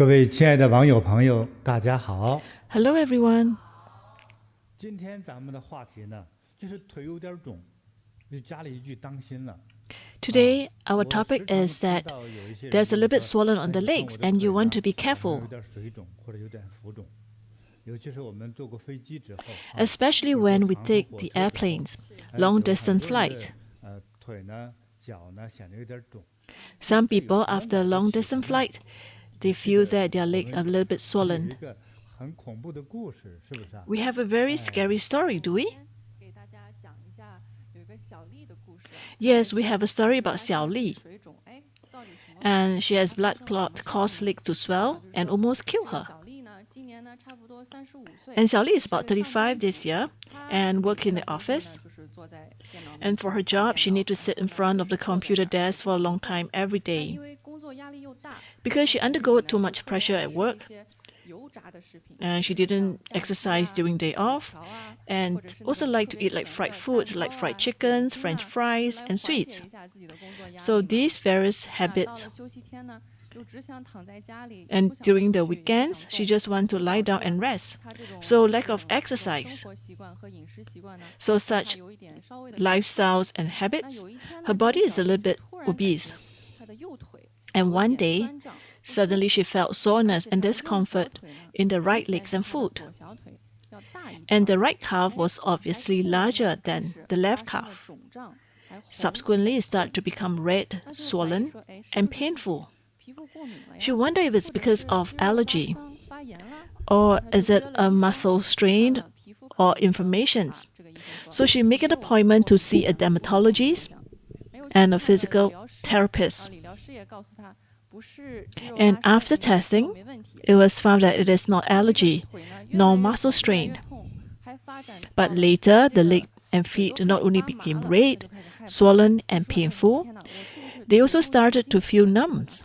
各位亲爱的网友朋友，大家好。 Hello everyone. 今天咱们的话题呢，就是腿有点肿，就加了一句当心了。 Today, our topic is that there's a little bit swollen on the legs and you want to be careful, 有点水肿或者有点浮肿，尤其是我们坐过飞机之后， especially when we take the airplanes, long distance flights. 腿呢、脚呢显得有点肿。 Some people after a long distance flight, they feel that their legs are a little bit 有 swollen. 一个很恐怖的故事，是不是啊？ We have a very scary story, do we? 给大家讲一下有一个小丽的故事。 Yes, we have a story about Xiao Li, 水肿，哎，到底什么？ and she has blood clot caused legs to swell and almost kill her. 小丽呢，今年呢差不多35岁。 And Xiao Li is about 35 this year and work in the office. 就是坐在电脑 And for her job, she needs to sit in front of the computer desk for a long time every day. 因为工作压力又大， Because she undergoes too much pressure at work, 一些油炸的食品， and she didn't exercise during day off, 条啊， and also like to eat like fried foods like fried chickens, French fries, and sweets. 缓解一下自己的工作压力 So 嘛 these various 那到 habits, 了休息天呢，又只想躺在家里， and 不想 during 出 the 去，也不 weekends, 想 she 动 just want to lie down and rest. 她这种 So lack of 这种 exercise. 生活习惯和饮食习惯呢， So 让 such 她有一点稍微的 lifestyles and 那 habits, 有一天 her 呢， body 这 is a 小 little 丽 bit 突然感 obese. 觉她的右腿 And 有 one 一点 day, 酸胀， suddenly she felt soreness 而且 and 她的右小 discomfort 腿呢 in the 明 right 显 legs and 比她的 foot. 左小腿要大一 And 圈 the right calf 哎 was 还 obviously 后来呢 larger 开 than 始 the 发 left 生了 calf. 肿胀，还红 Subsequently, it started to become red, 她就怀疑 swollen, 说，哎，是 and 不是自己 painful. 皮肤过敏了 She 呀？ wondered if it's 或者 because 是 of 肌肉拉 allergy, 伤发炎了？ or 她就 is 约 it 了 a 医生 muscle 看 strain 了皮肤科 or 的医生 inflammations. 啊这个医生说 So she make an 肌肉 appointment 过 to 敏 see a 的有一个 dermatologist 现象没有去 and a 看了 physical 理疗师 therapist. 理疗师也告诉她不是肌肉 And 拉伤 after 应该肌肉 testing, 没问题 it was found that it is not 这个 allergy, 腿呢 nor 越来越 muscle 痛越来 strain. 越痛还发展 But 到了 later, 这 the 个 leg and 腿 feet 都 not 开始 only 发麻 became 了她 red, 就开始害怕 swollen, 她 and 说哎我的 painful, 天哪我是不是 they 得 also 了 started 神 to 经 feel 科去看 numbs.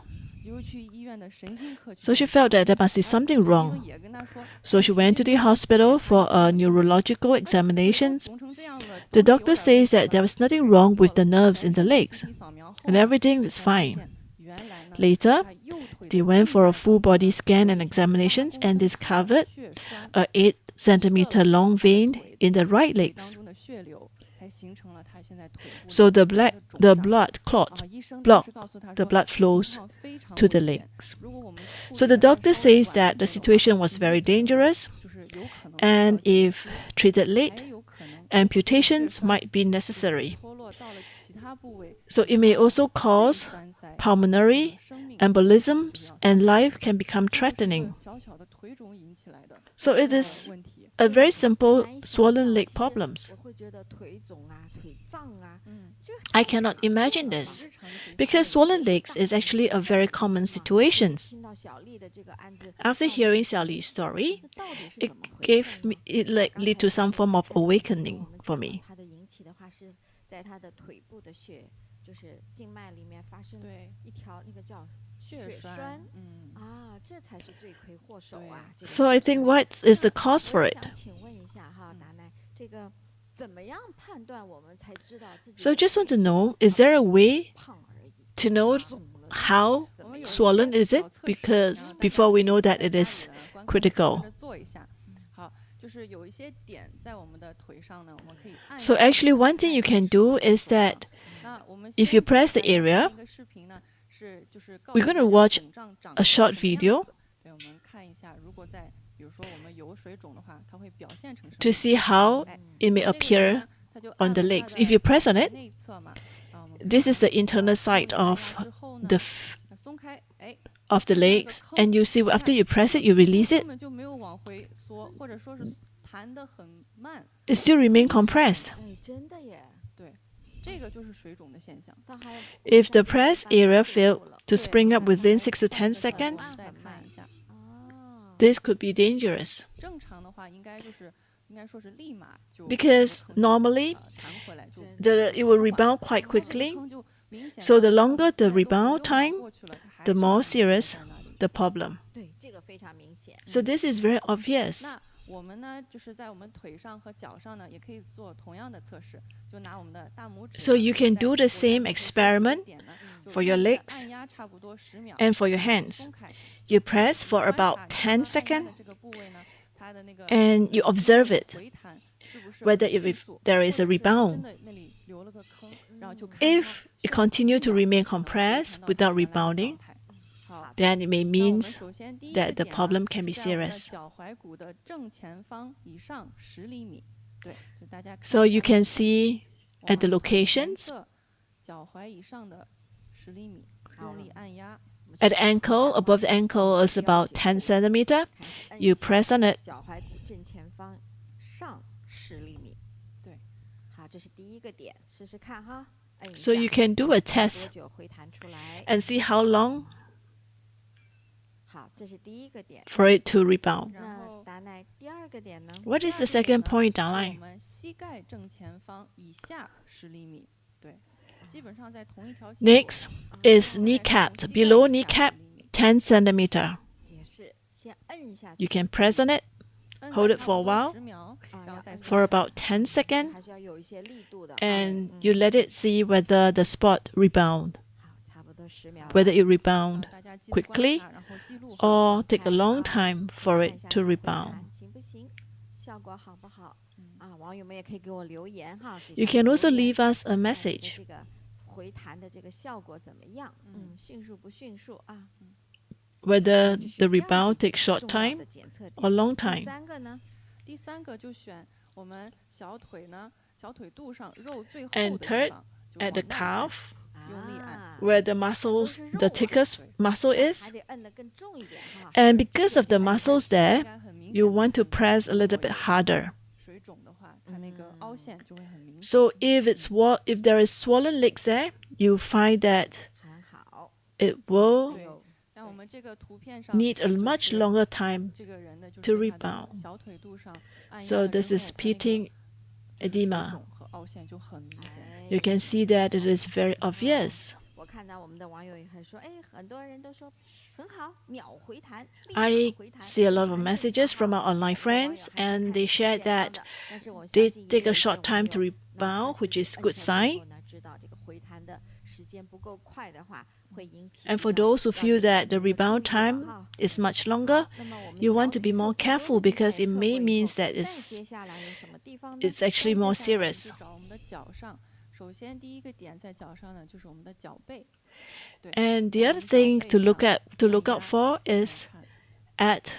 又去医院的神经科去 So she 看 felt that there must be 哎 something 这个医生 wrong. 也跟她说 So 你 she 是 went to 这 the 个 hospital 看 for 一下 a neurological 哎腿都 examinations. 肿成这样了 The 真的有 doctor 点危 says 险 that there 了 was nothing 就 wrong 做 with the 了 nerves in the 全身 legs, CT 扫描后 and 呢 everything is 才发 fine. 现原来呢 Later, 她右腿 they 的 went 静 for a 脉 full body 有 scan 一 and 条 examinations 3公 and 分 discovered 血栓 a 8 centimeter long vein in the right 腿 legs. 当中的血流才形成了她现在腿部 So the 的 the 肿胀 blood clot 啊医生当 blocked 时告诉她 the 说 blood 这情 flows 况非常 to the 危险 legs. 如果我们处 So 理 the 得 doctor 稍微 says 晚 that the 一些的话 situation was 一 very 定的 dangerous, 就是有可能 and 需要截 if 肢 treated 还 late, 有可能 amputations 血栓 might be 就是 necessary. 脱落到了其他部位 So it may also 肺 cause 栓塞 pulmonary 生命 embolisms, and life can become 这个是个 threatening. 小小的腿肿引起来的 So it 这 is 个问题 a very simple 难以想 swollen 象 leg 其实 problems. 我会觉得腿肿啊、腿胀啊， 嗯 就 I 很 cannot 常 imagine 见的 this 日常的情况 because swollen legs is actually a very common situation. 听到小丽的这个案子， After 让我 hearing 们 Xiao Li's story, 那到底是 it 怎么回 gave 事 me 呢？ it like 刚 lead 才 to 你 some 说 form of 跟我 awakening 们 for 讲 me. 它的引起的话是在它的腿部的血，就是静脉里面发生对一条那个叫血栓栓嗯啊，这才是罪魁祸首啊。这个 So I 血 think 栓 what is the 那 cause 我 for 也 it? 想请问一下哈，达奈，这个怎么样判断我们才知道自己 So I 的 just want to 腿 know, is there a way 胖而已？ to know 肿了 how 我们有一 swollen 些 is it? 小测试 Because 然后大家 before we know 在 that it 家 is 里呢观看 critical. 跟着做一下好就是有一些点在我们的腿上呢我们可以按 So 一下 actually one thing you can do is that 那我们 if 先 you 给 press 大 the 家看 area, 一个视频呢是就是告 we're 诉 gonna 大家 watch 肿胀长 a 成 short 什么样 video 子对我们看一下如果在比如说我们有水肿的话它会表现成什么 to 样 see how 哎 it may 这个人 appear 呢他就 on 按 the 了 legs. 它 If you 的 press on it, 内侧嘛我们 this 看 is the 一下 internal side 按压 of 之后呢 the 它松开哎 of the 就像一个 legs, 坑 and you see 你 after 看 you press it, you 这个 release 根 it, 本就没有往回缩或者说是弹得很慢 it still remain compressed. 哎，真的耶，对这个就是水肿的现象 它还 If the 像 press 是一般 area 就 failed 够了 to 对 spring 你 up 看它 within 还 6 to 10放一个小 seconds, 再按很慢看一下啊， this could be dangerous 正常的话应该就是应该说是立马就 because 这个坑就 normally 弹回来就 the, it will rebound quite 它这个 quickly. 坑就明显 So the 让 longer 它 the 现在都 rebound 流 time, 过去了它还 the 是 more 让你留 serious 在那里 the problem. 对，这个非常明显。 So this is very obvious. 那我们呢，就是在我们腿上和脚上呢，也可以做同样的测试，就拿我们的大拇指呢。 So you can 在 do 我 the 们 same 手指 experiment 点呢就 for your 用力地 legs 按压差不多10秒 and for your 然后 hands. 松开 You press for 观察 about 10刚刚按压的 seconds 这个部位呢，它的那个 and you observe it 回弹是不是 whether 很 if 迅速 there 或 is 者 a 是真 rebound. 的那里留了个坑，然后就看它 If 需 it 要几 continue to 秒 remain 才能回 compressed 弹到 without 原来的状 rebounding, 态。好， then it may 那我们 means 首先第一个 that the 点呢 problem can 是 be 在我们的 serious. 脚踝骨的正前方以上10厘米。对，就大家看 So 一下 you 这 can 个 see 我 at the 们前 locations 侧脚踝以上的10厘米，用力按压。 at the ankle, above the ankle is about 10 centimeter. 开始摁 You 一下 press on it 脚踝骨正前方上10厘米。对，好，这是第一个点，试试看哈。摁一 So 下 you can do a 多 test 久回弹出来？ and see how long 好，这是第一个点。 for it to rebound. 然那后达奈第二个点呢？ What 第 is 二 the 个点 second 呢 point 是我 downline? 们膝盖正前方以下10厘米。对，基本上在同一条线。 Next is 大概 kneecap, 从膝盖 below 以下 kneecap, 10厘米 10 centimeter. 也是先摁下去。 You can press on it 摁 hold 它 it 差 for a 不多 while 10秒，然后再 for about 10 seconds 还是要有一些力度的。 and you let it see whether the spot rebound, 好，差不多10秒了。 whether it rebound 大家记得观 quickly 察，然后记录。 or take a long 看 time for 看 it 一下 to 你回 rebound. 弹行不行？效果好不好？啊，网友们也可以给我留言哈。给 You 大家 can also 留言 leave us a 看你的 message 这个回弹的这个效果怎么样？迅速不迅速啊？ whether 这是 the 第二 rebound 个 takes short 重要 time 的检测 or 点。 long 第 time. 三个呢？第三个就选我们小腿呢，小腿肚上肉最厚 And 的地 third, 方，就 at the 往那按 calf 用力按。啊 where the muscles, the thickest muscle 还 is. 得摁得更重一点哈。 And because of the muscles 应 there, 该很明 you 显地 want to 看见 press a little bit harder. 水肿的话，它那个凹陷就会很明显。 So if there is swollen legs there, you find that 很好。 it will 对，像我们这个图片上 need a 就是 much longer time. 这个人的就 to 是他的 rebound. 小腿肚上按压 So 了 this 之 is 后，它那个 pitting 水 edema. 肿和凹陷就很明显。 You can see that it is very obvious. 我看到我们的网友也还说，哎，很多人都说很好，秒回弹。立 I 马回弹 see a lot of 很正 messages 常 from 哈 our online 很多网友 friends, 还是 and 看 they 得很 shared 健康 that 的但是我 they 相信也 take 有 a 一些 short time 网 to 友那他 rebound, 自 which 己 is 摁 good 下去 sign. 后呢，知道这个回弹的时间不够快的话，会引起 And 比 for 较 those who 要 feel 引起 that the 你的 rebound 注意了 time 哈 is much longer, 那么我们 you 小 want to 腿 be 做 more 更多的 careful 比 because 赛 it 测 may 过以后 means that 再 it's 接下来有什么地方呢？ it's actually 再 more 接下来我们 serious. 去找我们的脚上，首先第一个点在脚上呢，就是我们的脚背。对， And the 在我 other 们脚 thing 背 to look 上 at to 按 look 压 out for 来 is 看 at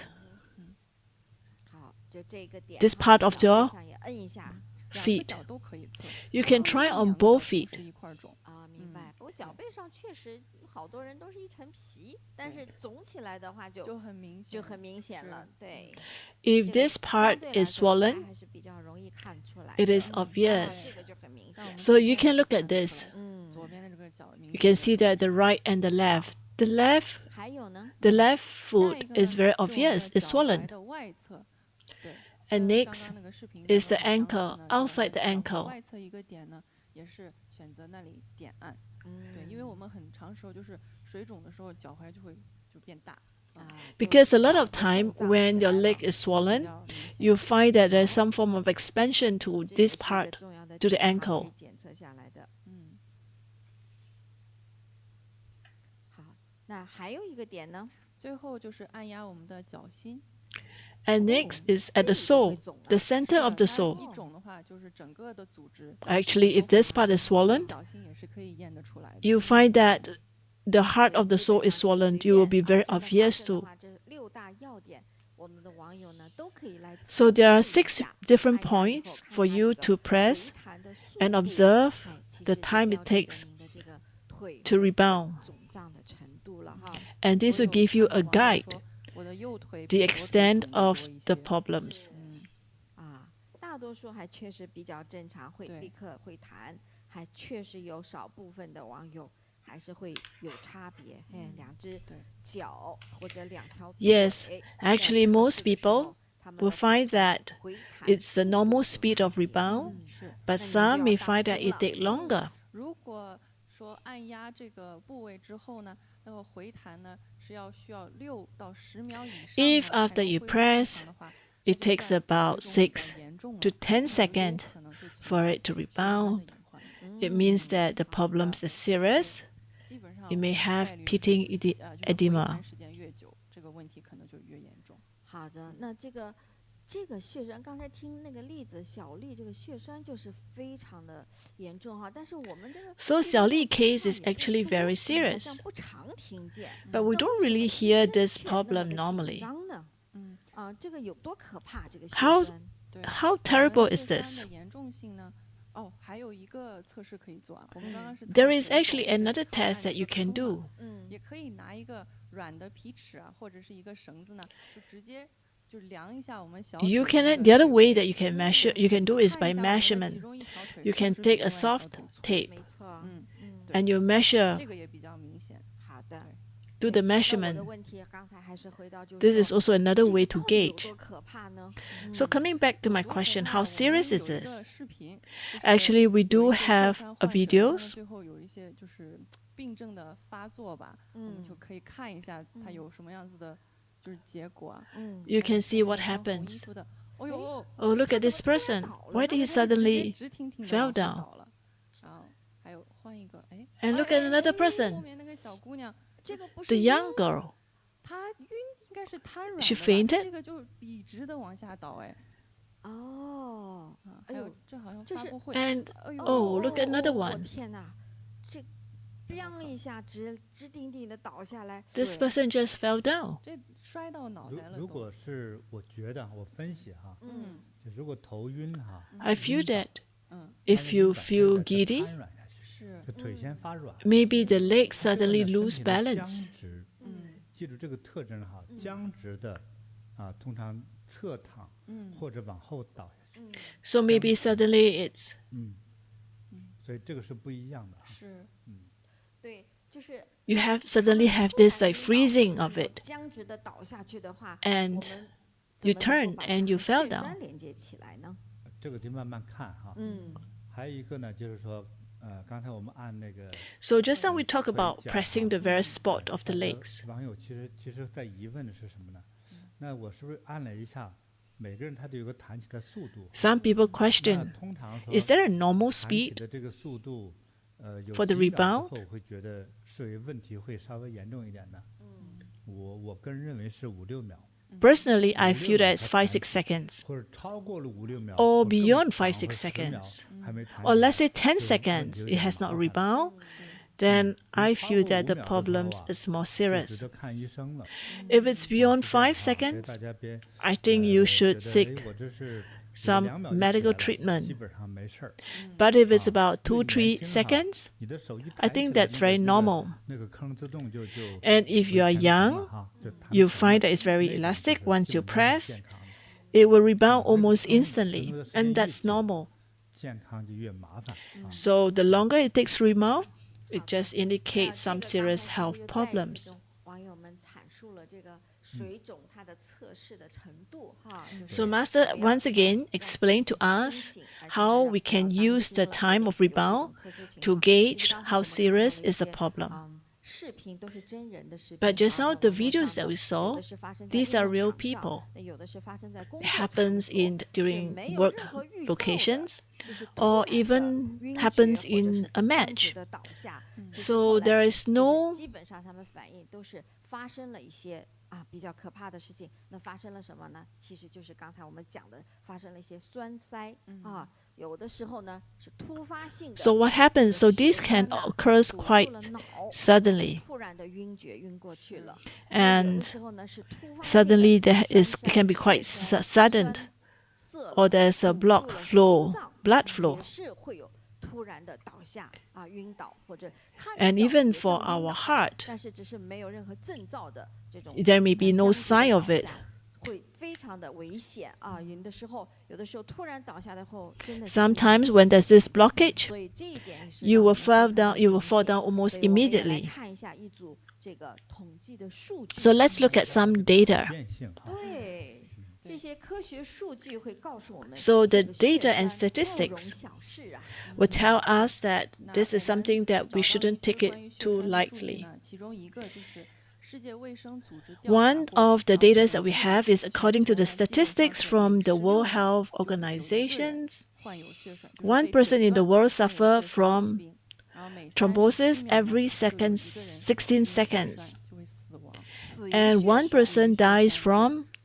好，就这个点 this 哈 part of 脚背 your 上也摁一下两个 feet. 脚都可以测。 You can 不一 try 定 on 两个 both 脚 feet. 同时一块儿肿。啊，明白。不过脚背上确实好多人都是一层皮，但是肿起来的话就就很明显，就很明显是了。对， If 这个 this 相 part 对来 is 说应该 swollen, 还是比较容易看出来 it 的。 is 啊 obvious. 这个就很明像我们显。 So 这 you 边 can look 看 at 得出 this. 来嗯，左边的这个脚明 You can 显 see that the right and the left.还有呢？ The left 下 foot 一个 is 呢 very 是我们 obvious. 的 It's 脚踝 swollen. 的外侧，对， And 跟刚 next 刚那个视频 is 当 the 中很相似 ankle, 呢， outside 脚 the 踝 ankle. 外侧一个点呢，也是选择那里点按。对，因为我们很长时候就是水肿的时候，脚踝就变大。啊， Because a lot of 就 time 肿胀 when 起 your 来了 leg is 比 swollen, 较明显 you find that there's some form of expansion to 这也 this 是一个 part 重要的 to the 点哈可 ankle. 以检测下来的。嗯，好，那还有一个点呢？最后就是按压我们的脚心。 And next is at the sole, the center of the 它 sole. 一肿的话，就是整个的组织。 Actually, if this part is swollen, 脚心也是可以验得出来的。 you find that the heart of the 基 sole 本 is 上 swollen. 随 You will 便 be very 真的发 obvious 生的 too. 话这6大要点，我们的网友呢都可以来 So 测 there are 试一 6下 different 按压以后 points 看 for 它 you 这 to 个 press 回弹的速 and 度 observe 哎其 the 实就 time it 标志着 takes 您的这个腿 to 的 rebound. 肿胀的程度了哈。 And this 我 will 有 give you 看 a 到网友 guide 说我的右腿 the 比左腿 extent 肿得 of 多一 the 些 problems. 嗯，啊，大多数还确实比较正常，会对立刻会弹，还确实有少部分的网友还是会有差别，哎，两只对脚或者两条腿 Yes, 在 actually 测 most 试的时 people 候他们 will 的 find 回弹 that 回弹 it's the normal speed of rebound, 是。 but 那你 some 就 may 要当 find that 心 it 了。 take longer. 如果说按压这个部位之后呢，那么回弹呢是需要6到10秒以上 If 呢才能 after you 恢复正 press, 常的话， it 那就 takes 算 about 水肿比 6较严重了 to 10那么有 seconds 可能就存 for 在 it to 血栓 rebound. 的隐患。 It means that the problems is serious. 基本上 You may 概 have 率是 pitting 就是回 edema. 弹时间越久，这个好的，那这个血栓，刚才听那个例子，小丽这个血栓就是非常的严重哈，但是我们这个 So 小丽 case is actually very 好 serious, 像不常听见， but we 那 don't 为什么 really 医 hear 生 this 却那么 problem 的 normally. 紧张呢？这个有多可怕？这个血 How 栓，对， how terrible 血 is 栓 this? 的严重性呢？哦，还有一个测试可以做啊。我们刚刚是 There is 测试 actually 就是 another 靠按 test that 一 you 个 can 坑嘛 do. 也可以拿一个软的皮尺啊，或者是一个绳子呢，就直接就量一下我们小 You 腿 can 的 the other 这 way 个 that you can measure you can do is 看 by 一下我们的其 measurement. 中一条腿 You 是 can 不是 take 比 a 另外一条 soft 腿粗。 tape 没错，对 and you measure, 这个也比较明显。好的。 do the 那我的 measurement. 问题刚才还是回到就是 This is 说 also another 这 way 个 to 到底有 gauge. 多可怕呢？ So coming back to my 有多可 question, 怕 how 我们 serious 有 is 一 this? 个视频，就是 Actually, we 有 do 一些血 have 栓 a 患者他们 videos. 最后有一些就是病症的发作吧，我们就可以看一下它有什么样子的，就是结果啊。 You 还有 can see 看 what 那穿红衣 happens. 服的，哦呦， Oh, look at this person. Why did he 他直接 suddenly 直挺挺地 fell 往下 down? 倒了？然后还有换一个，哎， And look at another 后 person, 面那个小姑娘，这个不 the 是 young girl. 她晕应该是瘫软 She 的吧， fainted? 这个就笔直的往下倒，哎，哦，啊，哎呦还有这好像这是发布会， And 哎呦 oh, look at another 我 one. 天哪，这 biang 一下直挺挺的倒下来， This 对 person just fell down. 这摔到脑袋了都。如果是我觉得我分析哈，嗯就如果头晕哈， I feel that 嗯， if you feel giddy, 瘫软下去，是，就腿先发软， maybe the legs 还有呢 suddenly 身 lose 体的僵 balance. 直，嗯记住这个特征哈，僵直的啊，通常侧躺嗯或者往后倒下去， So maybe suddenly it's 所以这个是不一样的哈。是，对，就是 you have suddenly have this like freezing of it, 僵直的倒下去的话， and 我们 you 怎么能够 turn 把 and 它 you 和 fell 血栓 down. 连接起来呢？这个得慢慢看哈。还有一个呢，就是说，刚才我们按那个 So just now we talk 可以 about 讲 pressing the 哈 various spot of the 很多 legs. 网友其实在疑问的是什么呢？那我是不是按了一下，每个人他都有个弹起的速度？ Some people 那 question, 通常说 is there a normal 弹起 speed? 的这个速度，有 for the 几秒 rebound？之后会觉得是问题会稍微严重一点的。我个人认为是5-6秒， Personally, I feel that it's 5-6 seconds, 或者超过了5-6秒 or 或更 beyond 5-6长或10秒 seconds. 还没弹 Or 起来 let's say 10这个问题 seconds, 有 it 点 has 麻 not 烦 rebound, then I 超 feel 过 that 5 the 秒的时候 problems 啊 is more 就 serious. 值得看医生了。 If it's beyond 5是这样啊所以 seconds, 大家别 I think you should 觉得 seek 哎我这是有some 2秒就起 medical 来了 treatment. 基本上没事儿。 But if it's 啊 about 对 2-3年轻哈 seconds, 你的手一 I 抬起 think 来 that's very 那个 normal. 那个坑自动就 And if you are 就填平了 young, 哈就弹 you 平 find 了 that it's very 那种 elastic 就是 once 基 you 本上 press, 是健康的 it will rebound 所以 almost 人 instantly, 的时 and 间越 that's 久 normal. 健康就越麻烦。 So the longer it takes to rebound, it just 那 indicates 这 some 个刚才 serious 师傅 health 又再一次 problems. 跟网友们阐述了这个水肿它的测试的程度哈。就是 So Master 不要 once again 让 explained to 清 us 醒而且 how 还 we 要 can 不要当 use 心 the 了 time 有 of 有这种 rebound 特殊情 to 况。其 gauge 实刚才 how 我们看到 serious 的一 is the 些 problem. 视频都是真人的视频 But just 啊 now 那 the 网络 videos that 上的 we 有 saw, 的是发生在 these 运 are 动 real 场上 people. 那有的是发生在工 It 作场 happens 所 in 是 during 没有 work 任何预奏的 locations, 就是突 or 然的 even 晕厥 happens 或者 in 是 a 僵 match. 直地倒下其实 So 后来 there is 就是 no 基本上他们反应都是发生了一些比较可怕的事情。那发生了什么呢？其实就是刚才我们讲的，发生了一些栓塞有的时候呢是突发性的。 So what happens? So this can occurs 堵住 quite 了脑 suddenly, 突然的晕厥晕过去了。 and 有的时候呢是突发性的 suddenly there is 栓 it can be 塞 quite 血栓 sudden, 塞了 or there's a 堵住 block 了 flow, 心脏 blood flow. 也是会有突然的倒下晕倒或者看 And 着 even 也 for 叫晕 our 倒 heart, 嗯但是只是没有任何征兆的这种 there may be no 僵直的 sign of 倒 it. 下会非常的危险有的时候突然倒下的后真的是 Sometimes when there's this blockage, 所以这一点是 you 让我 will 们 fall 非常地 down. You will 警 fall 醒 down almost 所以我们也来 immediately. 看一下一组这个统计的数据 So let's look at some data. 变性哈。对这些科学数据会告诉我们 So the 这个血 data and 栓不容 statistics 小视will tell us that 那 this is 我们 something that 找 we 到一 shouldn't 些 take 关于 it 血 too 栓的数据 lightly. 呢其中一个就是世界卫生组织调查 One 过 of the 啊这 data 个 that we 全 have is according to the 全基本上 statistics 是 from the 16 World 人 Health 就有一个人 Organizations. 患有血栓，就是 One 被诊 person in the 断 world 患有 suffer 血栓疾 from 病然后每 thrombosis 37秒呢 every 就有一个 second 人 16 因为血栓 seconds, 就会死亡，死于 and 血 one 栓 person dies from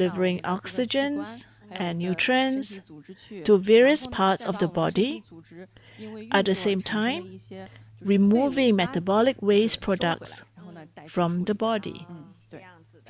delivering oxygens and nutrients to various parts of the body, at the same time removing metabolic waste products from the body. 对，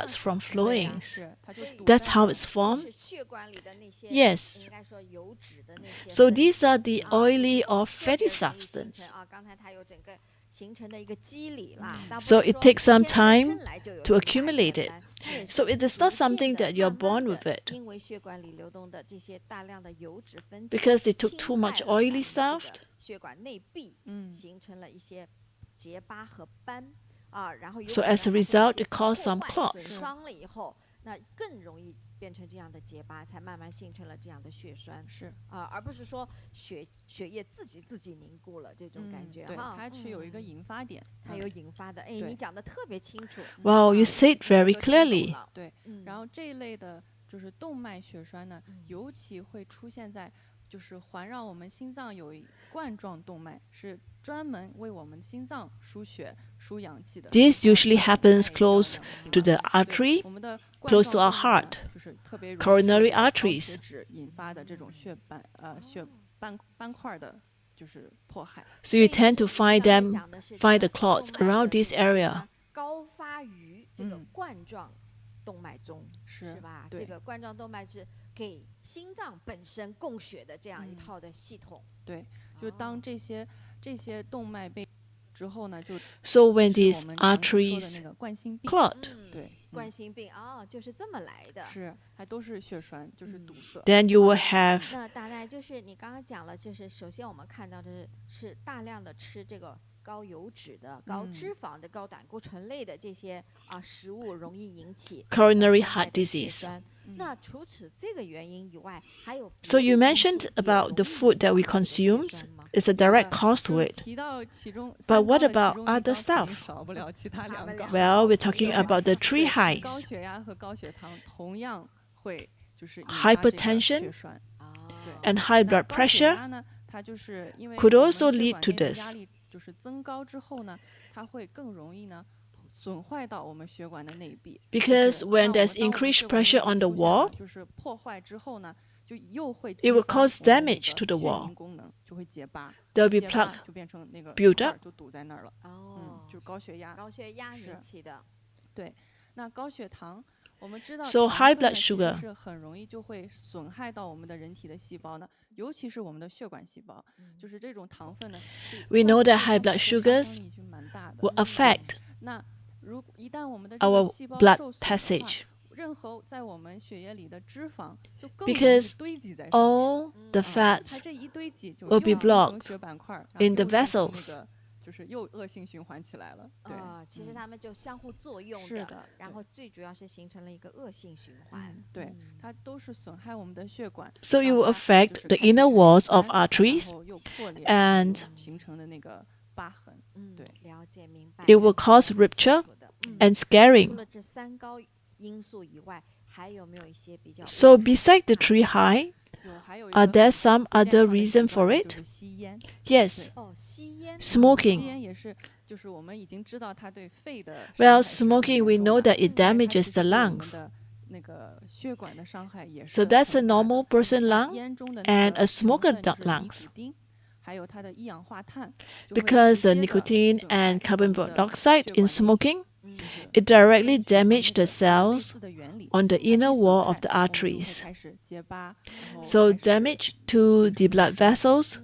blood from 对 flowing. 呀是，它就堵 That's 在 how 了 it's 就 formed. 是血管里的那些 Yes. 应该说油脂的那些 So 分 these 子 are the 啊， oily or 特别 fatty 容易形成 substance. 啊。刚才它有整个 So it takes some time to accumulate it. So it is not something that you're born with it. Because they took too much oily stuff. So as a result, it caused some clots. 那更容易变成这样的结疤，才慢慢形成了这样的血栓。是而不是说血液自己凝固了这种感觉。对，它是有一个引发点，它有引发的。哎，你讲的特别清楚。Wow, you say it very clearly. 对，然后这一类的就是动脉血栓呢，尤其会出现在就是环绕我们心脏有一冠状动脉，是专门为我们心脏输血输氧气的。This usually happens close to the artery, close to our heart, coronary arteries. 引发的这种血斑块的，就是迫害。So you tend to find the clots around this area. 高发于这个冠状动脉中，是吧？这个冠状动脉是给心脏本身供血的这样一套的系统。对，就当这些动脉被之后呢，就 So when these arteries clot, 对，冠心病就是这么来的。是，还都是血栓，就是堵塞。then you will have. 那大概就是你刚刚讲了，就是首先我们看到的是大量的吃这个高油脂的、高脂肪的、高胆固醇类的这些食物，容易引起 coronary heart disease. 那除此这个原因以外，还有 So you mentioned about the food that we consumed. It's a direct cause to it. 提到其中 But what about other stuff? 少不了其他两个。 Well, we're talking about the three 高 highs. 血压和高血糖同样会就是引发 Hypertension 这个血栓。对 And high blood 高血 pressure 压呢，它就是因为 could 我们 also 血 lead 管 to 内的 this. 压力就是增高之后呢，它会更容易呢损坏到我们血管的内壁。 Because 就是 when 当我们 there's increased 血管内 pressure 壁 on the 出现 wall, 了就是破坏之后呢，就又会 it will 激发 cause 我们那 damage 个 to the 血 wall. 凝功能，就会结疤。 There'll be 结疤 plaque 就变成那个 build 块儿 up. 就堵在那儿了。就是高血压。高血压引起的。对，那高血糖，我们知道 So 糖 high 分呢 blood 其实 sugar 是很容易就会损害到我们的人体的细胞呢，尤其是我们的血管细胞。就是这种糖分呢， We know that high 对 blood 血管的杀 sugars 伤力就蛮大的。 will affect 那一旦我们的这 our 个细胞 blood 受损的话， passage. 任何在我们血液里的脂肪就更容易 Because 堆积在上面。 all the 它 fats 这一堆积就 will 又 be 形成 blocked 血板块儿， in 然 the 后又形成 vessels. 那个就是又恶性循环起来了。对，其实它们就相互作用是的然后最主要是形成了一个恶性循环。对，它都是损害我们的血管。 So it will 让它 affect 就是 the 开始 inner walls of 干然 arteries 后又破裂 and 形成的那个疤痕。对，了解明白。 it will cause rupture and 除 scarring. 了这三高因素以外，还有没有一些比较 So beside the three high, 还有一 are 个 there some 不健 other 康的习 reason 惯 for 呢 it? 就是吸烟。 Yes, 吸烟 smoking. 吸烟也是，就是我们已经知道它对肺的 Well, 伤害是很 smoking, we 严重 know 的 that it 它 damages 其实 the 对我们 lungs. 的那个血管的伤害也是 So that's a 很大的 normal person 那 lung 烟中的 and 那 a 个 smoker 成分就是 lungs. 尼古丁，还有它的一氧化碳，就会 Because 直 the 接地 nicotine 损害 and 我 carbon 们的 monoxide 血 in 管内 smoking, 就是 it directly 血管 damage 那 the 个 cells 类似的原理 on the 它一 inner 损 wall 害 of the 我们就会 arteries. 开始结疤，然后 So 开始 damage to the blood vessels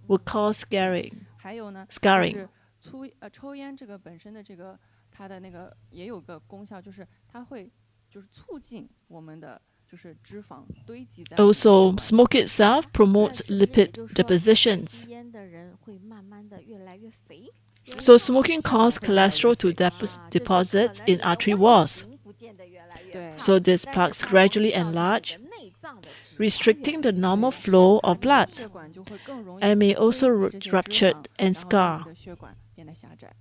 will cause scarring. 还有呢， Scarring 就是抽烟这个本身的这个它的那个也有个功效，就是它会就是促进我们的就是脂肪堆积在我们的血 Also, 管 smoke itself 那 promotes 是不是也 lipid 就是说 depositions. 吸烟的人会慢慢的越来越肥。 So smoking causes cholesterol to deposits in artery walls. 不见得越来越对胖 So these 但 plaques 是它会 gradually 造成你的 enlarge, 内脏的脂肪 restricting the 越来越 normal flow of 血 blood 管就会更容易 and may 堆 also 积这些脂 rupture 肪 and 然后让 scar. 你的血管变得狭窄。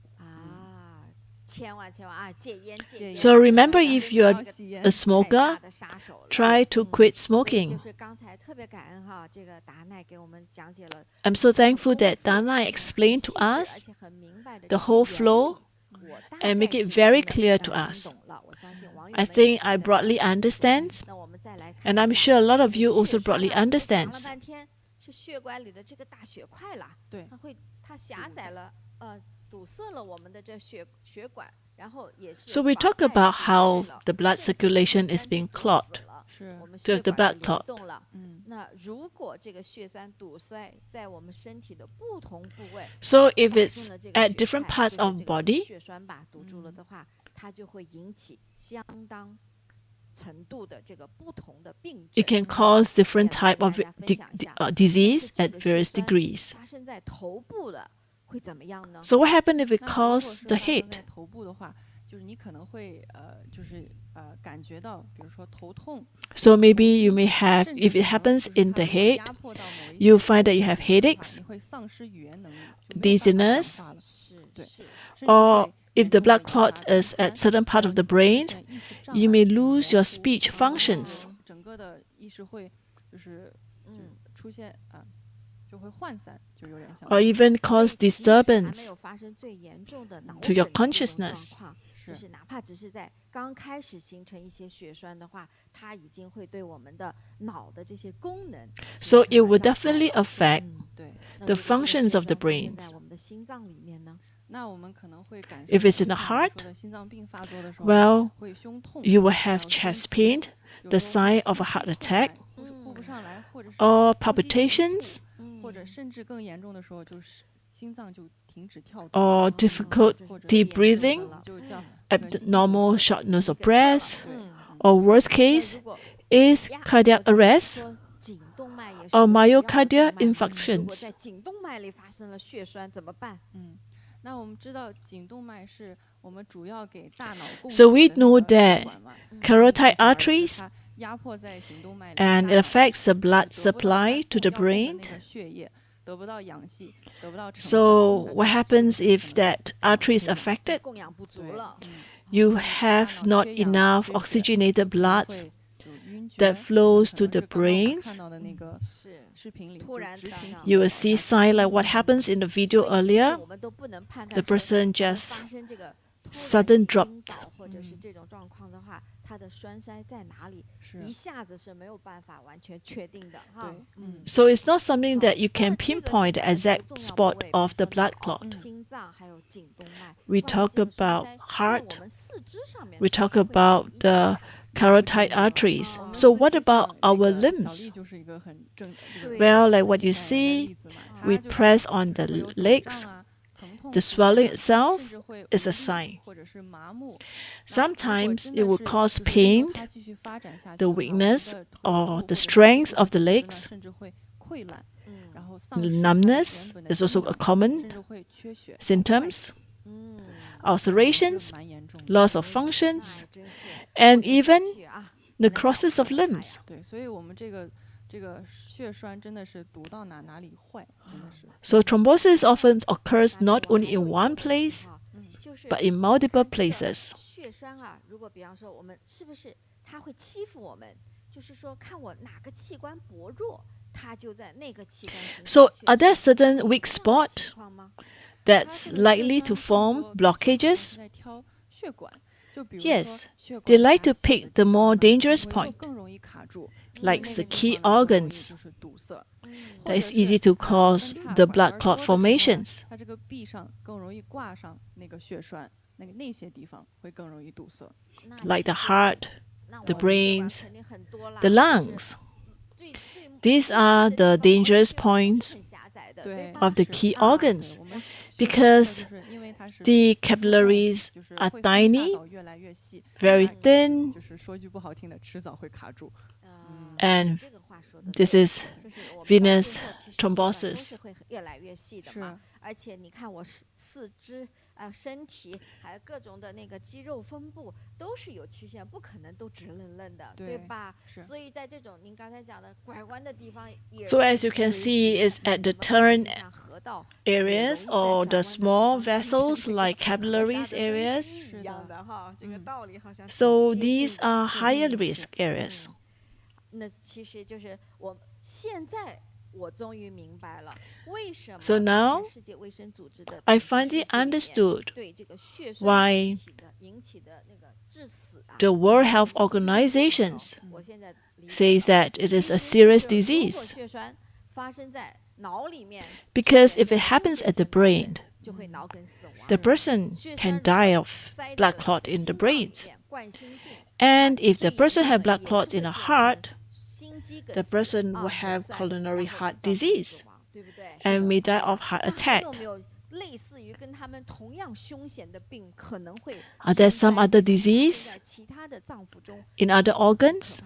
千万戒烟戒烟。 So remember, if you 不 are 要吸烟 a smoker, 太大的杀手了 try to quit 所以 smoking. 就是刚才特别感恩这个达奈给我们讲解了 I'm so thankful that Dana explained to 细致而 us 且很明白的 the 这些 whole 原 flow 理我大 and make 概 it 是 very 听 clear 懂 to 了 us. 听懂了我相信网友 I 们也 think 听 I 得 broadly 懂 understand, 那我们再来看 and I'm 一 sure 下 a lot of 这 you 个 also 血栓 broadly 讲了 understands. 半天是血管里的这个大血块啦，对它狭窄了，堵塞了我们的这血管，然后也是 So we 妨 talk 碍 about 血 how 液了 the blood 甚至 circulation 干 is being 阻 clogged. 死了是我们 The 血 blood 管的流 clot 动了。So if it's at different parts of body, it can cause different type of disease at various degrees. So what happens if it causes the head? So maybe you may have, if it happens in the head, you find that you have headaches, dizziness, or if the blood clot is at certain part of the brain, you may lose your speech functions. Or even cause disturbance to your consciousness. So it will definitely affect the functions of the brains. If it's in the heart, well, you will have chest pain, the sign of a heart attack, or palpitations, or difficulty breathing, abnormal shortness of breath, or worst case is cardiac arrest or myocardial infarctions. So we know that carotid arteries, and it affects the blood supply to the brain. So what happens if that artery is affected? You have not enough oxygenated blood that flows to the brains. You will see signs like what happens in the video earlier. The person just sudden dropped. So it's not something that you can pinpoint the exact spot of the blood clot. We talk about heart, we talk about the carotid arteries. So what about our limbs? Well, like what you see, we press on the legs. The swelling itself is a sign. Sometimes it will cause pain, the weakness or the strength of the legs. Numbness is also a common symptoms. Ulcerations, loss of functions, and even necrosis of limbs. So thrombosis often occurs not only in one place, but in multiple places. So are there certain weak spots that's likely to form blockages? Yes, they like to pick the more dangerous point, like the key organs. That is easy to cause the blood clot formations. Like the heart, the brains, the lungs. These are the dangerous points of the key organs because the capillaries are tiny, very thin, and this is venous thrombosis. So as you can see, it's at the turn areas or the small vessels like capillaries areas. So these are higher risk areas. So now, I finally understood why the World Health Organization says that it is a serious disease. Because if it happens at the brain, the person can die of blood clot in the brain. And if the person has blood clots in the heart, the person will have coronary heart disease and may die of heart attack. Are there some other disease in other organs?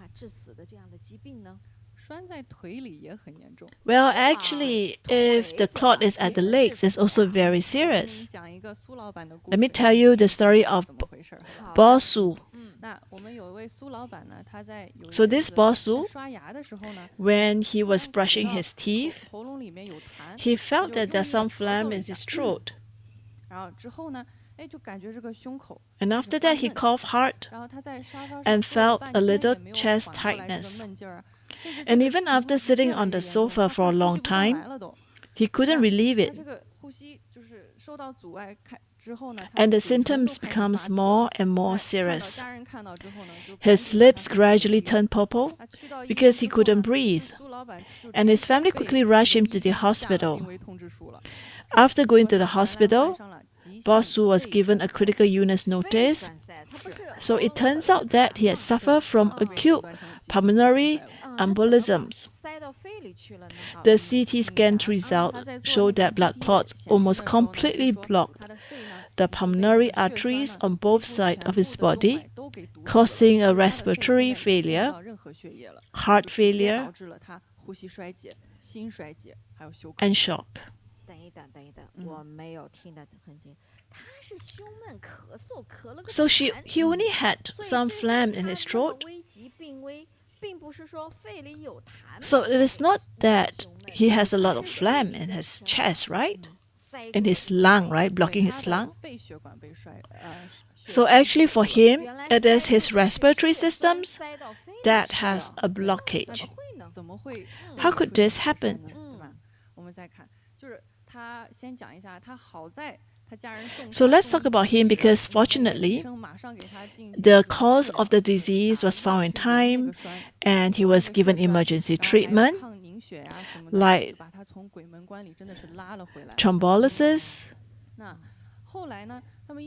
Well, actually, if the clot is at the legs, it's also very serious. Let me tell you the story of Bodhi. So this Bodhi, when he was brushing his teeth, he felt that there's some phlegm in his throat. And after that, he coughed hard and felt a little chest tightness. And even after sitting on the sofa for a long time, he couldn't relieve it. And the symptoms becomes more and more serious. His lips gradually turned purple because he couldn't breathe. And his family quickly rushed him to the hospital. After going to the hospital, Bodhi was given a critical illness notice. So it turns out that he had suffered from acute pulmonary embolisms. The CT scan result showed that blood clots almost completely blocked the pulmonary arteries on both sides of his body, causing a respiratory failure, heart failure, and shock. So he only had some phlegm in his throat. So it is not that he has a lot of phlegm in his chest, right? In his lung, right? Blocking his lung. So actually for him, it is his respiratory systems that has a blockage. How could this happen? So let's talk about him because fortunately, the cause of the disease was found in time and he was given emergency treatment like thrombolysis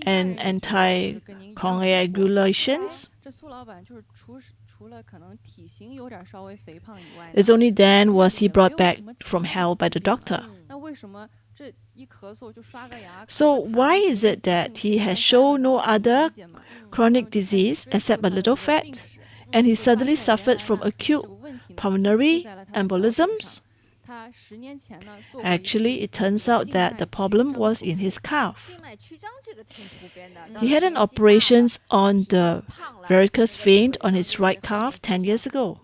and anticoagulations. It's only then was he brought back from hell by the doctor. So why is it that he has shown no other chronic disease except a little fat, and he suddenly suffered from acute pulmonary embolisms? Actually, it turns out that the problem was in his calf. He had an operation on the varicose vein on his right calf 10 years ago.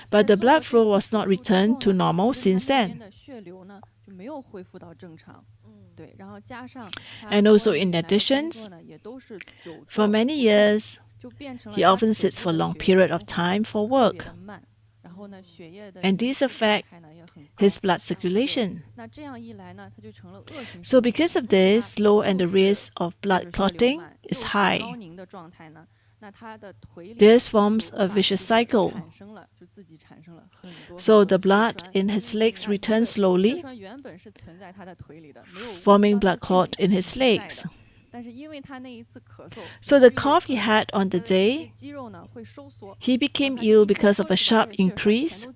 But the blood flow was not returned to normal since then. And also in addition, for many years, he often sits for a long period of time for work. And these affect his blood circulation. So because of this, slow and the risk of blood clotting is high. This forms a vicious cycle. So the blood in his legs returns slowly, forming blood clot in his legs. So the cough he had on the day, he became ill because of a sharp increase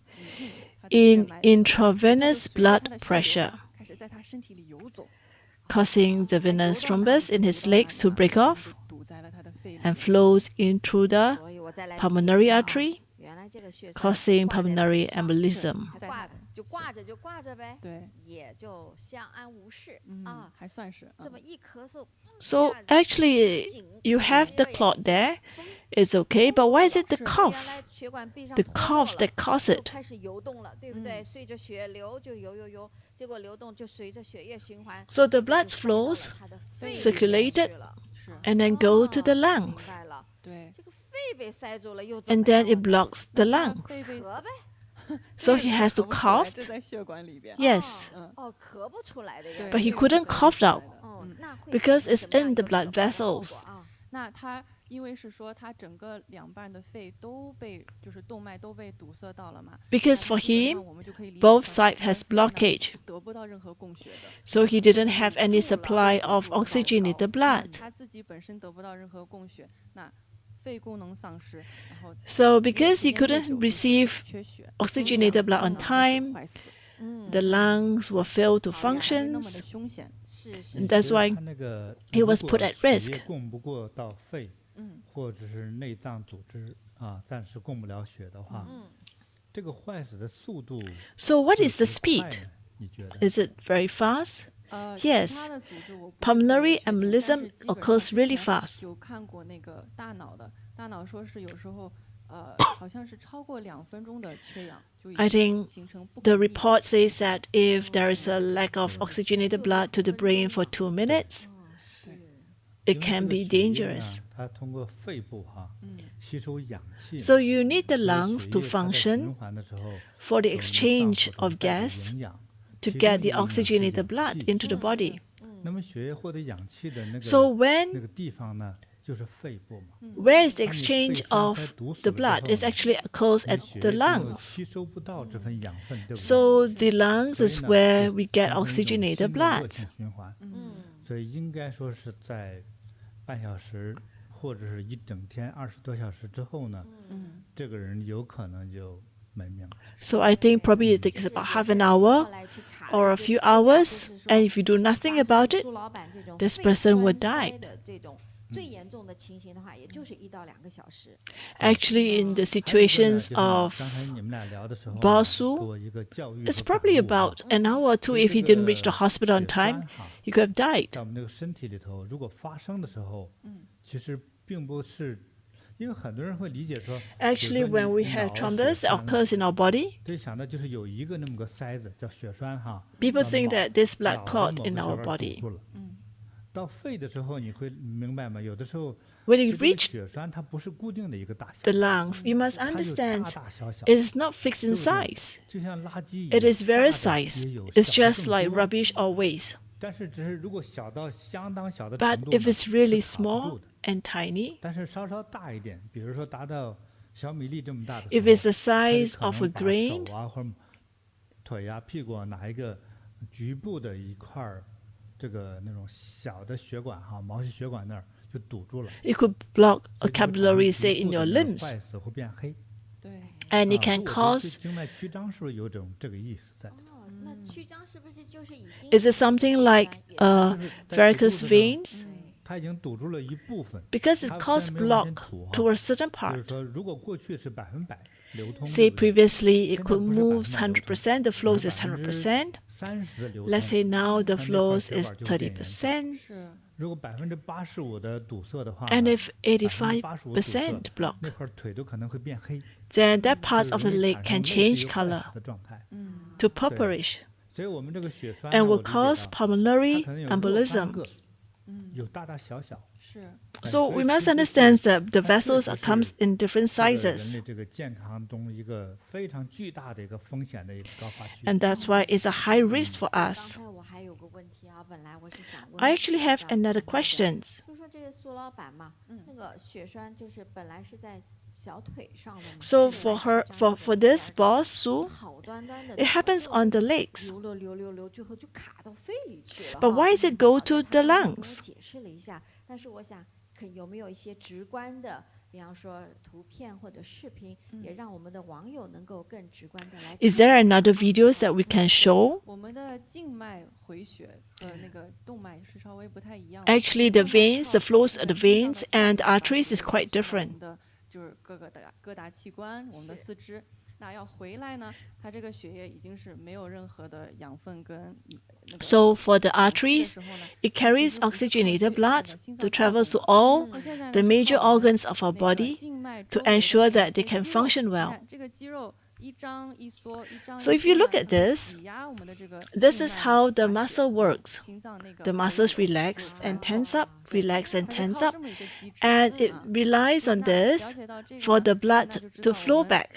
in intravenous blood pressure, causing the venous thrombus in his legs to break off and flows in through the pulmonary artery, causing pulmonary embolism. So actually, you have the clot there, it's okay, but why is it the cough? The cough that causes it. So the blood flows, circulated, and then go to the lungs. And then it blocks the lungs. So he has to cough. Yes. But he couldn't cough out because it's in the blood vessels. 因为是说他整个两半的肺都被就是动脉都被堵塞到了嘛。 Because for him, both sides has blockage, 得不到任何供血的。 so he didn't have any supply of oxygenated blood. 他自己本身得不到任何供血，那肺功能丧失，然后 So because he couldn't receive 缺血 oxygenated blood on 功能就是 time, 坏死。 the lungs will fail to 那么 function. 的凶险。是是 And that's why 他那个 he was 如果 put at 血液 risk. 供不过到肺，或者是内脏组织啊，暂时供不了血的话，这个坏死的速度 So what 会 is the 多快 speed? 呢？你觉得？ Is it very fast? 其 Yes. 他的组织我不是 Pulmonary 特别确定， embolism 但是基本上 occurs 之 really 前 fast. 有看过那个大脑的，大脑说是有时候好像是超过2分钟的缺氧就已 I 经 think 形成不 The 可逆 report says that if there is a lack of oxygenated blood to the brain for 2 minutes, 是 it 因为 can 这 be 个血液呢 dangerous. 它通过肺部吸收氧气， So you need the 所以 lungs 血 to 液它在循 function 环的时候 for the 有内脏 exchange 所 of 带的 gas 营养 to 其中 get 一 the 个营养是 oxygenated 氧 blood 气 into the body. 那么血液获得氧气的那 So 个 when 那个地方呢，就是肺部嘛。 where is the 当你肺 exchange 栓 of 塞堵死 the 了之 blood? 后 It actually occurs 你 at 血 the 液就 lungs. 吸收不到这份养分，对不对？ So the lungs 所以 is 呢 where 就 we get 形成一种 oxygenated 新的恶 blood. 性循环。嗯所以应该说是在半小时或者是一整天20多小时之后呢，这个人有可能就没命了。 So I think probably it takes about half an hour 后来去查 or 了 a 一些 few 资料 hours, 就是说 and if you do 像 nothing 发生 about it, 苏老板这种 this 肺 person will 栓塞 die. 的这种最严重的情形的话，也就是1到2个小时。 Actually, in the 还有一个呢 situations 就是 of 刚才你们俩聊的时候呢 Basu, 给我一个教育 it's 和 probably 感悟啊 about an hour or two. 所以 If he 这 didn't reach the 个 hospital on 血 time, 栓哈 he could have died. 在我们这个身体里头，如果发生的时候，其实并不是，因为很多人会理解说， Actually, 比如说 when 你 we 你 have 脑血 thrombus 栓 that occurs in our body, 就想到就是有一个那么个塞子叫血栓哈， people 让 think 脑 that this 脑 blood 的 clot 某 in 个 our 血管堵 body. 住了。到肺的时候，你会明白吗？有的时候 When 其 it 实这个 reaches 血栓它不是固定的一个大小 the，lungs, you must 它有大 understand 大小小， it is not fixed in 对不对？ size. 就像垃圾一 It 样， is 大 various 的 size. 也有， It's 小的 just 更 like 多。 rubbish or waste. 但是只是如果小到相当小的 But 程度 if 呢， it's really 是卡不住 small 的。 and tiny, 但是稍稍大一点，比如说达到小米粒这么大的时 if 候， it's the 它就 size 可 of a 能把 grain, 手啊或者腿啊、屁股啊哪一个局部的一块儿，这个那种小的血管哈，毛细血管那儿就堵住了。 it could block 所 a 以这个产生 capillary, 局 say, in 部 your 的那个 limbs, 坏死会变黑。对， and it 啊 can 我觉得 cause. 这静脉曲张是不是有种这个意思在里头？哦，那曲张是不是就是已经 Is it something like 就是 varicose 在堵住的呢 veins? 它已经堵住了一部分， Because it 它虽 causes 然没有完全 block 堵哈， to a certain 就是 part. 说如果过去是100%流通， Say 对不对？ previously it 现在 could 不是 move 100% 流通， 100%, the 只 flows 是 is 100%. 30%的流 Let's 通。 say now the 那那块 flows 血 is 管就会变严重。 30%. 是，如果85%的堵塞的话 And 呢， if 85%堵塞， 85% block, 那块腿都可能会变黑， then that 就 parts of the 容易 leg 产 can 生类似 change 于坏 color 死的状态。 to purplish 所以我们这个血栓 and 呢，我 will 理解 cause 到它 pulmonary 可能有若干个 embolisms. 有大大小小。是， So 所 we 以 must 其实 understand that the 它确 vessels 实 comes 是 in different 这个人 sizes. 类这个健康中一个非常巨大的一个风险的一个高发区。 And that's why it's a high risk for 刚 us. 才我还有个问题啊，本来我是想问 I actually have 这样 another 的 question. 就说这个苏老板嘛，那个血栓就是本来是在小腿上的嘛， So 静 for 脉 her, 曲张 for 这 for 个 this 地方 boss, 就 Sue, 好端端的 it happens on the legs. 流，最后就卡到肺里去了。 But 哈 why does it go 好 to 在他 the 刚才跟我 lungs? 解释了一下，但是我想有没有一些直观的，比方说图片或者视频，也让我们的网友能够更直观的来。 Is there another videos that we can show? 我们的静脉回血和那个动脉是稍微不太一样的。 Actually, the 动脉 veins, the 靠 flows 那 of 个 the 心脏 veins 的 and 血管 arteries is 把 quite 我 different. 们的就是各大器官，我们的是四肢。那要回来呢，它这个血液已经是没有任何的养分跟那个 So for the 氧气的 arteries, 时候呢， it 其 carries 实不是靠 oxygenated 血液 blood 的心 to 脏跳 travel 动 to all 那现在呢 the 是 major 靠我们 organs of our 那个 body 静脉 to 周围的 ensure 这 that 些 they can 肌肉 function 你 well. 看这个肌肉一张一缩，一张 So 一 if you 缩 look 呢 at 它会 this, 挤压我们的这个 this 静 is 脉 how the 把血 muscle works. 心脏那个 The 回 muscles 流 relax 流 and 传 tense up, relax and 它是 tense 靠 up, 这么一个机制 and it 啊 relies on 那 this 了解到这个 for 呢 the 那 blood 就知 to 道我 flow 们 back.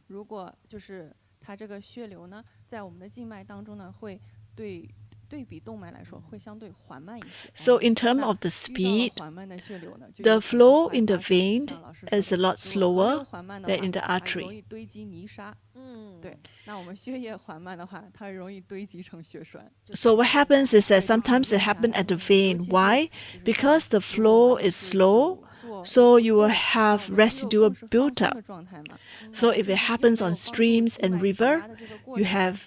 如果就是它这个血流呢，在我们的静脉当中呢，会对对比动脉来说会相对缓慢一些。 So in terms 那 of the 遇到了 speed, 缓慢的血流呢，就 the 有可能 flow 会 in the 发生 vein 像老师 is 说 a 的 lot 如果河流 slower 缓慢的 than 话 in the 它 artery. 容易堆积泥沙。嗯，对，那我们血液缓慢的话，它容易堆积成血栓。 So what happens is that sometimes it happens at the vein. Why? Because the flow is slow, so you will have residual buildup. So if it happens on streams and river,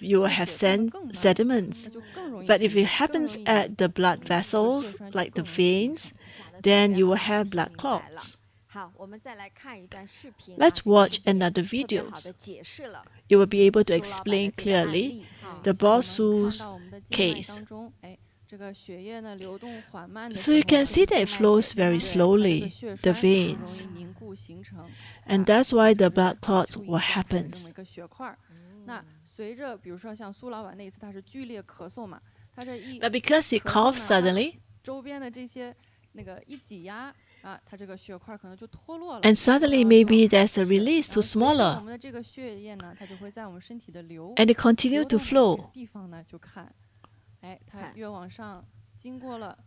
you will have sediments. But if it happens at the blood vessels, like the veins, then you will have blood clots. 好，我们再来看一段视频。 Let's 这个 watch 视频 another 特别 videos. 好地解释了 You will be able to 苏老板的 explain 这个案 clearly 例哈 the 像我们 Bosu's 看到我们的静脉 case. 当中，哎，这个血液呢流动缓慢的 So 时 you 候 can 呢， see that it 静脉 flows 血 very 对它这个 slowly, 血 the 栓很容 veins. 易凝固形成， And 啊 that's why 形 the 成 blood 像 clots 注 will 一下这 happen. 么一个血块儿。那随着比如说像苏老板那一次，他是剧烈咳嗽嘛，他这一 But because he 咳嗽 coughs 呢，它 suddenly, 周边的这些那个一挤压啊，它这个血块可能就脱落了。 and suddenly 脱落了 maybe there's a 是 release 然 to 后随着我 smaller, 们的这个血液呢，它就会在我们身体的流 and it continue 流 to 动的 flow. 地方呢，就看，哎，它看越往上，经过了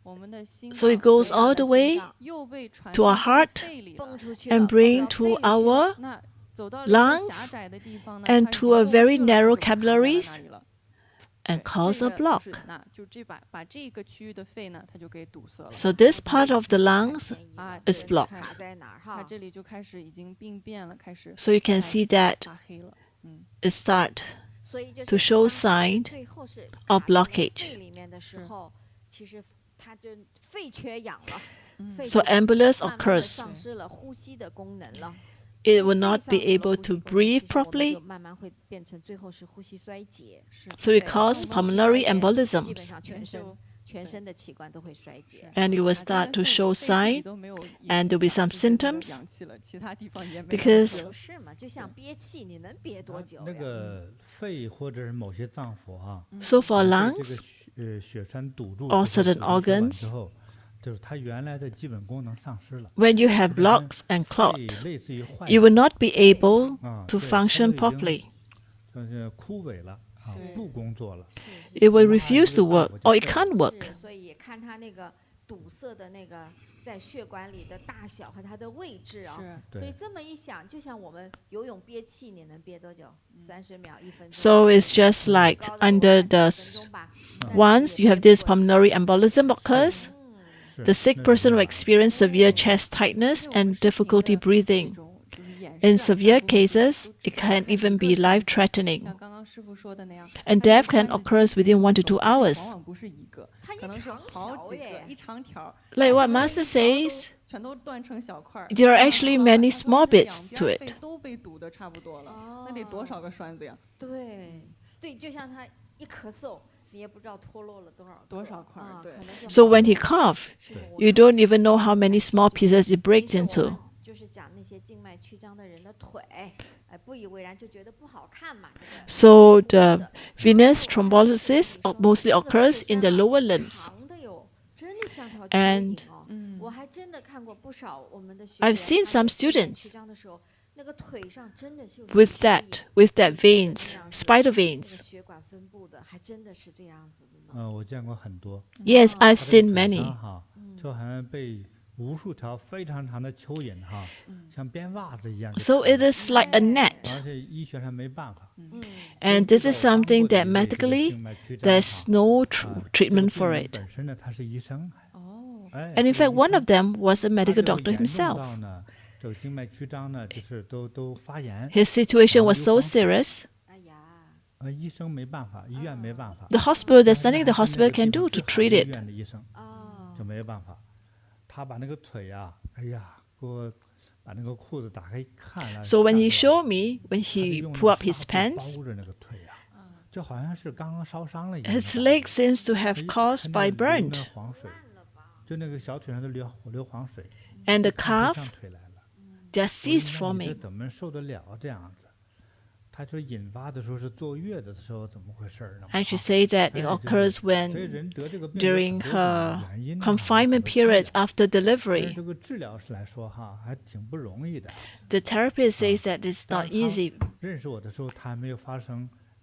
我们的心 So it 脏， goes 围绕 all 着 the 心 way 脏 又被传 to our 送到 heart 肺里蹦了。出去了， and 蹦 bring 到 to 肺里去了 our 那走到了一个 lungs 狭窄的地方呢， and 它已 to 经 a 过不 very 去了， narrow 它就卡在了 capillaries 那里了。 and 对， cause 这 a 个 block. 就是那就把这个区域的肺呢，它就给堵塞了。 So this part of the lungs 啊， is 对 blocked. 看卡在哪儿它哈？这里就开始已经病变了，开始 So you can 白 see 色 that 发黑了。嗯， it start 所以就是 to show 当 sign 最后是 of 卡在那个 blockage. 肺里面的时候，其实它就肺缺氧了，肺 So 就 ambulance 慢慢地 occurs. 丧失了呼吸的功能了。 It 因 will 为 not 肺 be 丧失了 able 呼吸 to 功能 breathe 其实我们 properly. 就慢慢会变成最后是呼吸衰竭，是 So it 对 causes 呼吸衰 pulmonary 竭基本 embolisms, 上全身的器官都会衰竭。 and you will 啊 start 因 to 为肺 show 肺自己 sign 都没有 and there'll be some 氧气就没有 symptoms 氧气了，其他地方也没有 because 氧气了。不是嘛？就像憋气，你能憋多久那呀？个肺或者是某些脏腑啊， So for 被这 lungs 个血栓堵住 or 之后 certain 堵住血管 organs 之后，就是它原来的基本功能丧失了。 when you have 就变成 blocks and 肺 clot, 类似于坏 you will not be able 啊， to 对它 function 都已经 properly. 就是枯萎了啊，对不工作了。是 It will 那 refuse 这 to 个大 work 夫 or 就 it 废 can't 了 work. 是，所以看它那个堵塞的那个在血管里的大小和它的位置啊。是所以对，这么一想，就像我们游泳憋气，你能憋多久？30秒、1分钟。 So it's just like 高的我 under 看 the 几分钟吧但是 once 也 you have 憋 this 不过气 pulmonary embolism occurs, 是 the sick 那 person 种 will 啊 experience severe chest tightness 对我们 and 视频 difficulty 的 breathing. 这种就是演 In 示啊 severe 大部分 cases, 都 it 只 can 看 even 一 be 个视 life 频 threatening, 像刚刚师傅说的那样， and 它这个 death can 栓子 occur 进 within 1 to 动 2往 hours. 往不是一个，它一可能是长好几个，条耶一长条， Like what 可能 Master 一条都 says, 全都断成小块儿。 there are 断 actually 了 many 它说 small 是两 bits 边 to 肺 it. 都被堵得差不多了，那得多少个栓子呀？对对，就像他一咳嗽，你也不知道脱落了多少个多少块儿啊，对可能就 So 好 when he 多 cough, 是的我 you 看 don't even know how many small pieces it 于 breaks 是我 into. 们就是讲那些静脉曲张的人的腿，哎，不以为然，就觉得不好看嘛。这个 So the venous thrombosis mostly occurs in the lower limbs. 长的哟，真的像条蚯 And 蚓哦。嗯我还真的看过不少我们的学 I've 员 seen 他 some 有静脉 students 曲张的时候，那个腿上真的是有 with 像蚯蚓 that 那 veins, 样子 spider 那 veins. 个血管分布的，还真的是这样子的呢。我见过很多。 Yes, 它 I've 这个 seen 腿 many. 上哈，就好像被无数条非常长的蚯蚓哈，像编袜子一样给 So 缠 it 住 is like a net. 而且医学上没办法。 And 根 this 据 is 到我当 something 过的 that 一位这个 medically 静脉曲张 there's 哈 no 啊 treatment 这个 for 病人 it. 本身呢，他是医生，哦，哎， And in 是个 fact, 医 one 生 of them was a 他 medical 就 doctor 严重 himself. 到呢，这个静脉曲张呢，就是都发炎， His situation 然后 was 流 so 黄水 serious. 哎呀，医生没办法，医院没办法。 The hospital, there's 那 nothing 还 the 是那 hospital 个 can 地方 do 最 to 好的 treat 医 it. 院的医生哦就，没办法，他把那个腿呀，哎呀，给我把那个裤子打开一看了。 So when he 吓住了 showed me, when 他就 he 用那 pulled 个 up his 纱布 pants, 包着那个腿呀，就好像是刚刚烧伤了一样。 his leg seems to 哎 have 他 caused 那 by 个流 burnt, 那黄水，就那个小腿上都流黄水， and the 就看不 calf, 上腿来了。 they 我 ceased 说你这 forming. 怎么受得了这样子？他说引发的时候是坐月子的时候怎么回事儿呢？ I should 啊 say that it 哎，就是 occurs 所以 when 人得这个病有 during 很多种 her 原因啊 confinement 和治疗 periods after 但是 delivery. 这个治疗来说哈，还挺不容易的。 The therapist says that it's 但 not 是他 easy. 认识我的时候，他还没有发生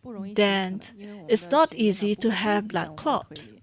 不容易形成 then 的，因为我们 it's 的 not 血液呢 easy 不 to 会 have 堆积在 blood 我们的 clot. 腿里。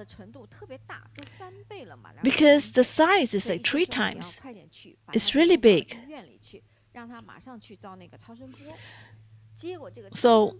的程度特别大，都3倍了嘛。Because the size is 所以 like 医 3生说你要 times. 快点去，把 It's 他 really 送到 big. 医院里去，让他马上去照那个超声波。So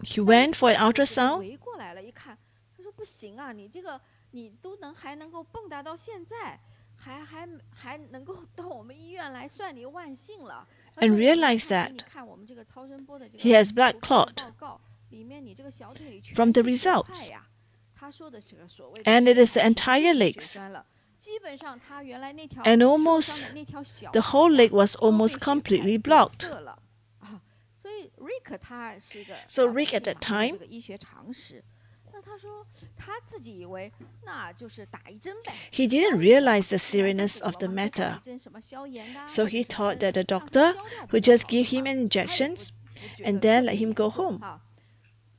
he went for an ultrasound. 围过来了，一看，他说不行啊，你这个你还能够蹦跶到现在，还能够到我们医院来，算你万幸了。And realized that 你看我们这个超声波的这个 he has blood clot 报告里面，你这个小腿里全 from the 是血块 results. 呀。他说的是个所谓的 And it is the 血 entire 血 legs. 栓了。基本上他原来那条 And 受 almost 伤的那条小 the 腿 whole 呀 leg was 都被 almost 血块 completely 堵 blocked. 塞了啊。所以 Rick 他是一个 So 老百 Rick at 姓 that 嘛，有 time 这个医学常识。那他说他自己以为那就是打一针呗。 He didn't realize the seriousness of the matter. So he thought that the doctor would just give him an injections and then let him go home.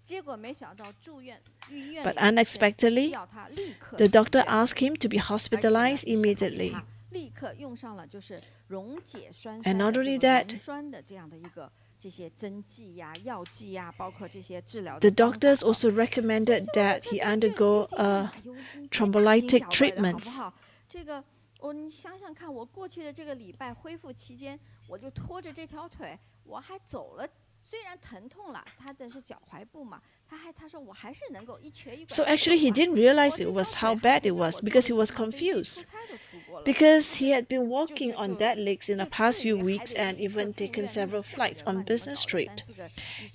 结果没想到住院医院 But 里的医生 unexpectedly, 要他立刻 the 住 doctor 院 asked him to be 而且呢 hospitalized 医生还给 immediately. 他立刻用上了就是溶解栓 And 塞 not 的 only 这个 that, 溶栓的这样的一个这些针剂呀、药剂呀，包括这些治疗 The 的方法 doctors 哦 also recommended that he undergo a 哎呦你别大惊 thrombolytic 小怪的好不 treatment. 好？这个你想想看，我过去的这个礼拜恢复期间，我就拖着这条腿，我还走了。虽然疼痛了，他的是脚踝部嘛，他说我还是能够一瘸一拐。 So actually, he didn't realize it was how bad it was because he was confused. Because he had been walking on dead legs in the past few weeks and even taken several flights on business trip.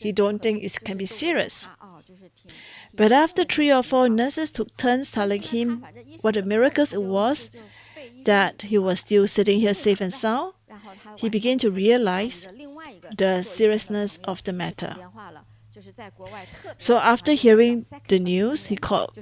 He don't think it can be serious. But after 3 or 4 nurses took turns telling him what a miracle it was that he was still sitting here safe and sound, he began to realize the seriousness of the matter. So after hearing the news, he called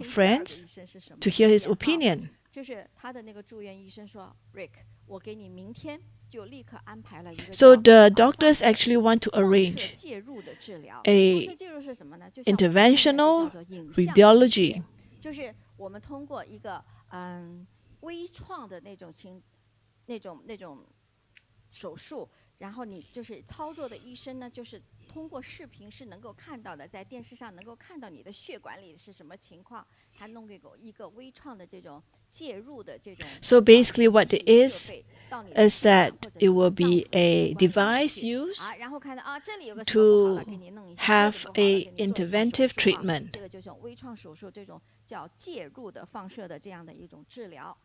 friends to hear his opinion. 就是他的那个住院医生说 ，Rick，我给你明天就立刻安排了一个 So 叫 the doctors actually want to 放射 arrange 介入的治疗。 a 放射介入是什么呢？就像我们现在 interventional 叫做影像医 radiology. 学，就是我们通过一个微创的那种手术，然后你就是操作的医生呢，就是通过视频是能够看到的，在电视上能够看到你的血管里是什么情况，他弄给一个微创的这种介入的这种。 So basically what it 仪 is 设备到你的 is 血管 that 或者 it 你 will 脏 be 腑 a 器官里 device 去 used 然后看到这里有个什么不好了， to 给你弄一下 have 这里不好了，给 a 你做一下 interventive 手术 treatment. 这个就是微创手术，这种叫介入的放射的这样的一种治疗。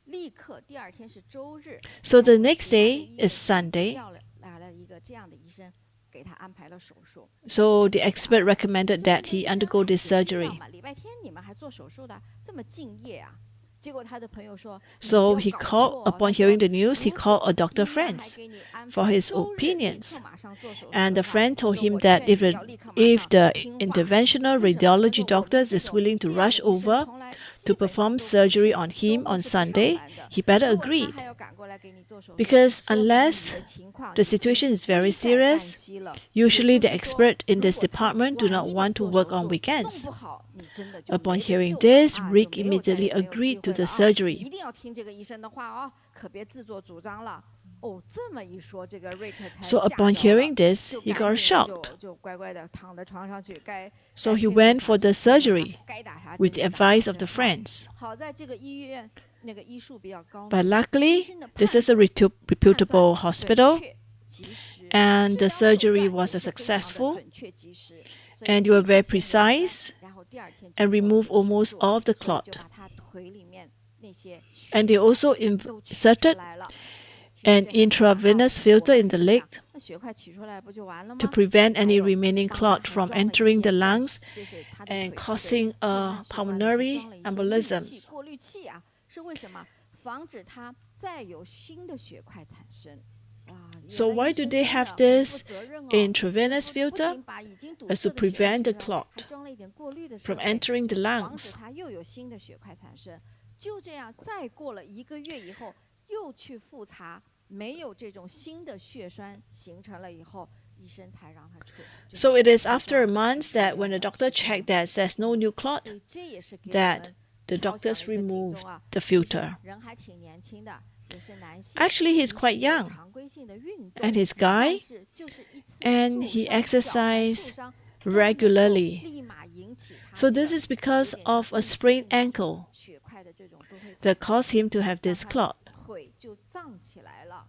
立刻第二天是周日 So the 他说 next 其他的 day 医院 is Sunday. 调来了一个这样的医生，给他安排了手术。 So the expert recommended that he undergo this 要 surgery. 嘛礼拜天你们还做手术的，这么敬业啊！结果他的朋友说 So 你 he 不要搞 called, 错，他 upon 说 hearing the news, he 如 called 果 a doctor 医院还 friends 给你安 for 排 his 周日立 opinions. 刻马上做手术 And 的 the 话 friend 他 told 说 him 我 that 劝 if 你 the 要立刻马 if 上 the 听话 interventional 为什么呢？ radiology 说我们 doctors 这 is 种 willing to 这样的 rush 医生 over 从来 to 基本上 perform 都不 surgery 是 on 周 him 末 on 是不上 Sunday, 班的 he better 如果他 agreed. 还要赶过来给你做手术， Because 说明你 unless 的情况 the 已经 situation is very 危在旦 serious, 夕了。 usually 也 the 就是说 expert in 如 this 果他 department do 晚 not 一点 want to 做 work 手 on 术， weekends. 弄不好你真的就 Upon 没得 hearing 救了 this, 啊， Rick 就没有再 immediately 没有 agreed 机 to 会 the 了啊！ surgery. 一定要听这个医生的话啊，可别自作主张了。哦，这么一说，这个瑞克才 So 吓 upon 着 hearing 了， this, 就 he 赶 got 紧的 shocked. 就乖乖的躺在床上去，该 So 该 he 配合 went 啥 for 就 the 配合啥 surgery 该打啥 with 针 the 就打啥 advice of 针 the 啊。 friends. 好在这个医院那个医术比较高 But 明，医 luckily, 生的 this 判 is a 断 reputable 准 hospital 确及时， and 治 the 疗手 surgery 段 was 也 a 是非常的 successful 准确及时，所以 and 立 you were 刻 very 先溶栓 precise 然后第二天 and 就做了 remove 这个手 almost 术， all of the 所以 clot. 就把他腿里面那些 And 血 they 管 also 都取出 inserted 来了。 an 其实这还蛮好 intravenous 我 filter 还 in the 在 leg 想，那血块取出来不就完了 to 吗？ prevent 还 any 有 remaining 帮他 clot 还 from 装了一 entering 些 the lungs 就是他的 and 腿 causing 健康 a 血管里 pulmonary 装了一些氯气 embolisms. 过滤器啊，是为什么？防止它再有新的血块产生。哇， So 原来 why 医 do 生 they 真 have 的很负 this 责任哦。 intravenous 不 filter 仅把已经堵 as 塞 to 的血管 prevent the 取出来， clot 还装了一点过滤的设 from 备， entering the 就防止 lungs? 它又有新的血块产生。就这样，再过了1个月以后，又去复查，没有这种新的血栓形成了以后，医生才让他出。 So it is after a month that when the doctor checked that there's no new 所 clot, 以这也是给我 that 们 the 敲响 doctors 了一个警 removed 钟啊。 the 其实 filter. 人还挺年轻的，也是男性。 Actually, he's 平 quite 时有 young 常规性的运动 and he's 但 guy 是就是一次 and 受 he 伤，脚踝受 exercise 伤都能够 regularly. 立马引起他 So 这 this 个 is because 有点像 of a 应激 sprained 性的 ankle 血块的这种都会 that 产生 caused him to have 让 this 他 clot. 腿就胀起来了。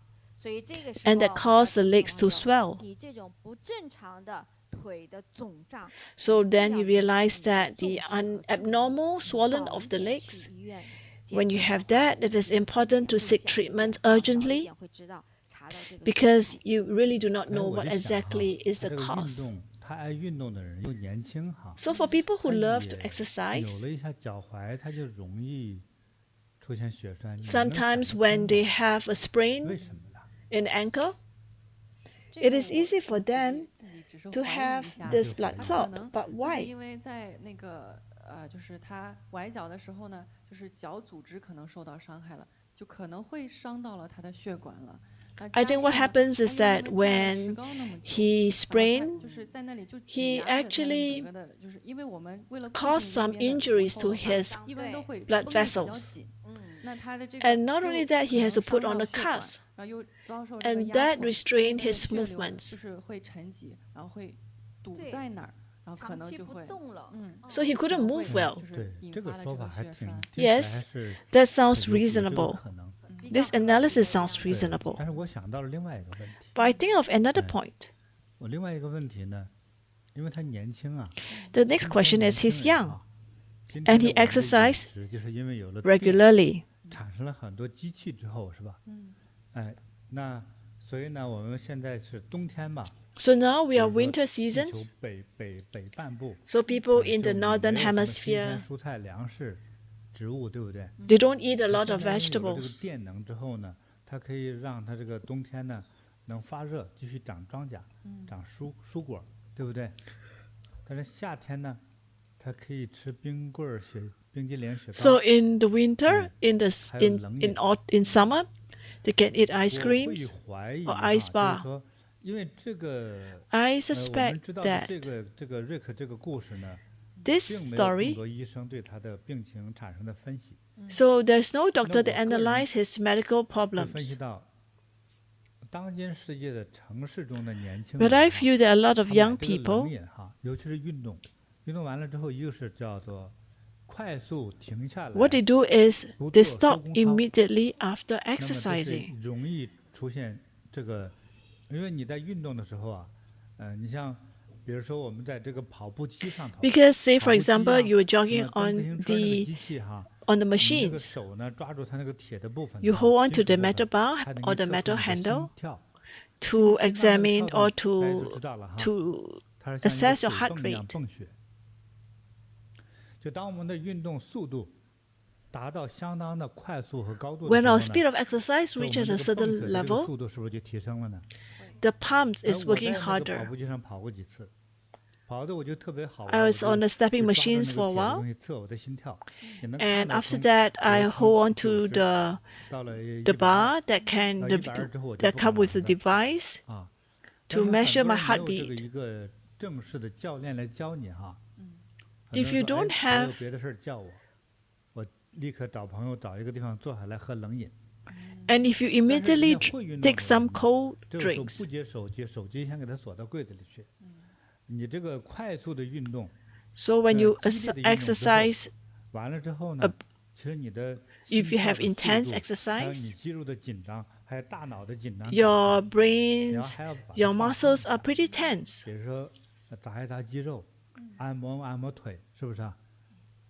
and that cause the legs to swell. 你这种不正常的腿的肿胀， So then you 一定要 realize 引起 that 重 the 视和注意 abnormal swollen 早 of 一 the 点 legs. 去医院 When you 检 have 查的话 that, it is 你 important to 会 seek 想一 treatment 点早一 urgently 点会知道查到这个 because you really do not 哎 know 我 what 就想哈 exactly is 他 the 这个运 cause. 动，他爱运动的人又年轻哈， So for people who 他 love to 也扭 exercise, 了一下脚踝，他就容易出现血栓。你能想 sometimes 得 when 通 they 吗 have a 为 sprain 什么呢？ in ankle, 这 it 个 is 我 easy for 我自己 them 自己只是 to 怀疑 have 一下 this 就怀 blood 疑。可 clot. 能 But 就是 why? 因为在那个就是他崴脚的时候呢，就是脚组织可能受到伤害了，就可能会伤到了他的血管了。那 I 加 think what 上呢， happens 他 is 又因 that 为戴了石 when 膏那么久， he 然后他 sprained, 就是在那里就挤 he 压着他的 actually 整个的，就是因为我们为了 caused 控制 some 那边的 injuries 头 to 的话 his 一般都会 blood 绷得比较 vessels. 紧。 嗯，那他的这个 And not 又 only that, 可 he 能 has to 伤 put 到 on a 血管， cast, 然后又遭受这个 and 压 that 迫， restrained 那个 his 血流 movements. 就是会沉积，然后会堵对在那儿，然后可长期不能就会动了，嗯， So he 可 couldn't 能 move 会 well. 就是对，引这个发了这个说法还挺血栓。听起来 Yes, 还是 that sounds 有这个 reasonable. 可能。比较 This 合理 analysis 的 sounds 这样 reasonable. 但是我想到了另外一个问题， But I think of another 哎 point. 我另外一个问题呢，因为他年轻啊， The next question is he's 今天 young 啊今 and 天 he 的我们的饮 exercise 食就是因为有了电 regularly. 产生了很多机器之后，是吧？嗯，哎，那所以呢，我们现在是冬天嘛， So now we are 比如说 winter 地球 seasons. 北半部， So people in 就 the northern 没有什么新鲜 hemisphere, 蔬菜、粮食、植物，对不对？ they don't eat a 那 lot 现 of 在因为有了这个 vegetables. 电能之后呢，它可以让它这个冬天呢能发热，继续长庄稼，长蔬果，对不对？但是夏天呢，它可以吃冰棍儿、冰激凌、雪糕。 So in the winter, in the 还有冷饮。 in summer, they can eat ice 我会 creams 怀疑 or 哈， ice 就是 bar. 说，因为这个 I 我们 suspect 知道的 that 这个瑞克这个故事呢， this 并没有更 story, 多医生对他的病情产生的分析， so there's no doctor 我 that 个人 analyze his medical 会分析 problems. 到当今世界的城市中的年轻 But 人 I 哈 feel that a lot of 他 young 买这个冷 people, 饮哈，尤其是运动，运动完了之后，一个是叫做快速停下来， what they do is 不 they 做收 stop 工操， immediately after 那么这是 exercising. 容易出现这个，因为你在运动的时候啊，你像比如说我们在这个跑步机上头， Because say 跑 for 步机 example 啊 you are 什 jogging 么蹬自 on 行车那个 the 机器哈， on the 你这个 machines, 手呢抓住它那个铁的部分 you 哈 hold on 金 to the 属部分 metal bar 还能 or 给 the 测 metal 出你的心 handle 跳， to 心脏的 examine 跳 or 动大家就 to 知道了哈， to 它是像一 assess 个 your 水 heart 泵一样 rate. 泵血。就当我们的运动速度达到相当的快速和高度的 When 时候 our 呢， speed of exercise 这我们 reaches 这 a 个泵 certain 血的这个 level, 速度是不是就提升了呢？ the pump 哎 is 我在 working 那个跑 harder. 步机上跑过几次，跑的我就特别好玩。 I 我 was 就 on the stepping 就抓着 machines 那个 for a 铁的 while, 东西测我的心跳，也能 and 看到 after 从 that 我 I 从 hold on to 90 the 到了 the 100 bar that can 到 the, 120之后我就 that 不 come 敢 with the 往上 device 啊。 to 但是 measure 很 my 多人没有这个 heartbeat. 一个正式的教练来教你哈。很 If 多 you 人说 don't 哎我有 have 别的事儿叫我，我立刻找朋友找一个地方坐下来喝冷饮。 And if you 但是 immediately 人家会运动 take 的 some 人呢 cold 这个时候 drinks, 不接手机，手机先给它锁到柜子里去。你这个快速的运动 so when you 激烈的运动之后 exercise, 完了之后呢，其实你的 if 心 you 跳 have 的速 intense 度还有 exercise, 你肌肉的紧张，还有大脑的紧张， your 你要 brains, 还要把它 your 放松一 muscles are 下 pretty tense. 比如说砸一砸肌肉，按摩腿，是不是啊？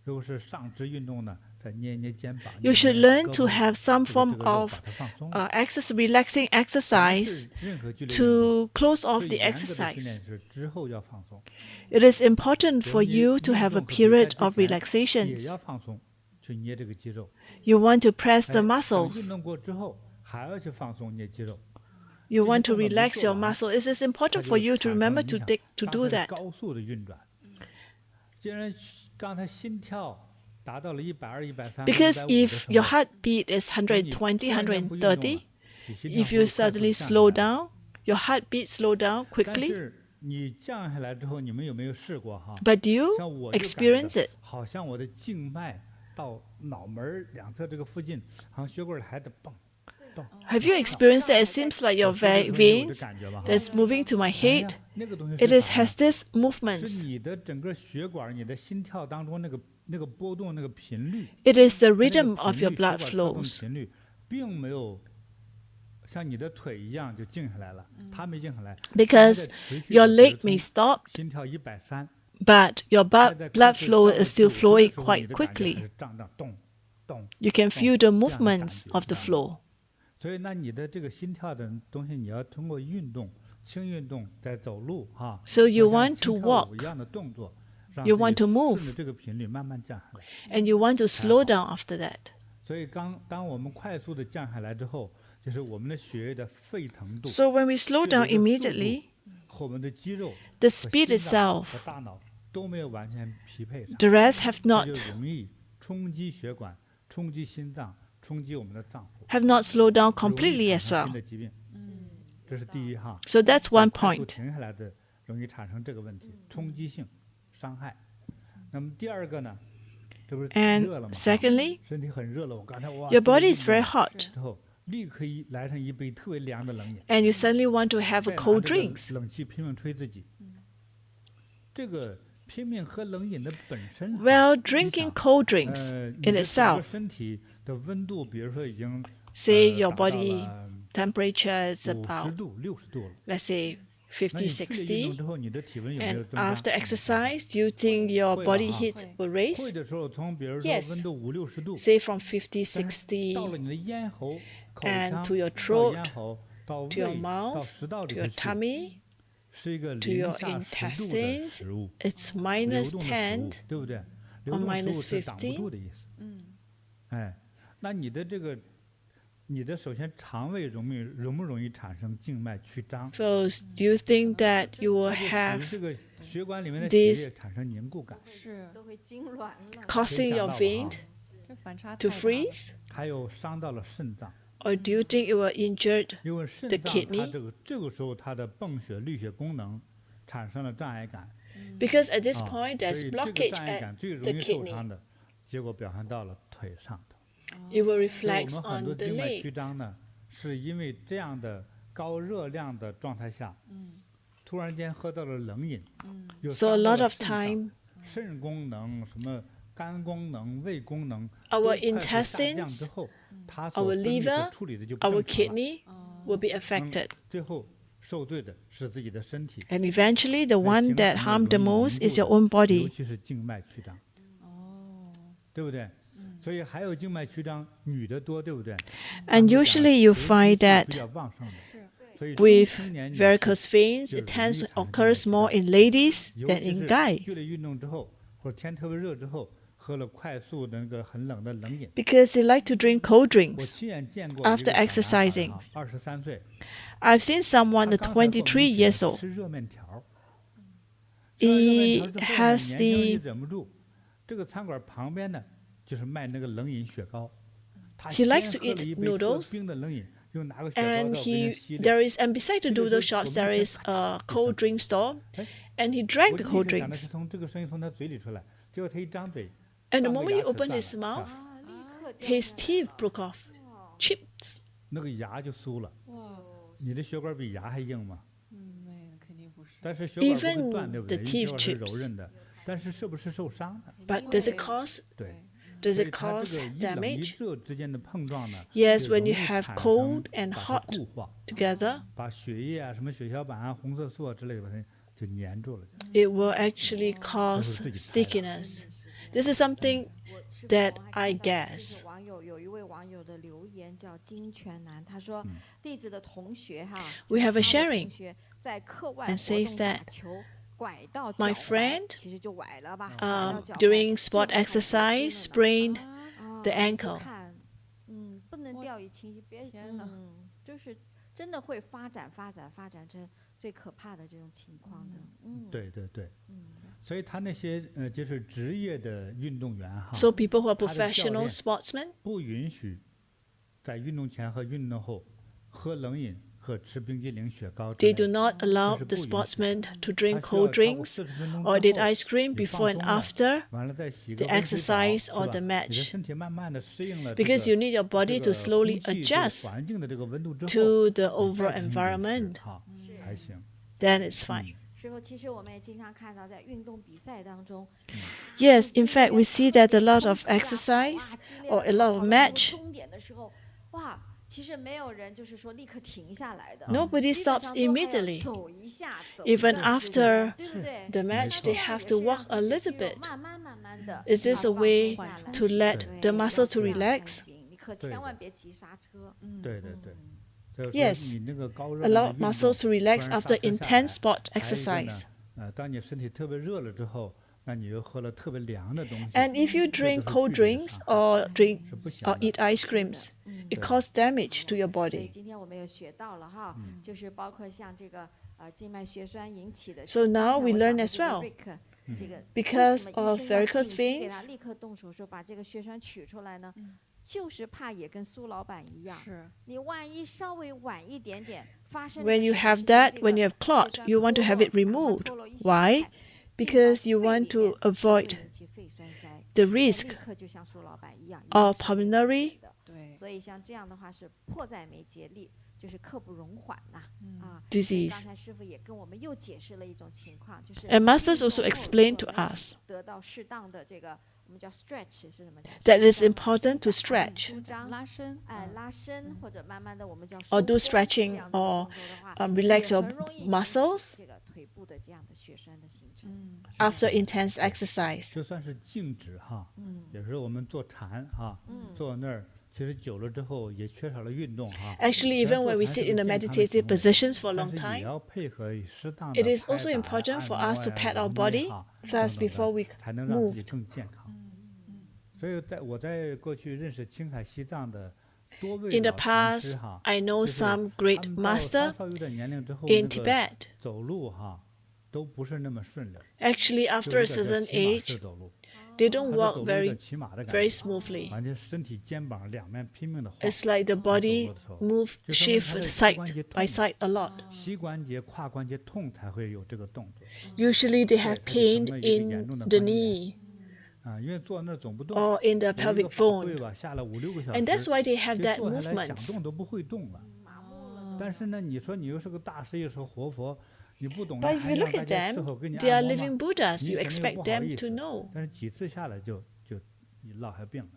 如果是上肢运动呢，再捏捏肩膀。 You 捏 should 捏 learn 胳 to 膊 have some 这个 form 肉 of 把它放松。 relaxing 凡 exercise 是任何剧烈运动 to close off 最 the 严格的训 exercise. 练是之后要放松， It is important 比如 for 你 you to 运 have a 动和比赛 period 之 of 前也 relaxations. 要放松，去捏这个肌肉。 You want to press 哎 the 等 muscles. 运动过之后还要去放松捏肌肉， You 这些 want to 动作没 relax 做 your 完 muscle. It is 它 important 就 for you to 产生 remember 你 to 想 to 刚 do 才 that. 高速的运转，既然刚才心跳达到了120、130、 Because 150 if 的时 your 候， heartbeat is 那你 120, 突然间不运动了， 130, 你心跳 if 会 you 快速 suddenly 降下 slow 来 down, your heartbeat slow down 但 quickly. 是你降下来之后，你们有没有试过哈？ But do you 像我就感觉 experience 到 it? 好像我的静脉到脑门儿两侧这个附近，好像血管里还得蹦蹦。 Have you experienced that? It seems like your 我说的时候你有这 veins 感觉吧？哈 that's moving to my 哎 head. 呀，那个东西 It 是 is 啥呢 has this 是 movements. 你的整个血管、你的心跳当中那个波动、那个频率， It is the 它那个 rhythm of 频 your 率血 blood 管跳动 flows. 频率并没有像你的腿一样就静下来了，它没静下来。 because your leg may stop, 心跳130， but your 它在 blood 开始 flow 降到 is still 90 的 flowing 时候， quite 你的感觉还 quickly. 是胀胀动动。 You can feel the 这样的 movements 感觉， of the 知道吗？ flow. 所以，那你的这个心跳的东西，你要通过运动、轻运动，在走路哈， So you 要像 want 轻 to 跳舞 walk, 一样的动作，让 you 自己 want to move, 顺着这个频率慢慢降下来。 and you want to slow down after that. 所以当我们快速的降下来之后，就是我们的血液的沸腾度、 So when we slow 血流 down 的速度 immediately, 和我们的肌肉、 the 和 speed 心脏 itself, 和大脑都没有完全匹配上， the rest have 这 not 就容易冲击血管、冲击心脏、冲击我们的脏腑， have not slowed down 容易 completely 产 as 生 well. 新的疾病。这是第一哈。 So that's one 快速 point. 停下来的容易产生这个问题，冲击性伤害。那么第二个呢，这不是 And 热了吗？ secondly, 身体很热了，我刚才哇， your 这个 body 运 is 动 very 了 hot, 之后，立刻来上一杯特别凉的冷饮， and you suddenly want to have 再 a 拿 cold 这个 drink. 冷气拼命吹自己。这个拼命喝冷饮的本身哈， Well, 你 drinking 想 cold drinks 你 in 的整个 itself, 身体的温度，比如说已经 say your 达到 body 了 temperature is 50 about, 度、60度了。 let's say, 那 50, 你剧烈运动 60. 之后，你的体温有没有 And 增加？ after exercise, do you think your 会吧， body 哈。 heat will raise? 会的时候，从比如说 Yes. 温度50、60度， Say from 50, 但是到了 60, 你的咽喉、口 and 腔 to your 到 throat, 咽喉到 to your 胃到 mouth, 食道 to 里 your 头去， tummy, 是一个 to 零 your 下10度的 intestines, 食物， it's 流 minus 动的食物 10, 对不对？流 or 动食 minus 物是挡不 15. 住的意思。哎，那你的这个，你的首先肠胃容不容易产生静脉曲张？ So do you think that you will 它就使 have 这个血管里面的血 this 液产生凝固感，是，都会痉挛了。 causing 想 your 到吧 vein 哈 这反差 to 太大了。 freeze? 还有伤到了肾脏。 Or do you think it will injure 因为肾 the 脏它 kidney? 这个时候它的泵血滤血功能产生了障碍感， Because at this 啊 point 所 there's 以这个 blockage 障碍 at 感最容 the 易受 kidney. 伤的，结果表现到了腿上头。 It will 所以我 reflect 们很 on 多 the 静脉曲 legs. 张呢，是因为这样的高热量的状态下，突然间喝到了冷饮，又 So a 伤到 lot 了 of 肾脏 time 肾功能、什么肝功能、胃功能 our 都快速下降 intestines, 之后，它所 our 分泌和 liver, 处理的就不 our 正常了。 kidney will be affected. 最后受罪的是自己的身体。 And eventually the 那 one 形 that 成了 harmed the 容易 most 凝 is 固 your 的 own 尤 body. 其是静脉曲张。对不对？所以还有静脉曲张，女的多，对不对？ And 他们讲 usually you 雌激 find 素 that 比较旺盛的，所以 with 中青年女 varicose 性 veins, 就 it 容易 tends to 产生 occurs 静脉 more 曲 in ladies 尤 than 其 in 是 guy. 剧烈运动之后，或者天特别热之后，喝了快速的那个很冷的冷饮。 Because they like to drink cold 我 drinks. 亲眼见过 After 一个小男孩 exercising 23岁， I've seen 他 someone 刚才和我们一 23起 years 来 old. 吃热面条儿，吃完热面 He 条之后呢， has 年轻人就 the 忍不住，这个餐馆旁边呢就是卖那个冷饮雪糕，他 He 先 likes to 喝了 eat 一杯特 noodles, 冰的冷饮，又拿个雪糕 and 在我面前 he 吸溜。 there is and beside the 这个 noodle 时候 shops 我们 there 一 is 听 a 咔嚓 cold drink store, 哎， and he 我 drank the 立 cold 刻想的 drinks. 是从这个声音从他嘴里出来，结果他一张嘴， And the 半个 moment 牙 he 齿 opened 断 his 了， mouth, 啊，立刻掉 his 下来 teeth 了 broke off, chipped. 那个牙就酥了。哇，你的血管比牙还硬吗？没，肯定不是。但是血管不会 Even 断，对不 the 对？因为血 teeth 管是柔 chips. 韧的，但是是不是受伤的？ But does it 对 cause 对。 does 所 it 以它 cause 这个一冷一 damage? 热之间的碰撞呢， Yes, 就 when 容 you 易 have 产 cold 生 and 把它 hot 固化， together, 把血液啊、什么血小板啊、红色素啊之类的把它就粘住了。 it will actually cause 自己猜的。 stickiness. This is something 我是 that 我还 I 看到就 guess. 是网友有一位网友的留言叫金泉南，他说弟子的同学哈 We 就是 have a 他的 sharing 同学在课外 and 活 says 动打 that 球拐到 my 脚踝 friend, 其实就崴了吧，崴到脚踝 during 最 sport 后还截肢 exercise 了呢 sprained 啊 the 就 ankle. 看不能我掉以轻心，别天哪就是真的会发展成最可怕的这种情况的，对对对，所以他那些就是职业的运动员哈， So people who are 他的教 professional 练 sportsmen, 不允许在运动前和运动后喝冷饮和吃冰激凌、雪糕之 they 类 do 的。 not allow 这是 the 不允许的。 sportsmen to 他 drink 需要 cold 超过 drinks 40分钟 or 之 did 后 ice cream 你 before and 放松了 after 完了再洗 the 个温水澡 exercise 是 or 吧 the 你的 match. 身体慢慢的适应了 Because you need your 这 body 个 to slowly 空气这个 adjust 环境的这个温度之后 to the 你 overall 再进行饮食 environment. 哈才行。 Then it's fine. 师傅，其实我们也经常看到在运动比赛当中， Yes, in fact, we see that a lot 冲 of 刺啊 exercise 跑啊激烈 or 地 a lot of 跑到 match 终点的时候，哇，其实没有人就是说立刻停下来的。 Nobody 基本 stops 上都还要 immediately. 走一下，走 Even 一段时间 after 对不对？ the 那 match, 这 they 样 have 也 to 是让 walk 自 a 己的 little 肌肉 bit. 慢慢的 Is this a 放松 way 下来 to let 对 the 要 muscle to 这样才 relax? 行，你可千万别急刹车。对对对。所以说 Yes, 你那个高热 allow 量的运动 muscles to 突 relax 然 after 刹车下来 intense sport 还有一个呢 exercise. 当你身体特别热了之后，那你又喝了特别凉的东西， And if you 这 drink 都是 cold 剧烈的 drinks 伤害 or drink 是不行 or 的。 eat ice creams, it 对 causes damage to your 所以 body. 今天我们有学到了哈，就是包括像这个静脉血栓引起的。 So 刚 now 才 we 我 learn 讲的 as 这个 well. Rick， 这个 Because 为什么 of 医生要 varicose 紧急给他 veins, 立刻动手术把这个血栓取出来呢？就是怕也跟苏老板一样，是你万一稍微晚一点点发生 when 的 you 时候 have 是 that, 这 when 个 you have clot, 血栓 you want to 脱 have 落 it 哪怕 removed. 脱落一小 Why? 块，进到 Because you 肺 want 里 to 面会 avoid 引起肺栓塞， the 那 risk 立刻就像苏老板一样， of 一定是危 pulmonary 险的。对，所以像这样的话是迫在眉睫，就是刻不容缓呐、啊。 disease. 刚才师傅也跟我们又解释了一种情况，就是 And masters 运 also 动后 explained 如 to 果没有 us 得到适当的这个我们叫 stretch 是什么？ that it's 舒张 important to 伸展 stretch 舒张拉伸，哎，拉伸或者慢慢的我们叫 or do 收缩这 stretching 样的 or 动作的话 relax 也 your 很容易引起 muscles 这个腿部的这样的血栓的形成。 after intense exercise. 就算是静止哈，有时候我们坐禅哈，坐那儿，其实久了之后也缺少了运动哈。 Actually, 虽然 even 坐 when we 禅是 sit 个 in the 健康的 meditative 行为 positions for a 但 long 是也 time, 要配合适当的 it is 拍 also 打呀 important for 按 us to 摩 pat 呀 our 揉捏 body 哈 first 等等的 before we 才能让自己 moved. 更健康。所以我在过去认识青海西藏的多位 In the 老禅师 past, 哈， I know 就是 some 他 great 们到稍 master 稍有点年龄之后， in 那个 Tibet. 走路哈都不是那么顺溜， Actually, 就 after 有 a 点叫 certain 骑马 age, 式走路， they 他 don't 的 walk 走路有点 very 骑马的感 very 觉， smoothly. 完全身体肩膀两面拼命的晃， It's like the body move 就说明他 shift 的膝 side 关节 by 痛， side a lot. 膝关节、胯关节痛才会有这个动作 Usually, they have 对，它就 pain 成了一个严 in 重的 the 关节炎 knee 啊，因为坐那儿总不动， or in the 有一个 pelvic 法会 bone. 吧，下了5、6个小 And that's 时， why they have 就 that 坐下来想 movement. 动都不会动了。麻木了但是呢，你说你又是个大师，又是个活佛，你不懂 But 得 if 还 you 让 look 大 at 家伺 them, 候给你 they are 按摩 living 吗？ Buddhas. 你 You 肯定又 expect 不好 them 意 to 思。 know. 但是几次下来就你落下病了。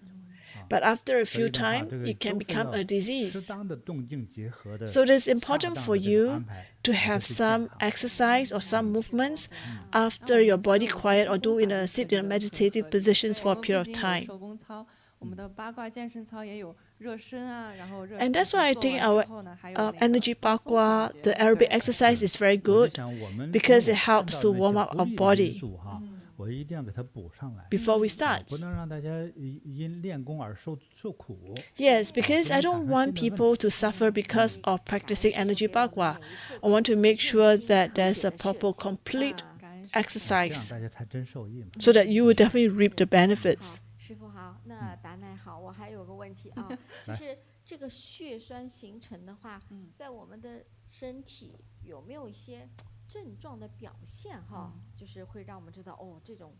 But after a 所以 few 的话， times, 这个 it can 都是 become 要 a 适 disease. 当的动静结合的， So it is 恰 important 当 for 的这个 you 安排 to 才 have 是健 some 康。 exercise or some movements after your body quiet or do in a sit in a meditative positions for a 我们 period 不 of 仅有 time. 手工操，我们的八卦健身操也有热身啊，然后热 And that's why I 做 think 完 our 之后呢，还有那个 energy 放松 bakwa, 环节 the Arabic 对 exercise is very 我就 good 想我们 because 因为 it 我看 helps 到 to 那 warm 些 up 不 our 利的因 body 素哈，我一定要给它补上来。 before we 不 start. 能让大家因练功而受苦。 Yes, because I don't want 不能产生新的问题。 people to suffer because of practicing energy bakwa. I want to make sure that there's a proper, complete 感恩师傅这样 exercise 大家才真受益嘛。 so that you will definitely reap the benefits. 好，师傅好，那达奈好，我还有个问题啊，就是这个血栓形成的话，在我们的身体有没有一些症状的表现哈？就是会让我们知道哦，这种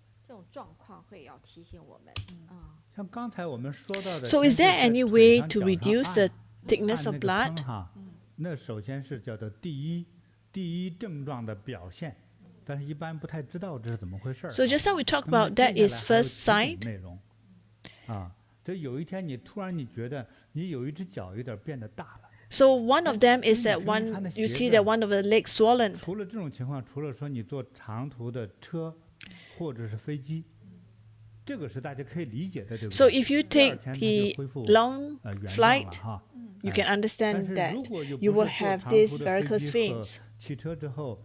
状况会要提醒我们啊。像刚才我们说到的， So 先 is 是 there 在 any 腿 way 上 to 脚上 reduce the 按 thickness 按 of 那个 blood? 坑哈，那首先是叫做第一症状的表现，但是一般不太知道这是怎么回事儿。 So just how we talk 那么 about that 接 is 下来还有 first 几种 sign. 内容啊，这有一天你突然觉得你有一只脚有点变得大了。 So one of them is that 你平时 one 穿的 you 鞋 see 子 that one of the legs swollen. 除了这种情况，除了说你坐长途的车或者是飞机，这个是大家可以理解的，对不对？ So if you 第二 take 天它就 the 恢复 long 原状了 flight, 哈。 you 哎 can 但 understand 是 that 如果又 you 不 will 是坐 have 长 these 途的飞 varicose 机和 veins. 汽车之后，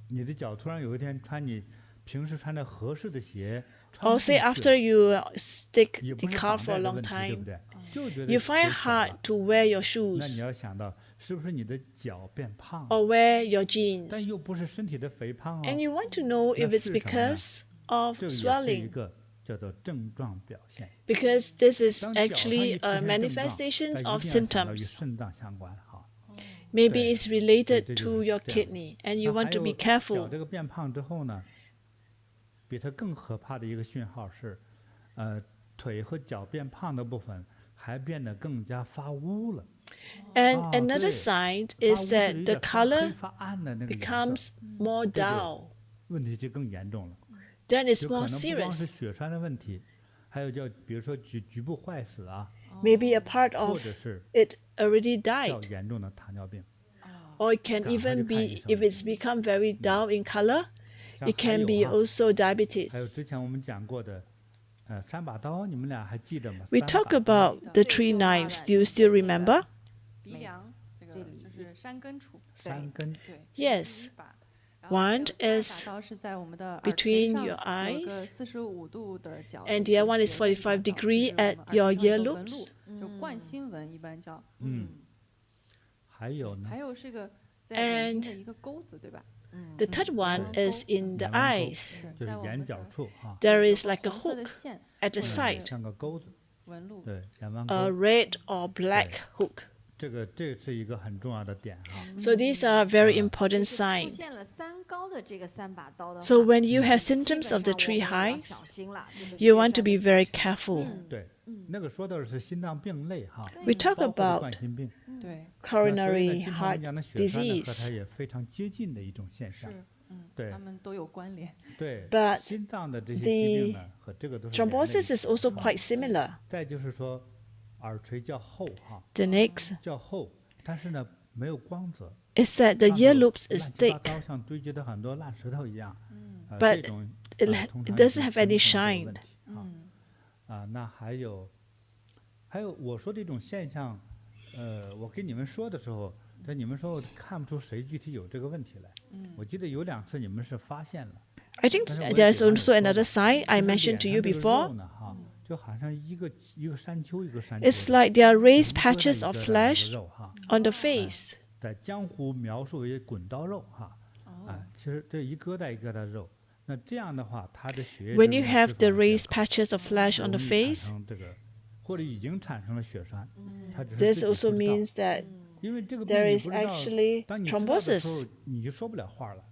你的脚突然有一天穿你平时穿的合适的鞋，穿 Or 不 say 进去 after 了 you stick 也 the 不是 car 绑 for a 带的 long 问题，对不 time, 对？就觉得 you 鞋 find 小 hard 了 to wear your 那你 shoes 要想到是不是你的脚变胖了， or wear your 但 jeans. 又不是身体的肥胖 And 哦， you want to know if 那 it's 是什么呢？ because of 这个也是一 swelling, 个叫做症状表现。 because this is 当脚上一 actually 出 a 现症状， manifestations 但 of 一定要想到与 symptoms. 肾脏相关哈。 Maybe 对， it's related 这就 to 是 your 这样。 kidney, and you 那 want 还 to be 有脚 careful. 这个变胖之后呢，比它更可怕的一个讯号是，腿和脚变胖的部分还变得更加发乌了。 And 哦， another 对， sign 发乌 is 就是 that 有 the 点发黑 color 发暗的那个颜色， becomes more 对对 dull. 问题就更严重了。 Then it's 有可 more 能不光 serious. 是血栓的问题，还有叫比如说局部坏死啊， Maybe a part 或 of 者是 it already 较 died. 严重的糖尿病。 Or it can 赶快 even 去看医 be, 生。 if it's become very dull in color, 像 it 还 can 有 be 哈， also diabetes. 还有之前我们讲过的，3把刀，你们俩还记得吗？ We 3 talk 把刀 about the 3 knives. Do you still remember? 鼻梁这个就是山根处， 3根， 对 Yes. 一把。然后还有 One 第二 is 把刀是在我们的耳垂 between 上 your 有个 eyes, 45度的角度 and the other one is 斜的一把 45 刀 degree 就是我们 at 耳 your 垂上有 ear 个纹 loops. 路，就冠心纹一般叫。还有呢还，有是个在眼睛 And 的一个钩子，对吧？ the third one is in the 眼弯钩 eyes. 是就是眼在我们的角处哈， There 有 is 个 like a 黄色的 hook 线 at the 或者 side, 是像个钩子，纹路。对，眼弯 a 钩， red or black hook. 这是一个很重要的点哈。 So these are very important 出 signs. 现了3高的这个3把刀的话， So when you have 基本 symptoms of the 上我 3们要 highs, 小心了，这个 you 血 want to 栓 be 的 very 形成。 careful. 对，那个说的是心脏病类哈， We talk 包括 about 冠心病。对，那所以呢， coronary 经常我们 heart 讲的血栓呢，和它 disease. 也非常接近的一种现象。是，对他们都有关联。对， But 心脏的这些疾病呢，和这个都是连在一 Thrombosis 起 is also quite similar. 再就是说，耳垂较厚哈， The next 较厚，但是呢没有光泽， is that the 上头 ear loops 乱 is 七八 thick, 糟，像堆积的很多烂石头一样。But 这种 it 通 it 常 doesn't 是 have any 形成这个 shine. 问题那还有我说的一种现象，我跟你们说的时候，但你们说我看不出谁具体有这个问题来。我记得有2次你们是发现了， I think 但是我也 there's 给网友 also 说 another 了 sign I 就是 mentioned to 脸 you 上这个 before. 肉呢哈，就好像一个山丘一个山丘 It's 的， like there are 一 raised 疙瘩 patches 一 of 疙瘩那个 flesh 肉哈， on the face. 在江湖描述为滚刀肉哈。其实这一疙瘩一疙瘩肉，那这样的话，它的血液 When 中 you 的 have 脂 the 肪比较 raised 高 patches of flesh on 容 the 易产 face, 生这个，或者已经产生了血栓，它只是 this 自己 also 不知道 means that 因为这个病 there 你 is 不知道， actually 当你知道的时 thrombosis. 候，你就说不了话了，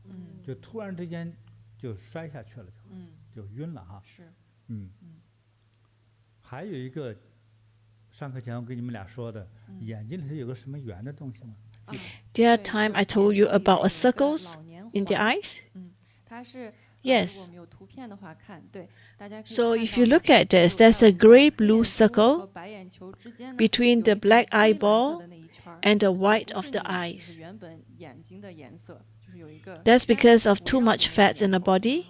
就突然之间就摔下去了，就晕了哈。是，还有一个，上课前我跟你们俩说的，眼睛里头有个什么圆的东西吗？ The other time I told you about a circles in the eyes. 它是 Yes. 如果我们有图片的话看，对，大家可以 So 看 if 到 you look at this, 就 there's 在 a 我们的 gray 黑 blue 眼珠 circle 和白眼球之间呢 between 有 the 一层 black 灰蓝色 eyeball 的那一圈儿 and the 它 white 不 of 是 the 你就是 eyes. 原本眼睛的颜色，就是有一个 That's 圈 because of 围 too 绕 much 着那个 fats in the 眼球 body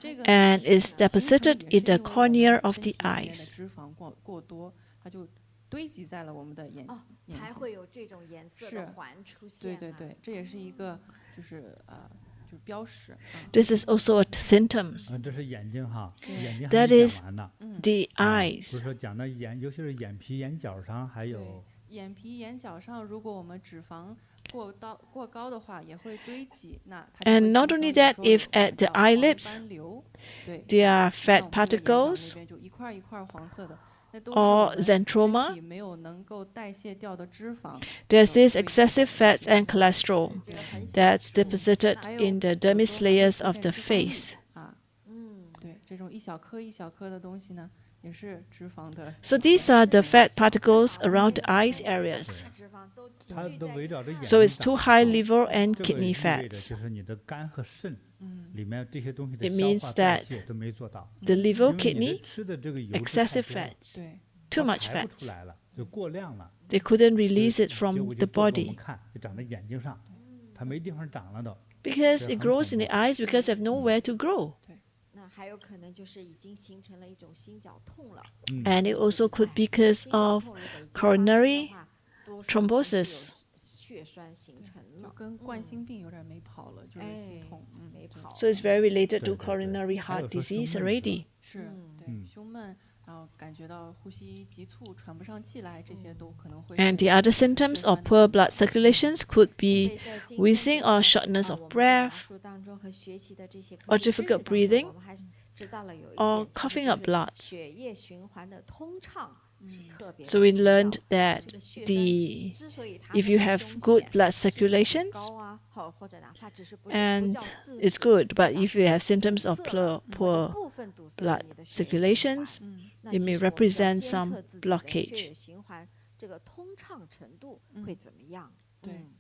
这个 and 是 is 形成 deposited 也 in 是 the 因为我们 cornea of 身 the 体里面的 eyes. 脂肪过多，它就堆积在了我们的眼哦，眼睛才会有这种颜色是的环出现、对对对，这也是一个就是标识。 This is also a symptoms. 这是眼睛哈，眼睛 That 还没 is 讲完呢。 the 不 eyes. 是说讲到眼，尤其是眼皮、眼角上，还有对，眼皮、眼角上，如果我们脂肪过高的话，也会堆积。那它就 And 会 not 形 only 成 that, 有时候 if 有 at the 叫黄 eyelips 斑瘤，对， there are 像 fat 我们的眼角 particles 那边就一块一块黄色的，那都 or 是我们身 xanthoma. 体没有能够代谢掉的脂肪。 There's 堆 this 积在 excessive 我们 fats and cholesterol 这个很小 that's deposited 还有 in the 有 dermis 时候还会 layers 出 of 现 the 脂肪粒 face. 啊，对，这种一小颗一小颗的东西呢，也是脂肪的。 So these are the fat particles around the eyes areas. 大脂肪都集它都聚在一起围绕着眼 So 睛 it's 长 too 的 high 啊 liver and 这个 kidney 意味着 fats. 就是你的肝和肾里面这些东西的 It 消 means 化代 that 谢都没做到， The 因 liver, 为你的 kidney, 吃的这个油脂太 excessive 多了 fats, 对， too 它 much 排不出 fats. 来了，就过量了， They couldn't 就 release it 结 from 果 the 就做给我们 body 看，就长在眼睛上，它没地方长了都。 because Yeah, it grows in the eyes because they have nowhere to grow. 那还有可能就是已经形成了一种心绞痛了。 And it also could be because 心绞 of 痛如果已经发生的 coronary 话多数已经是 thrombosis. 有血栓形成就了，跟冠心病有点没跑了，就是心痛，对没跑。 So it's very related to 对，对，对。 coronary 还有 heart 说胸 disease 闷是吧？ already. 是，对，胸闷，然后感觉到呼吸急促、喘不上气来，这些都可能会。 And the other symptoms of poor blood circulations could be wheezing or shortness of breath, or difficult breathing, or coughing up blood. 血液循环的通畅是特别 So we 重要 learned 的 that 这个血栓 the 之所以它 if 那 you 个 have 凶 good 险 blood 是很 circulations, 高啊，或者哪怕只是不是不 and 叫自 it's 死 good, but 至少 if you have 是 symptoms 堵 of 塞 poor, 了或者 poor 部分堵塞了 blood 你的血液循 circulations, 环那 it 其 may 实我们就要 represent 监测 some 自己的血 blockage. 液循环这个通畅程度会怎么样？对嗯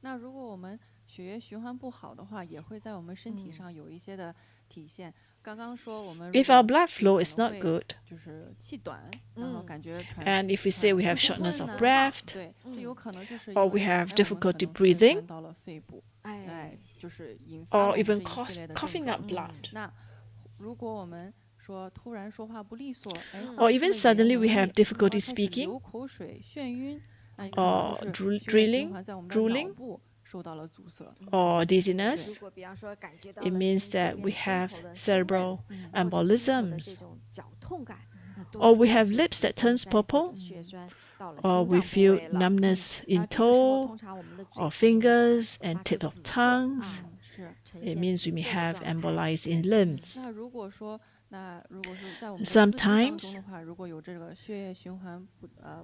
那如果我们血液循环不好的话，也会在我们身体上有一些的体现。刚刚说我们 If our blood flow is not good, 就是气短，然后感觉 and if we say we have shortness of breath, 对，这有可能就是 or we have difficulty breathing, 到了肺部，就是引 or 发 even 这一系列的 coughing 症 up 状。 blood. 那如果我们说突然说话不利索， Or even suddenly we have difficulty 开始 speaking, 流口水、眩晕，那可 or 能就是血液循 drilling, 环在我们的脑 drooling, 部受到了阻塞。 or 如 dizziness. 果比方说感觉到 It 了 means 心这 that 边 we 心 have 口的 cerebral 或者心口的 embolisms, 这种绞痛感，那都 or 是 we 就 have 是 lips that 体 turns 现在或者 purple, 血栓到了 or 心 we 脏部 feel 位了。 numbness 然 in 后这个时候 toe 通常我们的嘴 or 唇 fingers 发 and 个 tip of 紫色 tongues. 是。呈 It 现 means 紫 we may 色的 have 状态。 embolism in limbs. 那如果说在我们的四肢当中 Sometimes 的话，如果有这个血液循环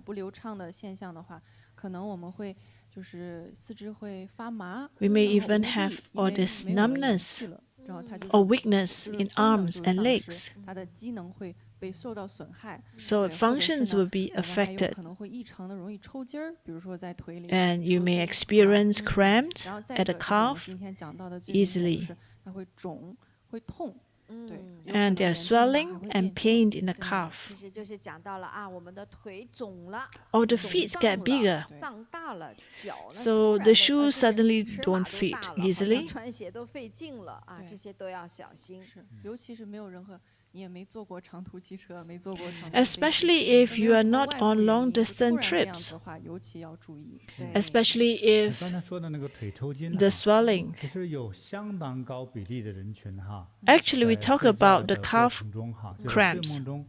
不流畅的现象的话，可能我们会就是四肢会发麻， We may 然后 even 无力， have 因 all 为 this 没有了氧 numbness 气了，然后它就 or 是 weakness 就是 in 功能 arms 就 and 丧 legs. 失，它的机能会被受到损害， So 对，或者是 functions 呢 will be 我们还有 affected, 可能会异常的容易抽筋儿，比如说在腿里 and you 抽 may 筋啊 experience cramped 然后再 at 一 the 个就是我们 calf 今天讲到的最明显的 easily, 是它会肿会痛，对， and there's swelling and pain in the 其 calf, 实就是讲到了啊，我们的腿肿了， or the 肿 feet 胀 get 了 bigger. 胀大了，脚呢 So 突 the 然的 shoes 就是 suddenly 尺 don't 码都 fit 大了，好像 easily. 穿鞋都费劲了啊，对这些都要小心。是，尤其是没有任何，你也没坐过长途汽车，没坐过长途飞机， Especially if 没 you 有 are 什么 not 外部 on 原 long 因就突 distance 然这样子 trips, 的话，尤其要注意。对 especially 你 if 刚才说的那个腿抽筋 the 哈， swelling. 其实有相当高比例的人群哈， Actually, we 在 talk 睡觉 about the 的过 calf 程中哈，就是 cramps. 睡梦中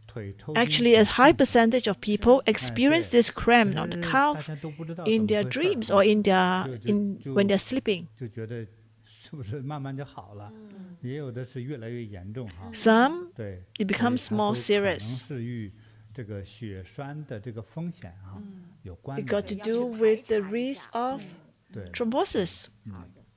腿抽筋 Actually, a 很 high 痛苦 percentage of people 哎 experience 对 this 其 cramp on the 实大 calf 家都不知道 in 怎么 their 回事儿 dreams 哈 or in their 就 when they're sleeping. 就觉得是不是慢慢就好了，也有的是越来越严重哈。 Some 对， it 所以 becomes 它 more 都可能 serious. 是与这个血栓的这个风险啊有关 It 的。 got to 要去 do 排 with the 查一 risk 下 of 对， thrombosis.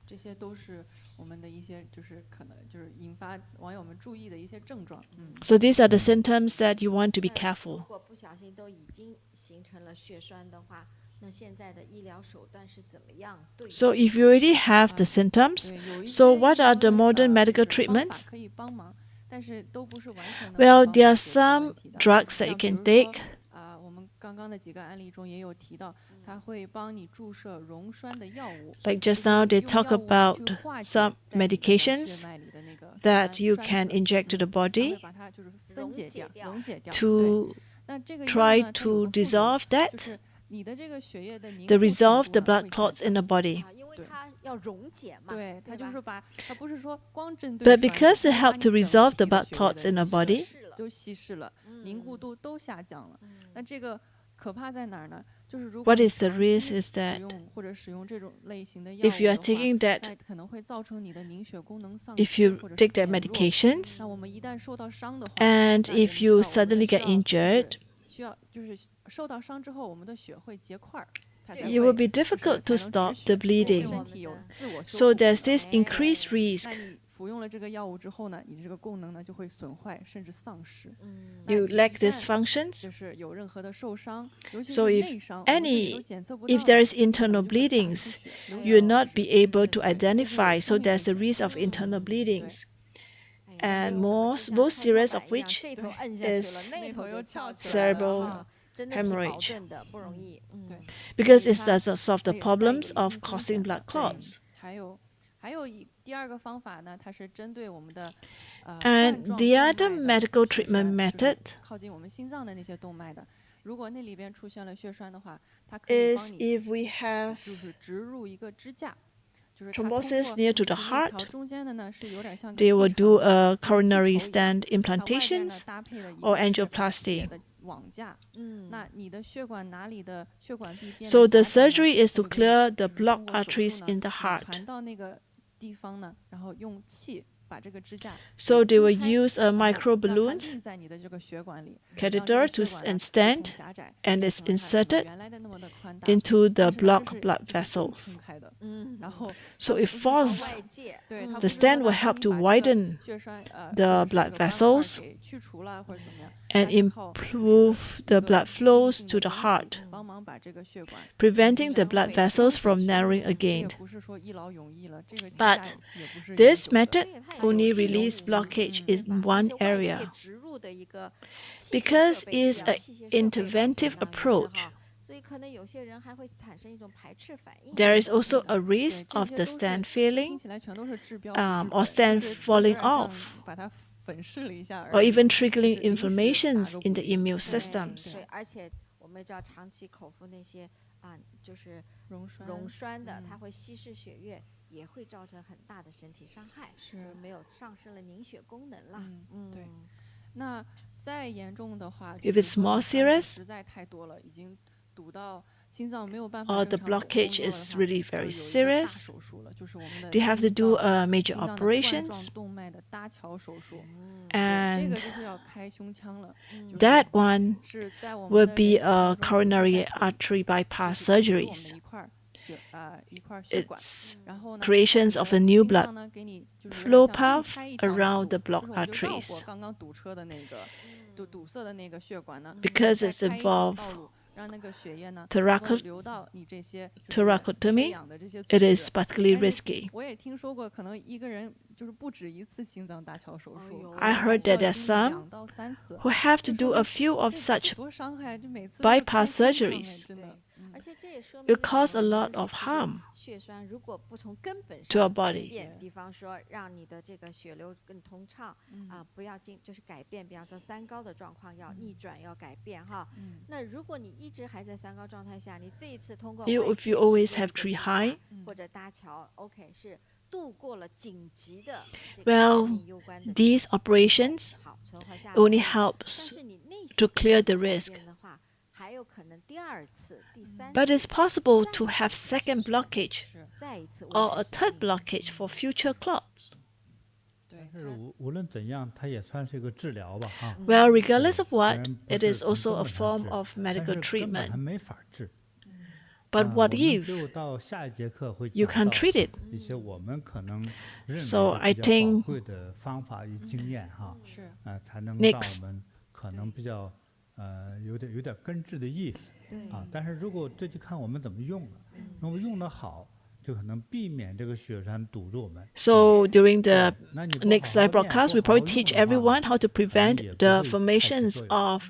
这些都是我们的一些，就是可能就是引发网友们注意的一些症状。 So these are the symptoms that you want to be 如 careful. 果不小心都已经形成了血栓的话，那现在的医疗手段是怎么样对 So 症 if you already have the symptoms, 对，有一 so 些 what 医 are 疗 the 的 modern medical 就是方法 treatments? 可以帮忙，但是都不是完全能 Well, 帮 there are 解决问 some 题的。 drugs that you 像比 can 如 take. 说我们刚刚的几个案例中也有提到，它会帮你注射溶栓的药物。 Like 就 just 是 now, they 用 talk 药物 about 去化解 some 在你的 medications 血脉里的那个 that you 栓 can 子 inject to the 它会 body 把它就是分溶解掉、解掉溶解掉。对， to 那这个药 try 呢，它有 to 个副作用 dissolve 就 that, 是你的这个血液的凝 to 固程 resolve 度 the 呢 blood 会下 clots 降 in the body. 啊，因为对它要溶解嘛，对，它就吧是它不是说光针对 But 栓 because 子 it 它把 helped 你 to 整 resolve 体 the 的 blood 血液 clots 的 in the 稀 body, 释了都稀释了，凝固度都下降了。那这个可怕在哪儿呢？就是如果 what 你 is the 长 risk 期 is 使 that 用或者使用这种类型的药物 if you are 的话， taking that, 那可能会造成你的凝血功能丧 if 失 you 或者是 take that 减弱。 medications, 那我们一旦受到伤的话， and 那也 if 知 you 道我们的 suddenly 需 get 要就是 injured, 需要就是受到伤之后，我们的血会结块儿，它才 it 会 will be 就是 difficult 才 to 能止 stop 血 the 因为 bleeding. 身体有自我修 So 复功 there's 能 this increased risk. 那你服用了这个药物之后呢，你这个功能呢就会损坏甚至丧失。 You 那你 lack 一 these 旦 functions. 就是有任何的受伤，尤其 So 是 if 内伤，我们自己都 any, 检测不 if 到 there 的， is 可能 internal 就会大出 bleedings, 血流 you'll 血 not 是 be 甚 able 至 to 是这是有 identify. 生 So 命危 there's a 险。 risk of internal bleedings, 哎 and 这个怎么 more 就像 most 跷跷 serious 板 of 一样 which 这头摁下去了， is 那头又翘起来 cerebral 了哈，真的挺保 hemorrhage, 证的，不容易。对， because 所以 it 它 does not solve the 它也是带有 problems 一 of 定风 causing 险的 blood 对 clots. 还有第二个方法呢，它是针对我们的冠 And 状 the 动 other 脉的 medical 血 treatment 栓，就是 method 靠近我们心脏的那些动脉的，如果那里边出现了血栓的话，它可以 is 帮你 if we have 就是植入一个支架，就是它通过 thrombosis near to the 就是那条 heart, 中间的呢是有点像个 they 细 will 肠 do 的 a 像气 coronary 球一样 stent 它外边呢 implantations 搭配了一 or 个是 angioplasty. 铁的网架，那你的血管哪里的血管壁变 So 得 the 狭窄呢， surgery is 它 to 就可以 clear the 就是通 blocked 过手术 arteries 呢 in the 你 heart. 传到那个地方呢，然后用气 So they will use a micro 让它 balloon 立在你的这个血管里， catheter to 让这个血管呢 and stand, 不狭窄， and it's 让它 inserted 原来的那么的宽大， into the 但是呢 blocked 这是 blood 就是更 vessels. 撑开的，然后 So 它 it 不是说 forces 外界，对，它 the 不是说 stand 呢 will 帮 help 你 to 把这个 widen 血栓 the 就是 blood 这个斑块 vessels 给去除了或者怎么样， and 它之后是 improve the 一个 blood 硬 flows 性 to 的 the 东西 heart, 帮忙把这个血管 preventing the 重 blood 回 vessels 回 from 去 narrowing 这也 again. 不是说一劳永逸了，这个支 But 架也不是永 this 久的。 method 所以它也是有 only 自由 release 物 blockage 对 in 吧？而 one 且外界 area 植入的一个器械 because 设备医 it's 疗 an 器械设备吧 interventive 相当于是 approach. 哈，所以可能有些人还会产生一种排斥反应。 There is also a 对， risk 这 of 些 the 都是 stand 听 failing 起来全都是治标 or 不治 stand 本，就是有 falling 点像 off, 把它粉饰了一下 or 而已， even 就 triggering 是临时打 inflammations 个 in 补 the 丁 immune 对 systems. 对，而且我们也知道长期口服那些啊，就是溶栓溶栓的，它嗯会稀释血液，也会造成很大的身体伤害，是就是没有上升了凝血功能啦。对。那再严重的话， If 就是 it's 说 more 它栓子 serious 实在太多了，已经堵到心脏没有办法 or 正 the 常工 blockage 作的 is 话， really 就 very 有一个大 serious, 手术了，就是我们的 they have to 心 do 脏 a major 心脏的冠 operations, 状动脉的搭桥手术，对，这 and 个就是要开胸腔了，就是 that one 是在我 will 们的 be 人体 a 当中不是在 coronary 腿 artery 就 bypass 是其实我们 surgeries. 的一块血管， It's 然后呢， creations 在 of 你 a 的 new 心 blood 脏呢给你就是有 flow 点像硬 path 开一条马 around 路， the 就 blocked 是我们就绕 arteries. 过刚刚堵车的那个堵塞的那个血管呢， Because 再 it's 开一条 involved 道路，让那个血液呢能够 thoraco- 流到你这些就是缺 thoracotomy, 氧的这些组 it 织。 is particularly 但是 risky. 我也听说过，可能一个人就是不止一次心脏搭桥手术， 呦 可 I 能还 heard 需要 that there are 经历 some 2到3次。 who have to 这 do 说 a 明 few of 这 such 多伤害，这每次 bypass 都是开心脏 surgeries 哎真的。而且这也说 will 明了 cause 什 a 么 lot 就是 of 其实 harm 血栓如果不从根本 to our 上改 body. 变，比方说让你的这个血流更通畅啊，不要就是改变，比方说三高的状况要逆转，要改变哈。那如果你一直还在三高状态下，你这一次通过 You- 外 if you 界 always 植入 have 一个 tree 支 high 架或者搭桥，OK 是度过了紧急的这个 Well, 生命攸关的 these 这个 operations 好存活下来 only 了但 helps 是你内 to 心 clear the 改 risk. 变的话，还有可能第二次、第三 But 次 it's possible to have second blockage 再一次 or 危 a 害 third 生命 blockage for future clots. 对，但是无论怎样，它也算是一个治疗吧，哈。 Well, regardless of 虽 what, 然不 it 是 is 从 also 根 a 本上 form 治 of 但 medical 是根本还 treatment. 没法治。 But 我 what 们 if 就到下一节课会 you 讲 can 到 treat it? 一些我们可能认 So 为 I 的比较宝 think 贵的方法与经验哈，是才能让 Next 我们可能比较有点根治的意思啊。但是如果这就看我们怎么用了，如果用得好，就可能避免这个血栓堵住我们。 So during the 那你不 next 好好 live 练 broadcast, 不 we 好好 probably 用 teach 的话 everyone how to 可能 prevent 也不 the 会太起 formations 作用 of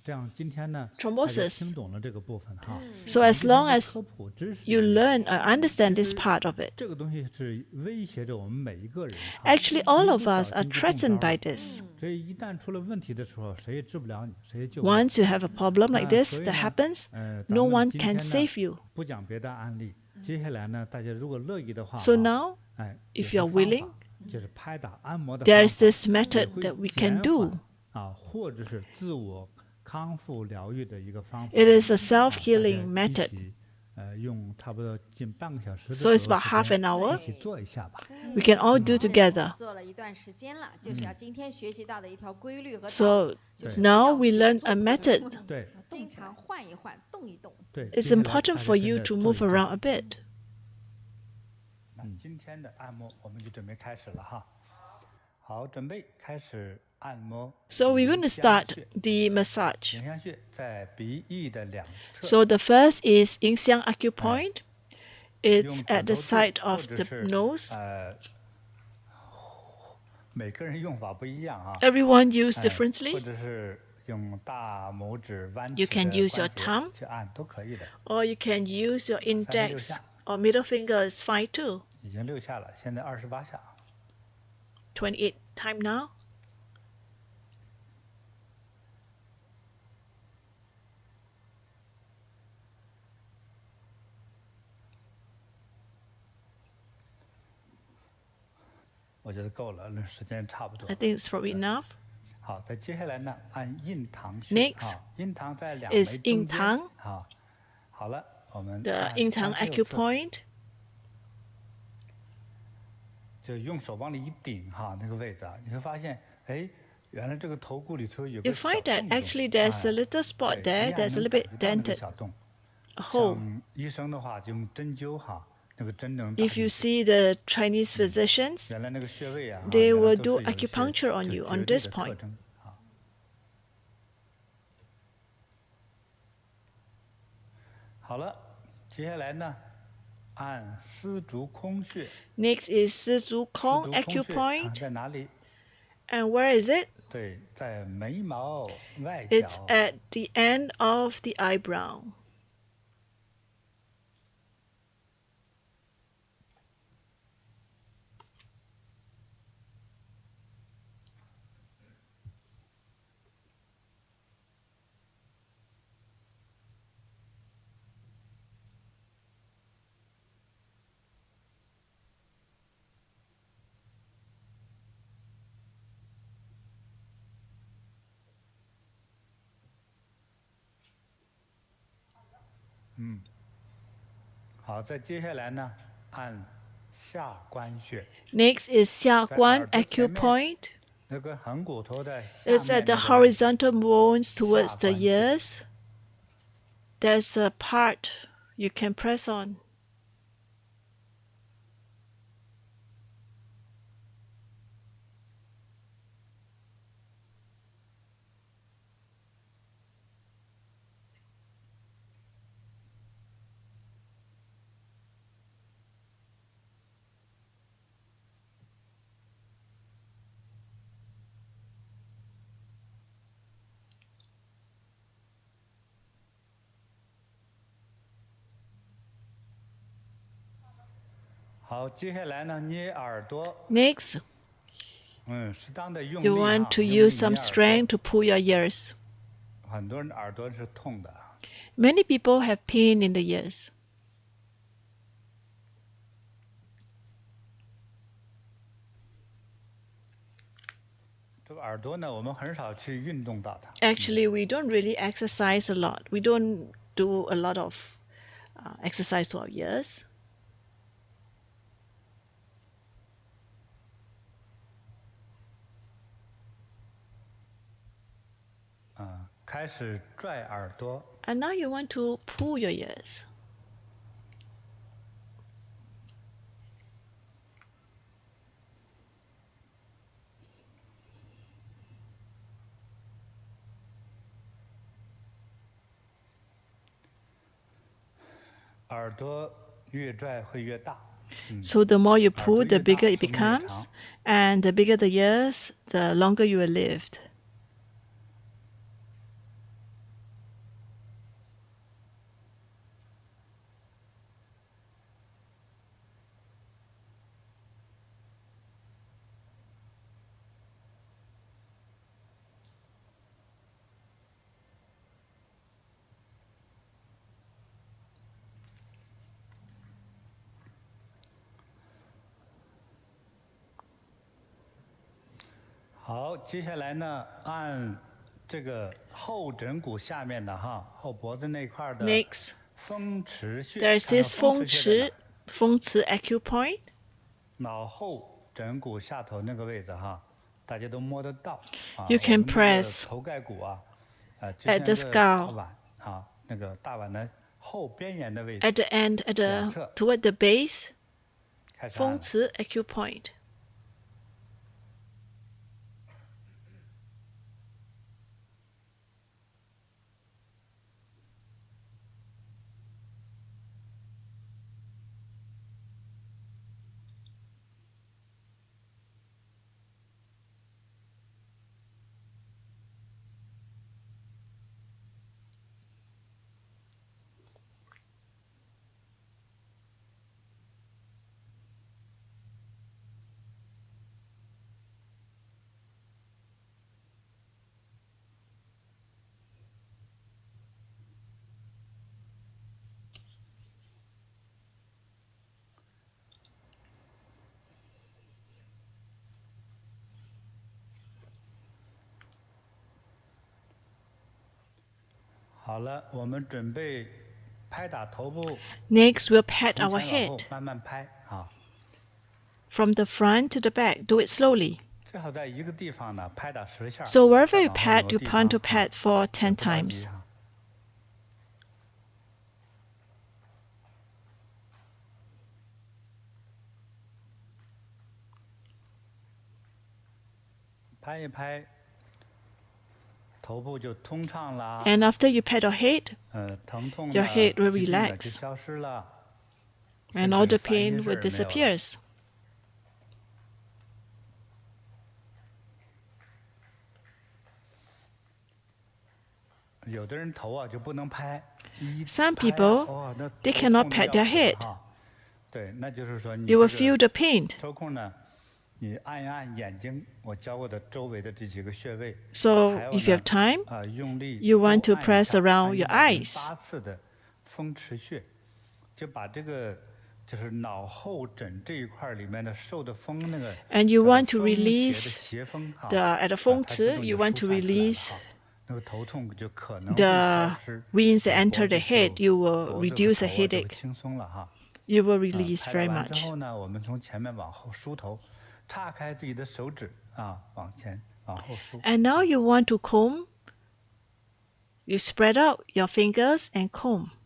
这样今天呢，大家 Thrombosis. 听懂了这个部分哈。 So 我们 as 今 long 天的 as 科普知识 you 里面 learn or understand this 其实 part of it, 这个东西是威胁着我们每一个人。 actually all 一 of 不小 us are 心就中 threatened 招 by 了 this. 所以一旦出了问题的时候，谁也治不了你，谁也救不了你。 Once you have a problem like this 所以 that 呢 happens, 咱 no 们 one 今 can 天呢 save you. 不讲别的案例，接下来呢，大家如果乐意的话， So now, 有 if 些 you're 方法 willing, 就是拍打按摩的 there 方 is 法 this 也 method 会 that we 减 can do. 缓或者是自我康复疗愈的一个方法。 It is a 大家 self-healing 一 method. 起用差不多近半个小时的 So it's 左右 about 时 half 间 an hour. 一起做一下吧。 We can all do 是 together. 做了一段时间了，就是要今天学习到的一条规律和道理 So 就是 now 要 we 久 learn 坐 a 不能 method. 对经常换一换，动一动。对， It's 接下来 important 大家 for 跟 you 着 to 做 move 一做 around a bit. 那今天的按摩我们就准备开始了哈。好，准备开始按摩。 So we're going to 迎香 start 穴 the massage. 迎香穴在鼻翼的两侧。 So the first is Yin Xiang Acupoint. 用 It's 指 at the 头 side 或 of 者 the 是 nose. 每个人用法不一样啊。 Everyone use 或 differently. 者是用大拇指弯 You 起 can 的 use your 关节 thumb. 去按都可以的。 Or you can use your index 下 or middle finger is fine too. 已经6下了，现在28下。 28 time now. 我觉得够了，那时间差不多 I。think it's probably enough. 好，再接下来呢，按印堂穴 Next 啊，印堂在两 is 眉中间印堂啊。好了，我们 The 按 Yin Tang 36次 Acupoint. 就用手往里一顶哈，那个位置啊，你会发现，哎，原来这个头骨里头有 You 个小 find that 洞洞， actually there's a 哎， little spot 对， there 一按 that's a 能 little 感 bit 觉到那个 dented, 小洞， a hole. 像医生的话就用针灸哈，那个针能打 If you 进去， see the Chinese physicians, 原来那个穴位啊， they 原来 will 都 do 是有一些 acupuncture on 就 you 绝 on 对 this 的特 point. 征啊。好了，接下来呢，按丝竹空穴， Next is 丝竹丝空竹空穴啊 acupoint. 在哪里？ And where is it? 对，在眉毛外 It's 角。 at the end of the eyebrow.嗯，好，再接下来呢，按下关穴， Next is 下关 在耳朵前面 acupoint. 那个横骨头的下 It's 面 at the 那个位置 horizontal bones towards the 下关穴。 ears. There's a part you can press on. 好，接下来呢，捏耳朵， Next, 适当的用 you 力哈， want to 用 use 力 some 捏耳 strength 朵。 to pull your ears. 很多人耳朵是痛的， Many people have pain in the ears. 这个耳朵呢，我们很少去运动到它。 Actually, we don't really exercise a lot. We don't do a lot of exercise to our ears. 开始拽耳朵， And now you want to pull your ears. 耳朵越拽会越大。 So the more you 耳朵 pull, 越 the 大 bigger it 寿命越 becomes. 长。 And the bigger the ears, the longer you will live. 好，接下来呢，按这个后枕骨下面的哈，后脖子那块儿的 Next, 风池穴， there's 看看 this 风池穴在哪？风池 acupoint. 脑后枕骨下头那个位置哈，大家都摸得到。啊 You can 我们这个 press 头盖骨啊，就 at 像 the 一个大 skull 碗啊，那个大碗的后边缘的位 At 置， the end, at the 两侧 toward the base, 开始按了。风池 acupoint. 好了，我们准备拍打头部， Next, we'll pat 从 our 前往后 head. 慢慢拍啊。from the front to the back. Do it slowly. 最好在一个地方呢拍打10下。 So wherever 再 you 往后 pat, 挪 you 地 plan 方 to pat for 10 不着急 times. 哈。拍一拍，头部就通畅啦。 And after you pat your head, 疼痛 your 呢 head will 疾病呢就 relax. 消失了， and 甚 all 至 the 烦心 pain 事 will 儿没有了。 disappears. 有的人头啊就不能拍，一 Some 拍啊 people, 哦那 they 头 cannot 痛得 pat 要 their 死 head. 哈。对，那就是说你 You will 这 feel 个 the pain. 抽空呢，你按一按眼睛我教过的周围的这几个穴位， So 还有 if you 呢 have time, 用力 you 多 want to 按一 press 下 around 按 your 108 eyes. 次的风池穴，就把这个就是脑后枕这一块里面的受的风那个 And you 叫做 want to 风邪的 release 邪风哈， at the 它 风 自 池, 动 you 就 want 疏 to 散出来了 release 哈。 那个头痛就可能会 the 消失， winds that 你 enter 脖 the 子 head, 就 you will 脖子和 reduce the 头啊就会 headache. 轻松了哈。 You will release 拍打 very 完之 much. 后呢，我们从前面往后梳头，岔开自己的手指啊，往前往后梳。 And now you want to comb. You spread out your fingers and comb. "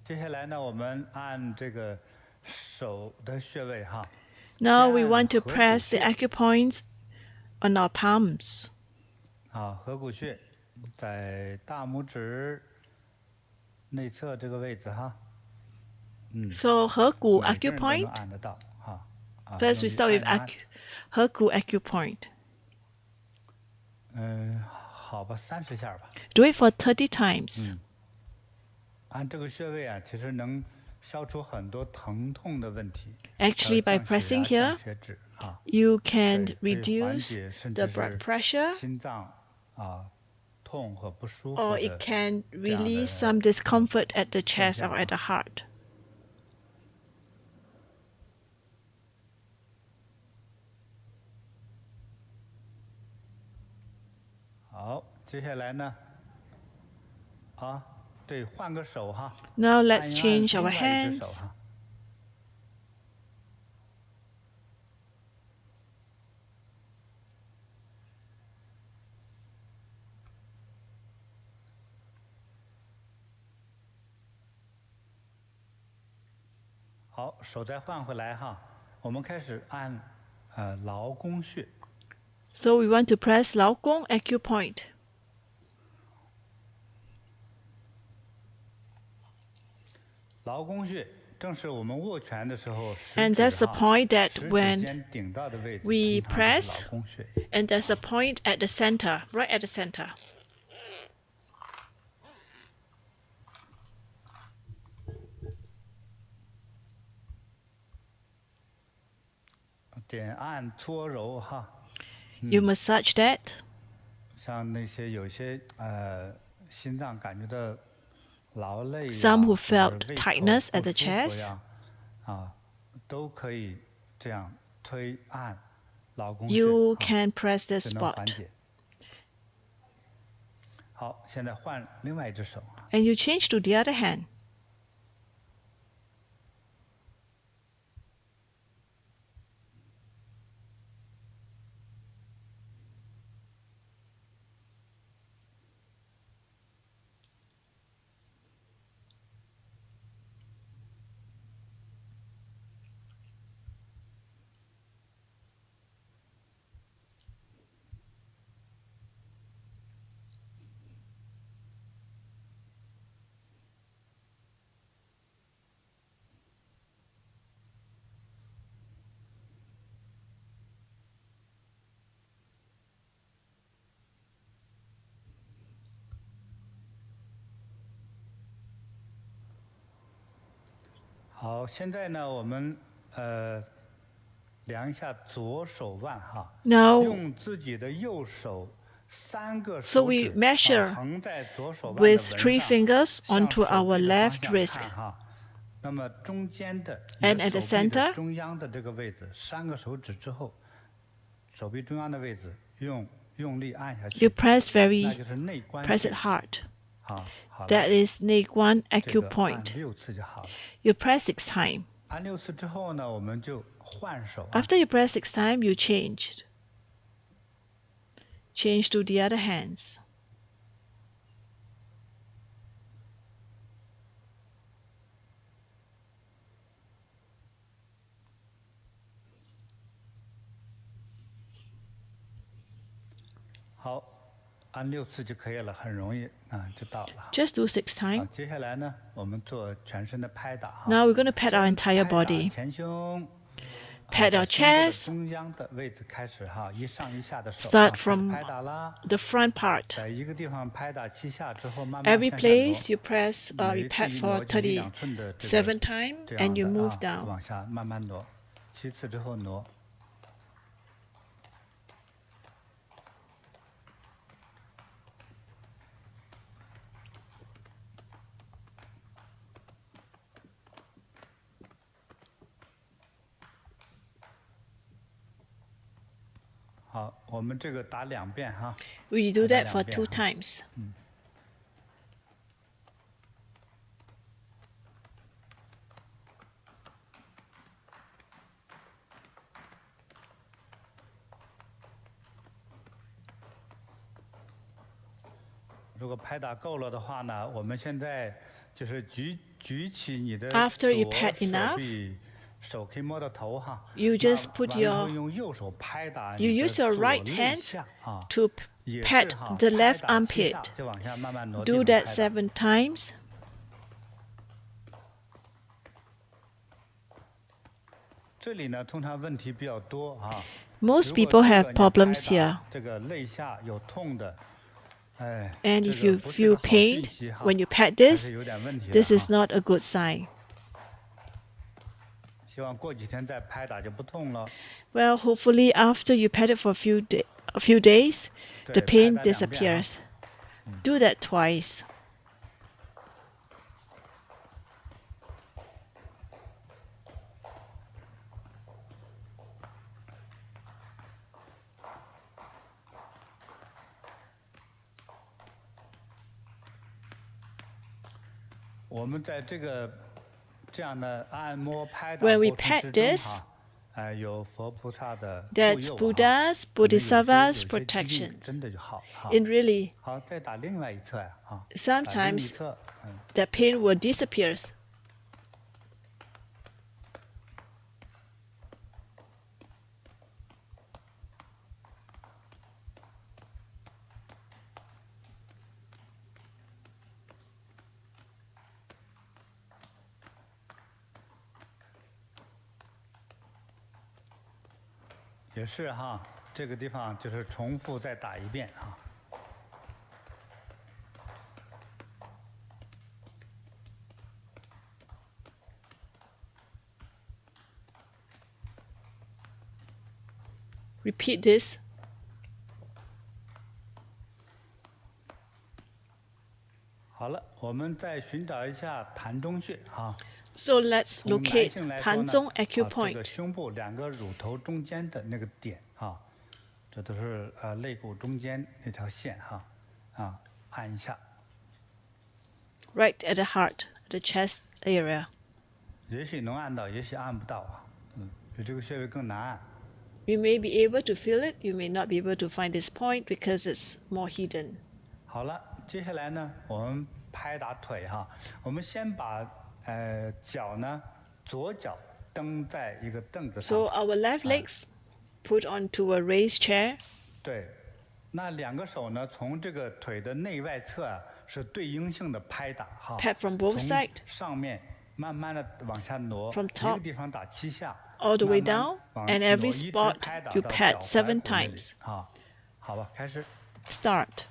接下来呢，我们按这个手的穴位哈。 Now we 先 want to 合谷 press the 穴 acupoints on our palms. 合谷穴在大拇指内侧这个位置哈。 So 合谷每个人都能 acupoint. 按得到哈。First we 用力 start with 按一按。 合谷acupoint. 好吧，30下吧。 Do it for 30 times. 按这个穴位啊，其实能消除很多疼痛的问题。 Actually, by 降血 pressing 压 here, 降血脂啊， you 对 can 可以缓 reduce 解甚 the 至 blood 是 pressure, 心脏痛和不舒服 or 的 it can 这样 release 的 some discomfort at the chest or 象 at the heart. 好，接下来呢，对，换个手哈， Now 按 let's 一按 change 另 our 外一只 hands. 手哈。好，手再换回来哈，我们开始按劳宫穴。 So we want to press 劳宫 acupoint. 劳宫穴正是我们握拳的时候， And that's the point that 食指 when 尖顶到的位置， we 通常就是 press 劳宫穴。 And there's a point at the center, right at the center. 点按搓揉哈， You massage that. 像那些有些心脏感觉到劳累呀， Some who 或者 felt 胃口 tightness at 不 the 舒服 chest. 呀，都可以这样推按劳宫 You 穴， can press the 就能缓 spot. 解。好，现在换另外一只手。 And you change to the other hand.好，现在呢，我们量一下左手腕哈， Now, 用自己的右手3个 so 手 we 指 measure 横在左手腕的 with 纹 3上， fingers 向 onto 手 our 臂的方 left 向 wrist. 看哈。那么中间的你 And 的 at the 手臂的 center, 中央的这个位置，3个手指之后，手臂中央的位置用力按下 you 去， press 那 very, 就是内关 press 穴 it hard. 啊。好了， That is Neiguan 这个按 Acupoint. 6次就好了。 You press 6 times. 按6次之后呢，我们就换手啊。 After you press 6 times, you change. Change to the other hands. "好，按6次就可以了，很容易啊，就到了。 Just do 6 好， times. 接下来呢，我们做全身的拍打哈。 Now we're going to pat our 先 entire 拍打 body. 前胸， Pat 在 our 胸部的 chest. 中央的位置开始哈，一上一下的手 Start 开始 from 拍打啦。 The front part. 在一个地方拍打7下之后，慢慢 Every 向下挪。 place you press, 每 you 一次 pat 一 for 挪就是1-2寸的这个 37 times 这样 and you 的 move 啊， down. 往下慢慢挪，7次之后挪。 好，我们这个打2遍哈。 We do that for 打2 2 遍 times. 如果拍打够了的话呢，我们现在就是举起你的 After you 左 pat 手 enough, 臂，手可以摸到头哈。 you 那 just put 完了之后 your 用右手拍打 you 你的 use your 左 right 肋 hand 下啊， to 也是 pat 哈， the 拍 left 打7 armpit. 下就往下慢慢挪。 Do 这种 that 拍打 7 times. 这里呢，通常问题比较多啊。 Most 如 people 果这 have 个你 problems 拍打 here. 这个肋下有痛的，哎， And 这 if 个 you 不是 feel 个好讯 pain 息哈， when you pat 还 this, 是有点问题的 this is 哈。 not a good sign. 希望过几天再拍打就不痛了。 Well, hopefully after you pat it for a few days, 对， the 拍 pain 打2遍哈。 disappears. Do that twice. 我们在这样的按摩拍打 When we 过程 pat 之中 this, 哈，有佛菩萨的护 That's 佑哈， Buddha's, 可能有些 Bodhisattva's 疾病 protections. 真的就好了哈。 And really, 好，再打另外一侧呀啊，打另一 sometimes 侧， the pain will disappear. 也是哈，这个地方就是重复再打一遍啊。 Repeat this. 好了，我们再寻找一下膻中穴啊。 So let's 从男 locate 性来说呢， Hanzong 这个 Acupoint. 胸部2个乳头中间的那个点啊，这都是肋骨中间那条线哈，按一下。 Right at the heart, the chest area. 也许能按到，也许按不到啊，比这个穴位更难按。 You may be able to feel it, you may not be able to find this point because it's more hidden. 好了，接下来呢，我们拍打腿哈，我们先把脚呢，左脚蹬在一个凳子上。 So our left legs put onto a raised chair. 对，那2个手呢，从这个腿的内外侧啊，是对应性的拍打哈。 Pat from both 从 sides. 上面慢慢的往下挪， From 一 top 个地方打7下， all the way 慢慢 down, 往 and 挪 every 一直 spot 拍打 you 到 pat 脚踝 7 骨那里 times. 啊，好吧，开始。 Start.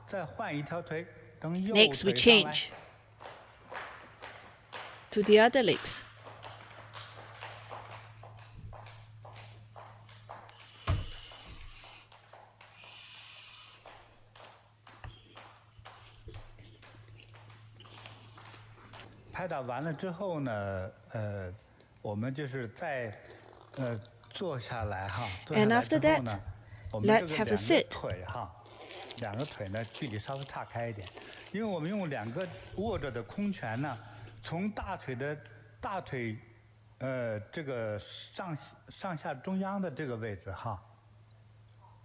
再换一条腿，等右 Next, we 腿上来。 change to the other legs. “拍打完了之后呢，我们就是再坐下来哈，坐下 And 来 after 之后呢，我们 let's 这 have 个 a 两个 sit. 腿哈，两个腿呢距离稍微岔开一点，因为我们用两个握着的空拳呢，从大腿这个上下中央的这个位置哈，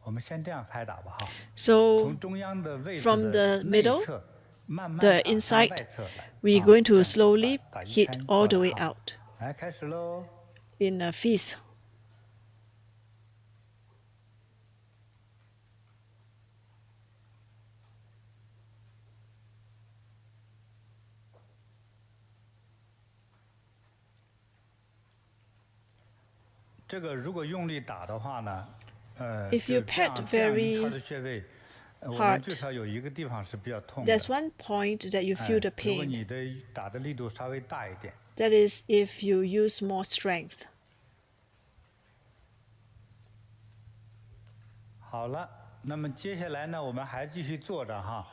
我们先这样拍打吧哈， So 从中央的位置 from 的 the 内 middle, 侧慢慢 the 打向 inside, 外侧来， we're 啊 going 这 to 样 slowly 打一 hit 圈 all the 过 way 来哈 out 来，开始喽。 in a fist. 这个如果用力打的话呢， If you 就是这样 pat 这样一 very 圈的穴位，我们 hard, 最少有一个地方是比较痛的。 there's one point that you 哎 feel the 如果 pain. 你的打的力度稍微大一点， That is if you use more strength. 好了，那么接下来呢，我们还继续坐着哈，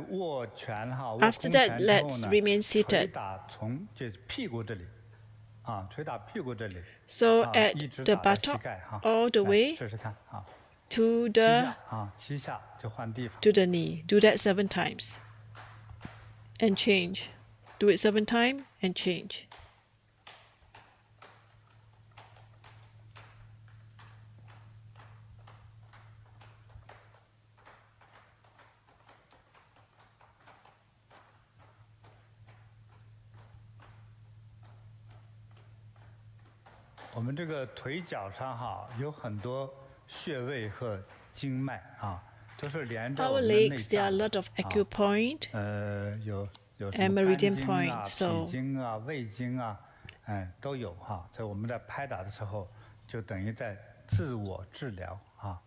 握拳哈，握空 After that, 拳之后 let's 呢， remain 捶 seated. 打从这屁股这里，啊，捶打屁股这里， So 啊， at 一直 the 打到膝 buttock 盖哈， all the 来 way 试试看啊， to 七 the 下啊，七下就换地方。 to the knee. Do that 7 times. And change. Do it 7 times and change. 我们这个腿脚上哈有很多穴位和经脉啊，都是连着我 Our 们的内 legs, there are a 脏的 lot of 啊。 acupoint 有什 and 么肝 meridian 经啊、 point. 脾 So 经啊、胃经啊，都有哈。所以我们在拍打的时候，就等于在自我治疗啊。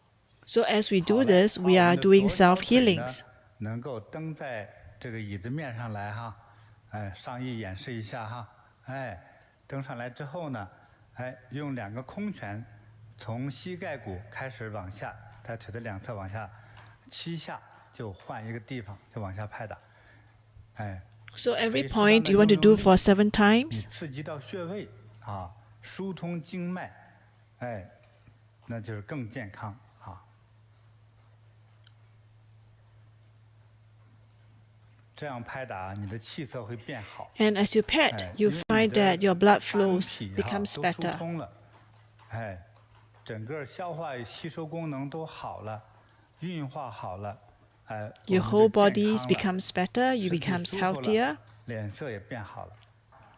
so as we 好 do 了， this, 把 we 我 are 们的 doing 左小 self 腿呢 healings. 能够蹬在这个椅子面上来哈，上意演示一下哈，蹬上来之后呢，用两个空拳，从膝盖骨开始往下，在腿的两侧往下，7下就换一个地方，就往下拍打， So 可 every 以适当 point 地 you want to 用 do 用 for 力， 7你 times. 刺激到穴位啊，疏通经脉，那就是更健康啊。 这样拍打，你的气色会变好。 And as you pat, 因 you 为 find 你的 that your blood 肝 flows 脾哈 becomes 都疏 better. 通了，整个消化吸收功能都好了，运化好了，Your 我 whole 们就 body 健康了， becomes better, you 身体 becomes 舒服了， healthier. 脸色也变好了。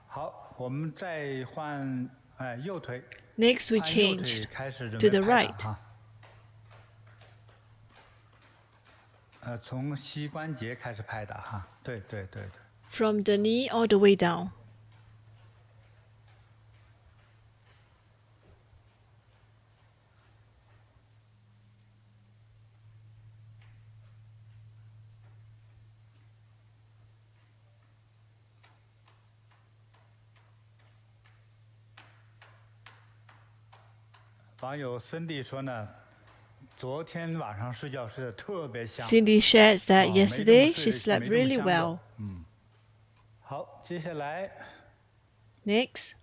好，我们再换右腿， Next, we 换右 change 腿开始准 to 备 the 拍 right. 打哈。从膝关节开始拍打哈，对对对对。 from the knee all the way down. 网友森迪说呢，昨天晚上睡觉睡得特别香。 Cindy shares that 哦， yesterday 没这么 she 睡得 slept 没这么 really 香过 well. 好，接下来 Next,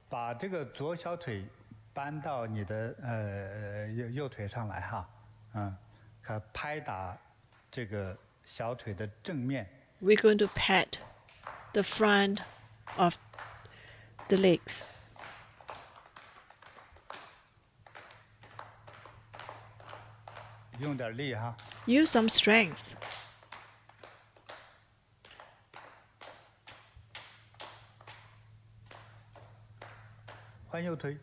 把这个左小腿搬到你的右腿上来哈，拍打这个小腿的正面， we're going to pat the front of the legs. 用点力哈。 Use some strength. 换右腿，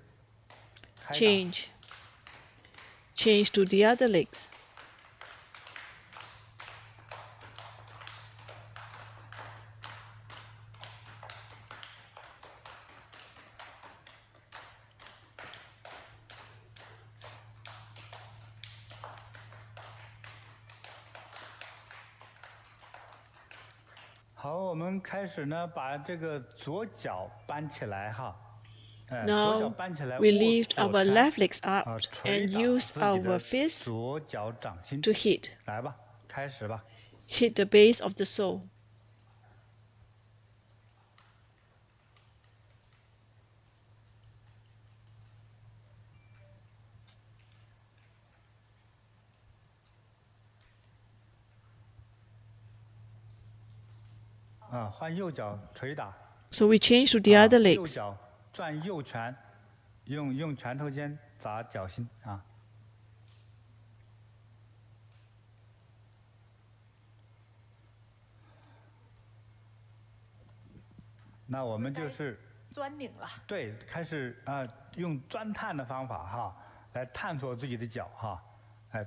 开打 Change. Change to the other legs. 好，我们开始呢，把这个左脚搬起来哈。Now we lift our left legs up and use our fist 左脚掌心 to hit. 来吧，开始吧。Hit the base of the sole. 换右脚捶打。So we change to the other 右 legs. 脚转右拳，用拳头尖砸脚心啊。那我们就是钻拧了。对，开始用钻探的方法哈，来探索自己的脚哈，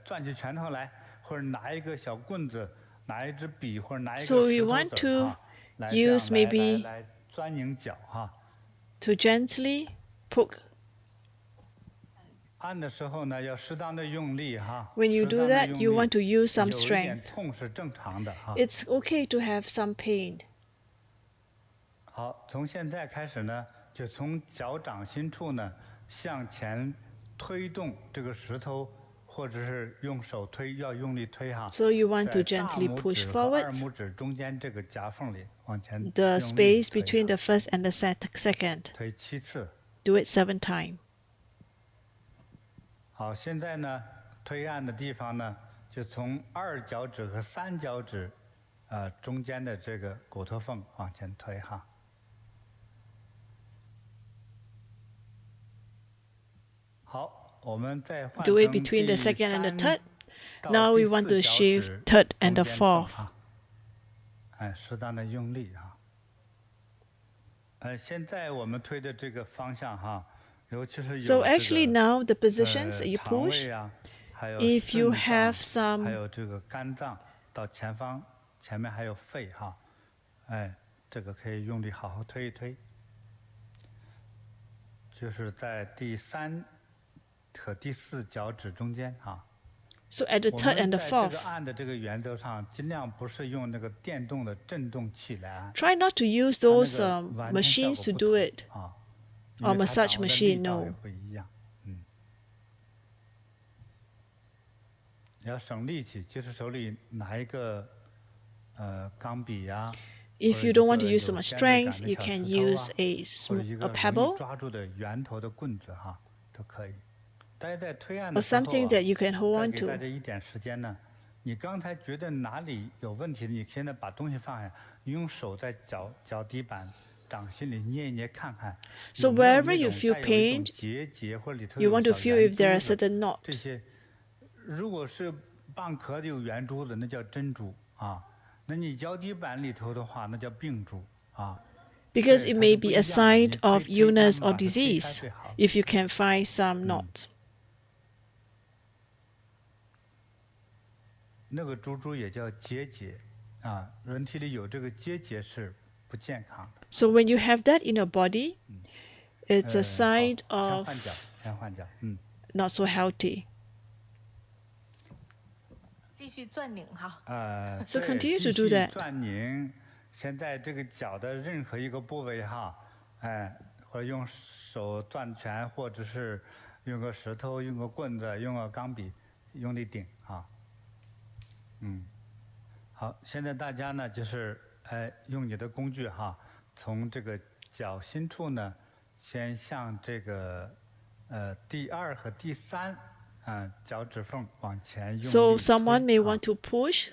攥起拳头来，或者拿一个小棍子，拿一支笔或者拿一个 So we 石头 want 子儿 to 哈，来 use 这样 maybe 来钻拧脚哈。to gently poke. 按的时候呢，要适当的用力哈。 When you do that, you want to use some 有一点 strength. 痛是正常的哈。 It's okay to have some pain. 好，从现在开始呢，就从脚掌心处呢向前推动这个石头，或者是用手推，要用力推哈。 So you want to 在大 gently 拇 push 指和二 forward 拇指中间这个夹缝里往前 the 用力 space 推 between the first and the second. 推7次。 Do it 7 times. 好，现在呢，推按的地方呢，就从2脚趾和3脚趾，中间的这个骨头缝往前推哈。好，我们再换 Do it 成 between the 第 second and the 3 third. 到 Now 第 we want 4 to 脚 shift 趾 third and the 中间缝 fourth. 哈。适当的用力啊。现在我们推的这个方向哈，尤其是有 So 这 actually 个 now the positions that you 肠 push, 胃啊，还有 if you 肾 have 脏，还 some 有这个肝脏到前方，前面还有肺哈，这个可以用力好好推一推。就是在第3和第4脚趾中间啊。 so at the 我 third 们 and the 在这 fourth. 个按的这个原则上，尽量不是用那个电动的振动器来按， Try not to use 它那 those 个完全效 machines to 果不 do 同 it. 啊， or 因为它 massage 掌握的 machine, 力道也 no. 不一样，要省力气，就是手里拿一个钢笔呀。 If you don't want to use so 有 much 尖锐感 strength, 的 you 小 can 石头啊 use a 或者一 a 个容易 pebble 抓住的圆头的棍子哈，都可以。大家在推按 or 的时候 something 啊， that you can hold 再 on 给大 to. 家一点时间呢。你刚才觉得哪里有问题，你现在把东西放下，你用手在脚底板、掌心里捏一捏看看。 So 有没有 wherever 那 you 种 feel 带有一种 pain, 结节或者里头 you 有 want to 小 feel 圆 if there are 珠子 certain knot. 这些，如果是蚌壳里有圆珠子，那叫真珠啊。那你脚底板里头的话，那叫病珠啊。 Because 对， it 它 may 是不 be 一 a 样的。 sign 你 of 推按 illness 把 or 它推开 disease 最好。 if you can find some knots. 那个珠也叫结节啊，人体里有这个结节是不健康的。 So when you have that in your body, it's a 好， sign 先 of 换脚，先换脚， not so healthy. 继续钻拧哈。So 对 continue to 继 do 续 that. 转拧，现在这个脚的任何一个部位哈，或者用手攥拳，或者是用个石头、用个棍子、用个钢笔，用力顶啊。好，现在大家呢就是用你的工具哈，从这个脚心处呢，先向这个第2和第3脚趾缝往前用力 So someone 推 may 啊 want to push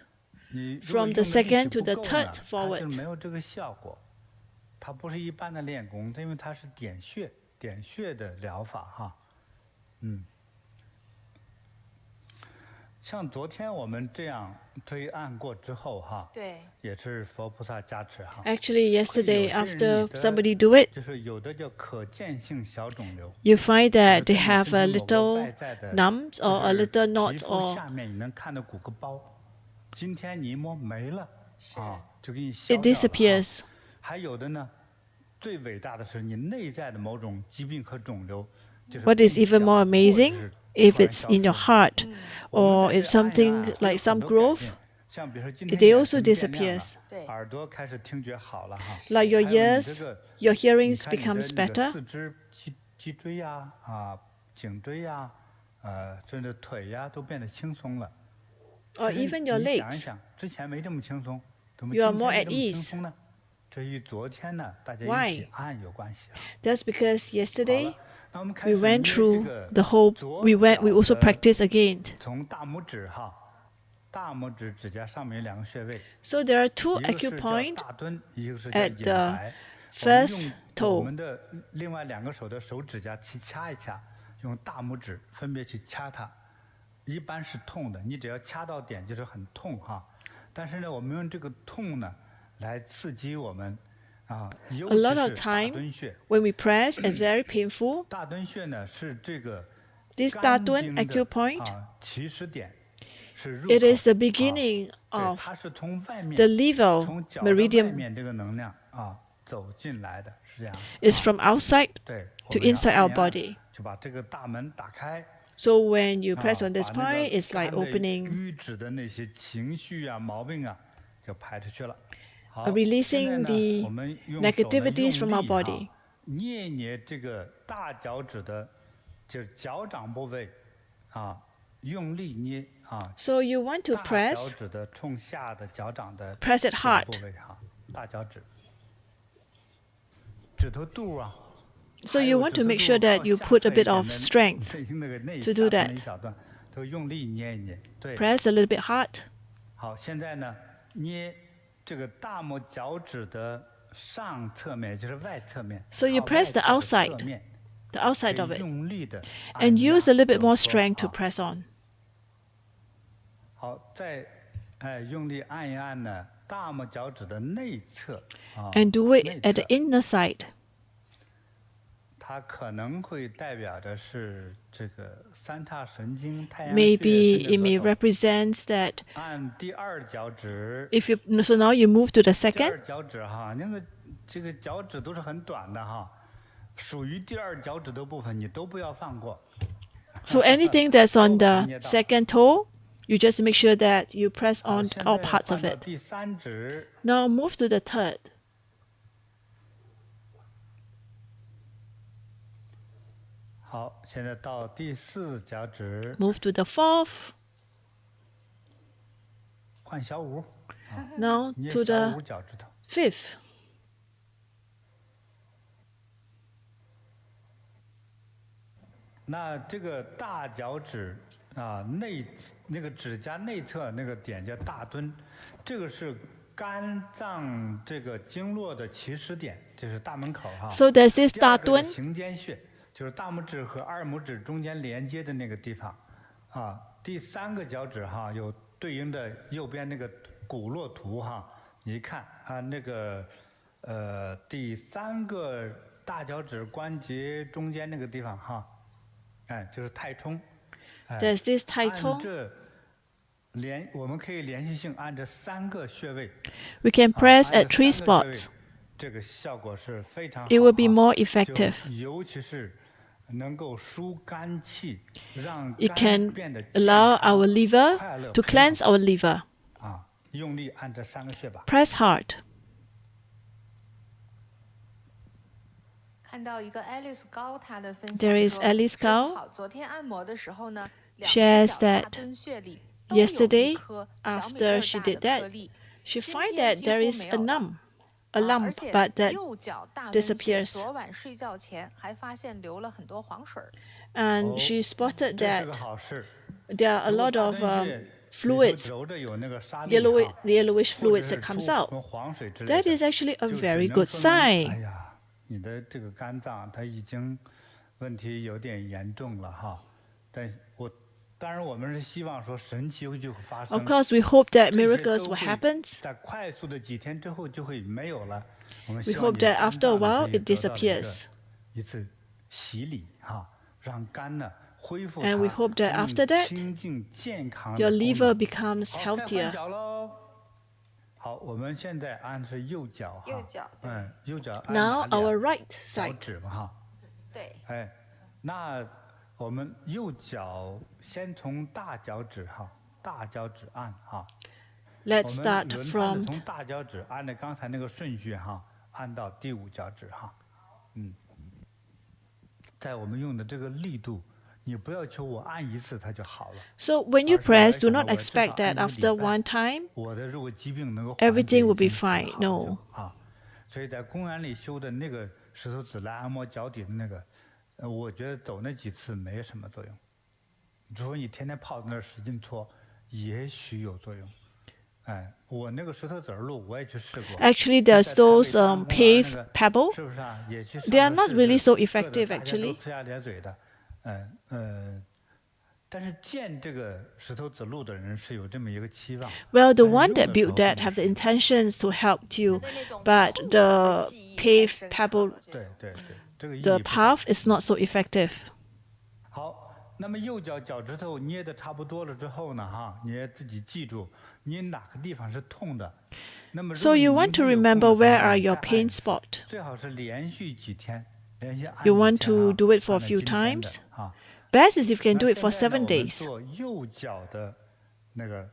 你如果 from 用 the 的力气 second to 不 the 够 third 呢，它就 forward. 没有这个效果。它不是一般的练功，因为它是点穴的疗法哈。像昨天我们这样推按过之后哈，对，也是佛菩萨加持哈。 Actually, 会 yesterday 有些人 after 你的 somebody do it, 就是有的叫可见性小肿瘤， you find 就是 that 在 they 你 have 身 a 体某个 little 外在的 lumps 就 or a 是 little 皮 knot 肤 or 下面你能看到鼓个包，今天你一摸没了啊，就给你消 it 掉了啊。 disappears. 还有的呢，最伟大的是你内在的某种疾病和肿瘤，就是 What is 更 even 小 more 或者 amazing 是 if 突然 it's 消 in your 失 heart 我们 or 在 if 这按呀 something 会有 like some 很多改 growth 变像比如说今天 they 眼 also 神变亮了 disappears. 对，耳朵开始听觉好了哈。 Like your 还有你 ears, 这个 your 你 hearings 看你的 becomes 那个 better. 四肢脊椎呀颈椎呀甚至腿呀都变得轻松了。 Or 其实 even your 你想一 legs. 想，之前没这么轻松，怎么 You 今 are more 天 at 这么轻 ease. 松呢？这与昨天呢大家一 Why? 起按有关系啊。 That's because 好 yesterday 了，那我们开 we 始 went 捏这 through 个 the whole, 左 we 脚 also 的 practiced again. 从大拇指哈，大拇指指甲上面有2个穴位， So there are two 一个是叫 acupoint 大蹲，一个是叫 at 隐 the 白。我们 first 用 toe. 我们的另外2个手的手指甲去掐一掐，用大拇指分别去掐它，一般是痛的，你只要掐到点就是很痛哈。但是呢，我们用这个痛呢来刺激我们尤 A 其 lot of 是大 time 蹲穴。 when we press, it's very painful. 大蹲穴呢是这个 This 肝 Datun 经的 acupoint, 起始点，是入 it 口 is the beginning 对， of 它是从外面 the liver 从脚的外 meridian. 面这个能量走进来的，是这样。 It's from outside 对 to 我们要 inside 按 our 一按 body. 就把这个大门打开 So when you press on this 把那个 point, it's like 肝的 opening, 瘀滞的那些情绪毛病就排出去了。好， releasing 现在呢， the 我们用手呢 negativities from our 用力 body. 捏一捏这个大脚趾的，就是脚掌部位用力捏So you want to 大脚 press, 趾的冲下的脚掌的 press it 这个 hard. 部位大脚趾，指头肚So 还 you 有 want 指 to 头 make 肚 sure that 靠 you 下 put a 侧一 bit 点 of 的 strength 那个 to do 下方 that 的一小段，都用力捏一捏。对， press a little bit hard. 好，现在呢，捏这个大拇脚趾的上侧面，也就是外侧面。 So you 靠 press the 外侧的 outside 侧面 The outside 可 of 以 it, 用力的 and use a little bit more 按压 strength to 有 press on. 好，再用力按一按呢，大拇脚趾的内侧And do it 内 at the 侧 inner side. 它可能会代表着是这个三叉神经、太阳穴，甚 Maybe 至 it may 额头。 represent that 按第2脚趾， if you, so now you move to the 第 second. 2脚趾那个这个脚趾都是很短的属于第2脚趾的部分你都不要放过。 So anything that's on 都可以 the 捏到。 second toe, you just make sure that you press 好， on 现 all 在 parts 换 of 到 it. 第3指， Now move to the third. 好，现在到第4脚趾， Move to the fourth. 换小五， Now 捏 to 小 the 五脚趾头。 fifth. 那这个大脚趾那个指甲内侧那个点叫大蹲，这个是肝脏这个经络的起始点，就是大门口So there's this 第2个 Datun. 是行间穴，就是大拇指和2拇指中间连接的那个地方第3个脚趾有对应的右边那个骨络图你一看那个第3个大脚趾关节中间那个地方就是太冲。 There's this 按 title. 这我们可以连续性按这3个穴位， We can press 按 at 这 3 3个穴位 spots. 这个效果是非常好。 It will be more 就 effective. 尤其是能够疏肝气，让 It 肝 can 变得 allow 健康 our liver 快乐 to 平衡 cleanse our liver. 用力按这3个穴吧。 Press hard. 看到一个 Alice 高她的分享 There is 说 Alice Gao 好，昨天按摩的时候呢， shares 2只脚大 that 蹲穴里都有一 yesterday 颗小米 after 粒 she 大 did 的 that, 颗粒， she 今 find 天 that 几 there 乎 is 没 a 有了。 lump, 而 a lump, 且 but that 右脚大蹲穴 disappears. 昨晚睡觉前还发现流了很多黄水儿。 and she spotted 这是个 that 好事。 there are a 如果 lot 大 of 蹲穴里头 fluids, 揉着有那个沙粒 yellowish 或者 fluids 是 that comes 出 out. 什么黄水之类 That 的 is actually a 就只 very 能 good 说明哎 sign. 呀，你的这个肝脏它已经问题有点严重了当然我们是希望说神奇就会发 Of 生， course, we hope that 这些 miracles 都 will 会 happen. 在快速的几天之后就会没有了。我们 We 希望 hope 你的 that 肝 after a 脏呢 while 可以 it 得到了 disappears. 一次洗礼让肝呢恢复 And we 它 hope that 真 after 正 that, 清净健康 Your 的功 liver 能。 becomes 好，该换 healthier. 脚喽。好，我们现在按的是右脚右脚对右脚按 Now 哪里 our right 脚 side. 趾嘛对，那我们右脚先从大脚趾大脚趾按 Let's 我们 start 轮 from 番的从大脚趾按照刚才那个顺序哈，按到第5脚趾哈。在我们用的这个力度，你不要求我按1次它就好了。 So when you 而是我 press, 要 do 想 not 着我至少 expect 按 that 1个 after 礼拜 one time 我的如果疾病能够 everything will 缓解 be 已经很 fine. 好了 No. 啊。所以在公园里修的那个石头子来按摩脚底的那个，我觉得走那几次没什么作用。除非你天天泡在那儿使劲搓，也许有作用。哎，我那个石头子儿路我也去试过。 Actually, 在 there's 台北 those 大公园 paved 那个 pebble. 是不是啊？也去上 They are 课 not 试 really 试 so 硌得 effective 大家都 actually. 呲牙咧嘴的。但是建这个石头子路的人是有这么一个期望。 Well, the 但是 one 用 that 的时 built 候 that 不能 have the 使用。 intentions to help you, 对那种 but 痛苦 the 的记忆太 paved 深刻 pebble, 了这种对，这个意义 the 不大。 path is not so effective. 好，那么右脚脚趾头捏的差不多了之后呢，哈，你也自己记住，你哪个地方是痛的。那么如 So 果你 you 明 want to 天有空 remember 的时 where 候 are 你 your 再按 pain 一次 spot. 最好是连续几天，连续按 You 几 want 天 to 啊， do it for 按 a 到 few 今天的 times. 啊。 Best is if you can 那 do it for 现在呢， 7 我们 days. 做右脚的那个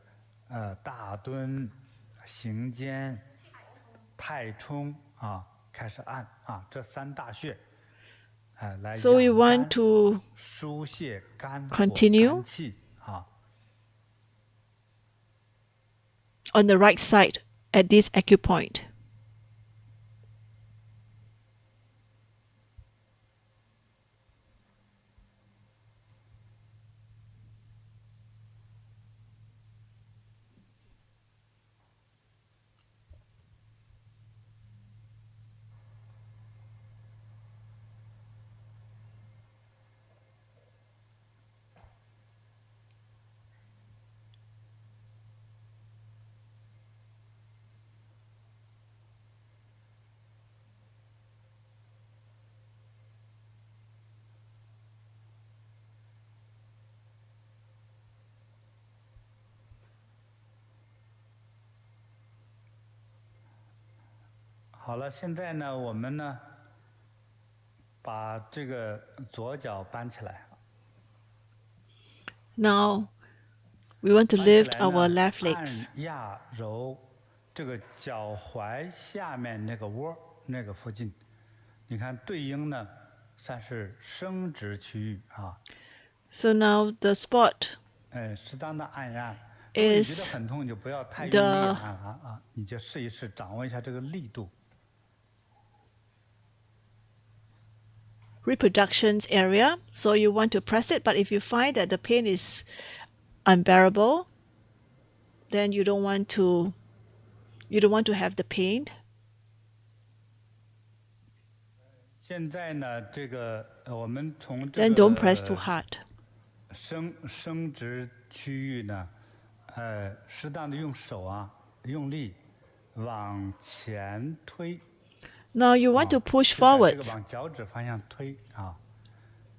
大蹲、行间、太冲啊，开始按啊，这3大穴，来 So we 养 want 肝、 to 疏泄肝火、 continue 肝气啊。 on the right side at this acupoint. “好了，现在呢，我们呢，把这个左脚搬起来。 Now we want to 搬起 lift 来 our 呢， left 按 legs. 压揉这个脚踝下面那个窝那个附近，你看对应呢，算是生殖区域啊。 So now the spot 适当的按压。如果你觉得 is 很痛，你就不要太用力 the 按啊，你就试一试，掌握一下这个力度。 reproductions area. So you want to press it, but if you find that the pain is unbearable, then you don't want to have the pain. 现在呢，这个我们从这 Then don't press 个 too hard. 生殖区域呢，适当的用手啊，用力往前推。 Now you want to push 就在这 forward. 个往脚趾方向推啊。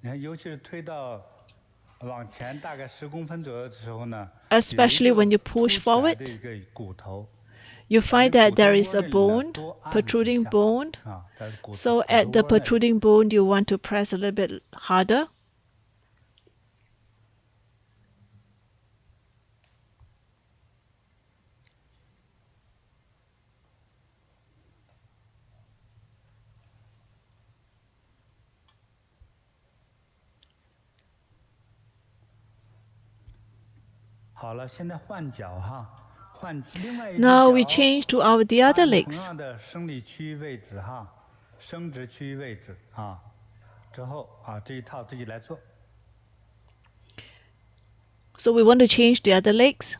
你看，尤其是推到往前大概10公分左右的时候呢， Especially when you 有一个 push 凸起来 forward, 的一个骨头。 you find that there is a 在骨头窝 bone, 那里呢，多按几 protruding 下 bone. 啊，在骨 So 骨 at 头 the 窝那里 protruding bone, you want to press a little bit harder. 好了，现在换脚哈，换另外一只 Now we 脚 change to our the 按 other 同 legs. 样的生理区域位置哈，生殖区域位置啊，之后啊这一套自己来做。 So we want to change the other legs.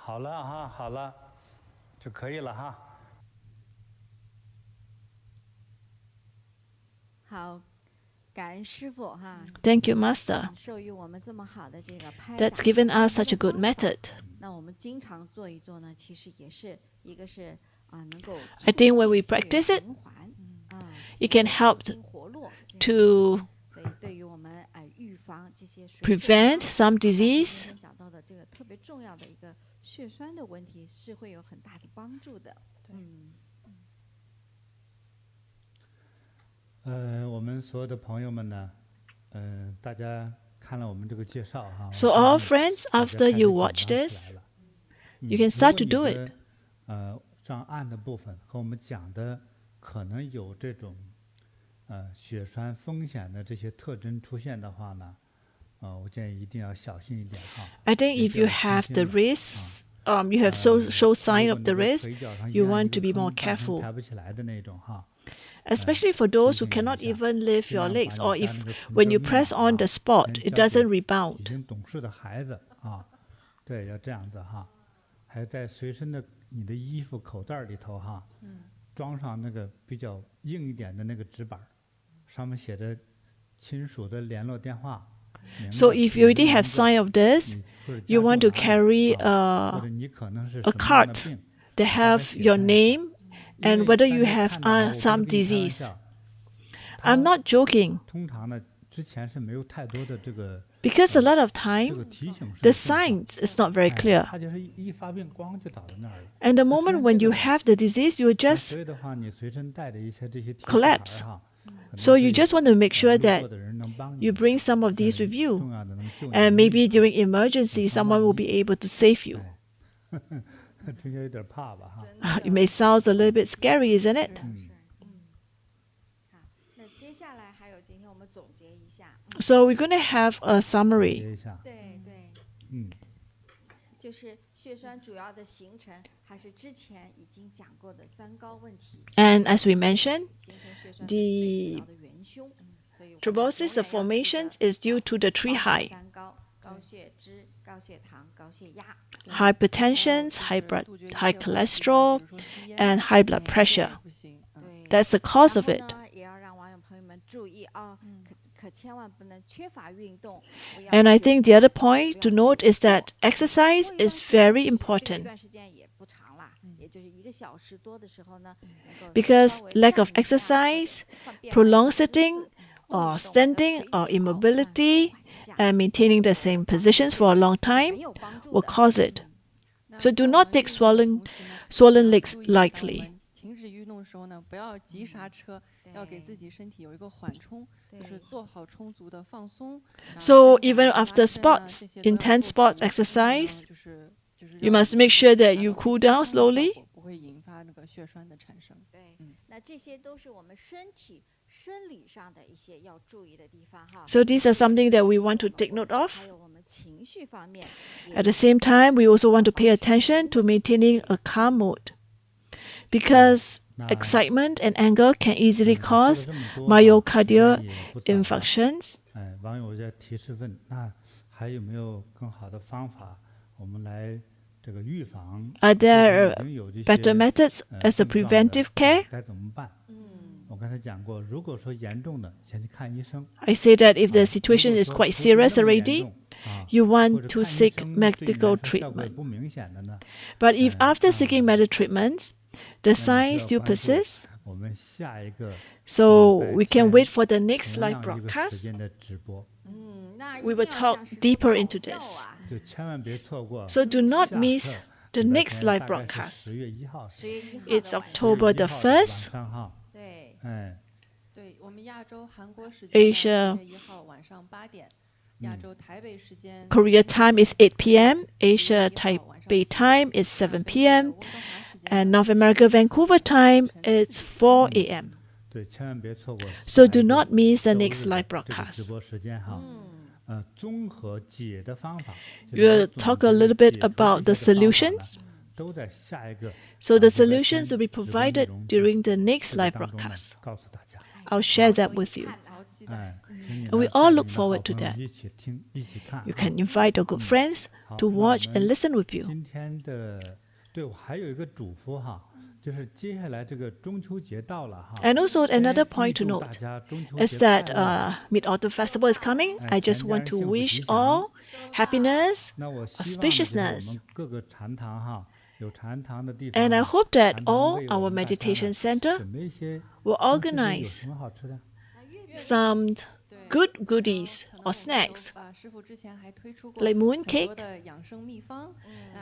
好了哈，好了，就可以了哈。 好，感恩师傅哈， Thank you, Master. 授予我们这么好的这个拍打 That's given us 的 such a good 方法 method. 那我们经常做一做呢，其实也是一个是能够 I think when we 促进血液 practice it, 循环 It can help 神经活 to 所以对于我们预防这些水肿 prevent some 今 disease. 天讲到的这个特别重要的一个血栓的问题是会有很大的帮助的。我们所有的朋友们呢，大家看了我们这个介绍哈， So 我 all 相信 friends, 大家 after 开始 you 紧 watch 张起 this, 来了。 you can start to do 如果 it. 你的上岸的部分和我们讲的可能有这种血栓风险的这些特征出现的话呢，我建议一定要小心一点哈。 I think if you have the risks, you have show sign of the risk, you want to be more careful. 抬不起来的那种哈。 Especially for those who cannot even lift your legs, or if when you press on the spot, it doesn't 已 rebound. 经懂事的孩子啊，对，要这样子哈。还在随身的你的衣服口袋里头哈，装上那个比较硬一点的那个纸板，上面写着亲属的联络电话。 So if you already have sign of this, 你或者 you 家 want 中 to 的 carry 或者你可能是 a 什么样的 cart 病 that have your name 因为 and whether 大 you 家 have 看到啊，我不是 some 跟你开玩 disease. 笑， I'm not joking 通常呢，之前是没有太多的这个 because a lot of 这 time 个提醒式 the 的信号 signs is not very 哎 clear. 它就是一发病，光就倒在那儿了。 And the moment when you have the disease, you 那 just 所以的话，你随身带着一些这些提示牌 collapse. 哈，可能 So you 对 just want to make sure 路 that 过的人能帮你 you bring some of these with 重 you, 要的能救你 and 一 maybe 命 during emergency, someone will be able to save you. 听起来有点怕吧哈。 It may sound a little bit scary, isn't it? 好，那接下来还有今天我们总结一下。 So we're going to have a 总 summary. 结一下，对对，就是血栓主要的形成还是之前已经讲过的3高问题， And as we mentioned, 形成血栓 the 最主要的元凶。所以我们 thrombosis, the 永远要记得 formations is due to the three 包括 high: 3高：高血脂、高血糖、高血压。 hypertension, high cholesterol, and high blood pressure. 对， That's the cause of 然 it. 后呢，也要让网友朋友们注意啊，可千万不能缺乏运动。不要 And I 久 think the other point to note is that exercise 做一段 is 时间 very 其实这 important 段时间也不长啦，也就是1个小时多的时候呢，能够 because 稍微 lack of 站一下 exercise, 或者换变换一 prolonged 下姿 sitting, 势 or 不运动 standing 的 or 腿脚 immobility, 缓一下 and maintaining the same positions for a long 是 time 没有帮助 will 的。 cause it. 那 So 在 do 我 not 们 take 运动的同时呢 swollen 要 legs 注意到我 lightly. 们停止运动的时候呢，不要急刹车，要给自己身体有一个缓冲，就是做好充足的放松。然后 So 伸展 even 拉 after 伸啊 sports, 这些都要 intense 做 sports 足 exercise, 就是 you 让 must make sure that 达 you 到 cool 健 down 康的效 slowly. 果不会引发那个血栓的产生。对，那这些都是我们身体生理上的一些要注意的地方哈。 So these are 这也 something 是 that we 提醒 want to 我们 take note of. 还有我们情绪方面也 At the same time, we also want to pay attention to maintaining a calm mood because 那 excitement and anger can easily 说了 cause 这么多哈 myocardial 时间也不早了 infarctions. 哎，网友在提示问，那还有没有更好的方法，我们来这个预防？ Are 或者 there 已经有这 better 些 methods as a 症状的 preventive care? 该怎么办？我刚才讲过，如果说严重的，先去看医生。 I say that if the 啊 situation 如果 is 说 quite 不是 serious 那么严 already, 重啊 you 或 want 者 to 看医 seek 生对你来 medical 说效果 treatment. 不明显的呢， But if after 嗯 seeking medical treatments, the 那你 signs 需要 still 关注 persist, 我们下一个 so 礼拜 we can 天 wait for the next 同 live 样一个时 broadcast. 间的直播，那 We 一 will 定要 talk 像是 deeper 口 into 罩 this. 啊就千万别错过。 So do not 下 miss 课 the 礼拜 next 天 live 大概是 broadcast. 10月1号10月1号 It's 的晚上 October the 10月1号的晚 1st. 上哈，对，哎，对我们亚洲韩国时间 Asia 10月1号晚上8点，亚洲台北时间 Korea time is 8 p.m., 10 Asia 月1号晚上 Taipei 7 time 点 is 7 北美的 p.m., 温哥华时间 and 呢 North America 是 Vancouver time 凌晨 it's 4 a.m. 对，千万别错过。 So 下 do 一个 not miss the 周 next 日的 live 这个直 broadcast. 播时间哈，综合解的方法。 We'll talk a little bit about the solutions. 都在下一个 So the 礼拜天 solutions will be 直播内 provided 容 during the next 这个 live 当中呢 broadcast. 告诉大家。 I'll share that with you. 好期待。哎，请你 And we 呢 all 带着 look 你的好 forward to 朋友 that. 一起听，一起看。 You 哈 can invite your good friends 好 to 那我 watch and 们 listen with you. 今天的，对我还有一个嘱咐哈，就是接下来这个中秋节到了哈。 And also 先 another 预 point to 祝大 note 家中秋 is 节 that 快乐 Mid-Autumn Festival is coming. I just want to wish all happiness, 那我希望呢就是我 auspiciousness. 们各个禅堂哈，有禅堂的地方 And 呢， I hope that 禅堂 all 为我 our 们大家呢 meditation center 准备一些 will 中秋节有 organize 什么好吃的？ some 对 good goodies 可能 or 我们 snacks 师傅之前还推出过 like 很 moon 多 cake. 的养生秘方。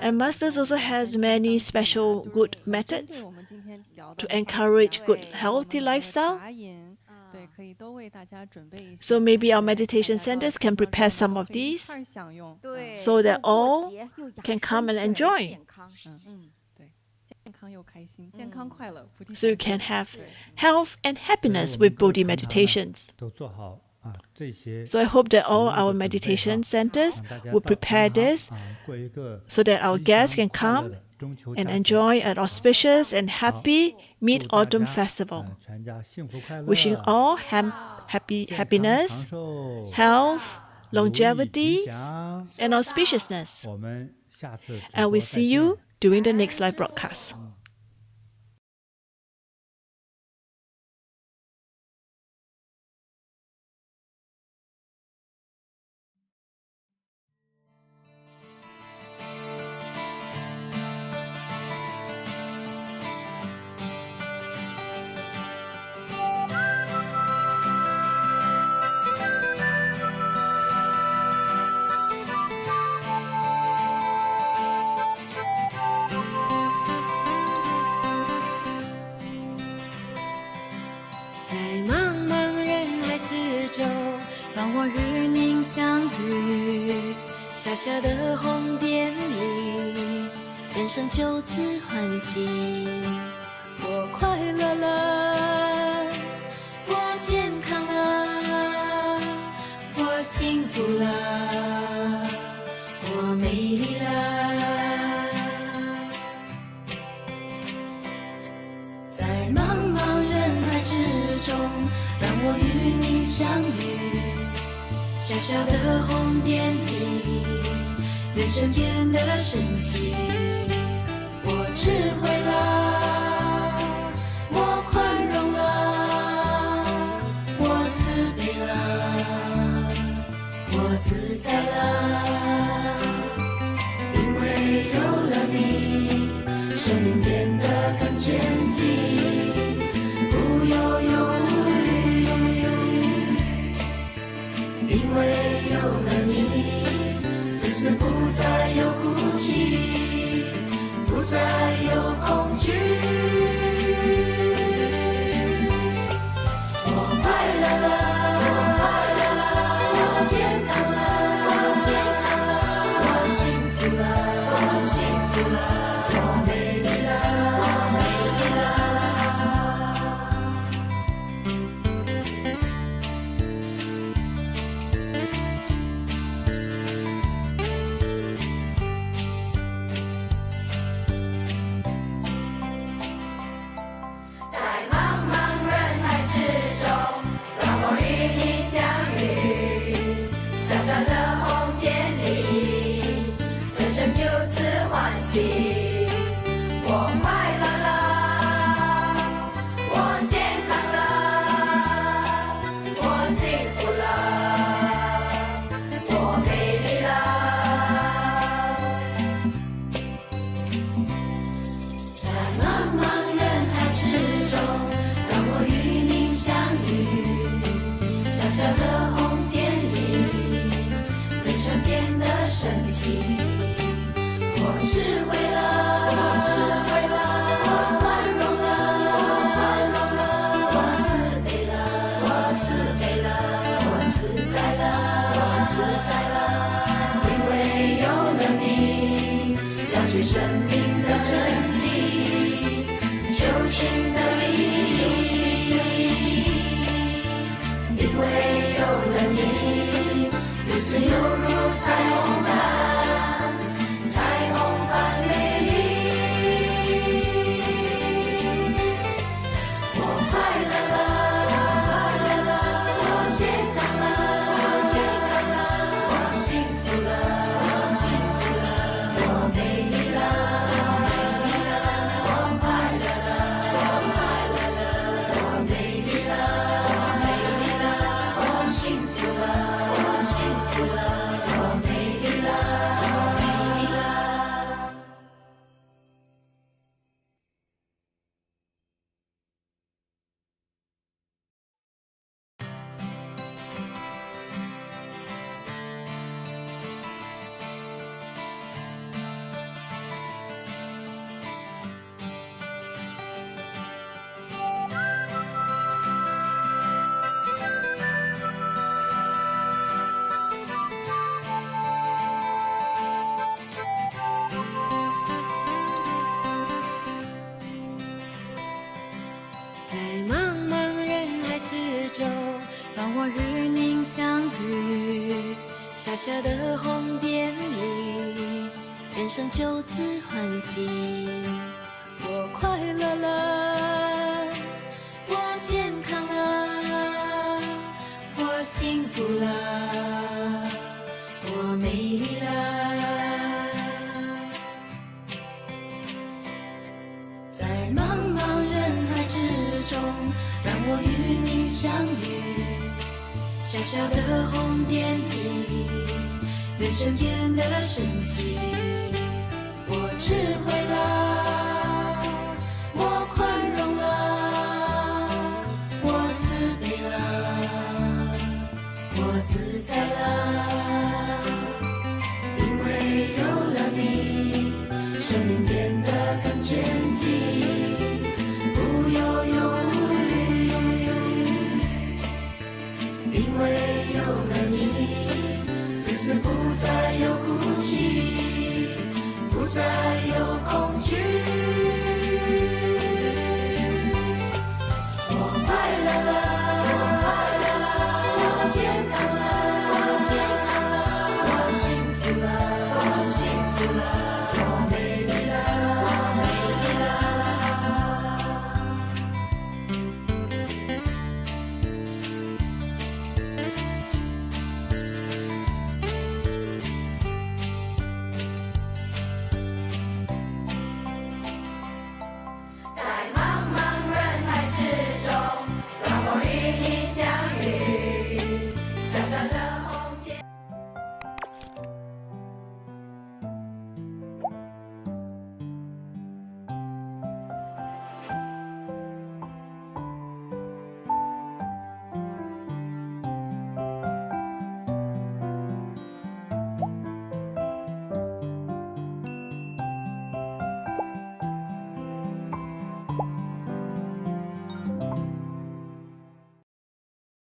And Masters also has many special good 针对 methods 我们今天聊的 to 话题 encourage good 对我们 healthy 很多 lifestyle. 茶饮，对，可以都为大家准备一些。 So maybe our 对 meditation 大家到 centers can 健康 prepare 周 some 末 of 可以一 these 块儿享用。对， so that 又过 all 节又养 can 生 come and 对 enjoy. 健康，对，健康又开心，健康快乐，菩提 So you 感 can 觉 have 对 health and 所以 happiness 我们 with 各 Bodhi 堂堂呢 meditations. 都做好这些 So I hope that 食 all 物 our 的准备 meditation 哈 centers 让大家 will 到 prepare 堂 this 过一个 so that our 吉 guests 祥 can 快乐 come 的中秋 and 佳节。 enjoy an auspicious and happy 祝 Mid-Autumn 大家 Festival. 全家幸福快乐， Wishing all 健康 happiness, 长寿 health, 如意吉 longevity, 祥 and auspiciousness. 我们下次直 And 播 we 再 see 见 you during the next live broadcast. Love. 小的红点里，人生就此欢喜。我快乐了，我健康了，我幸福了，我美丽了。在茫茫人海之中，让我与你相遇。小小的红点里，人生变得神奇。我智慧了，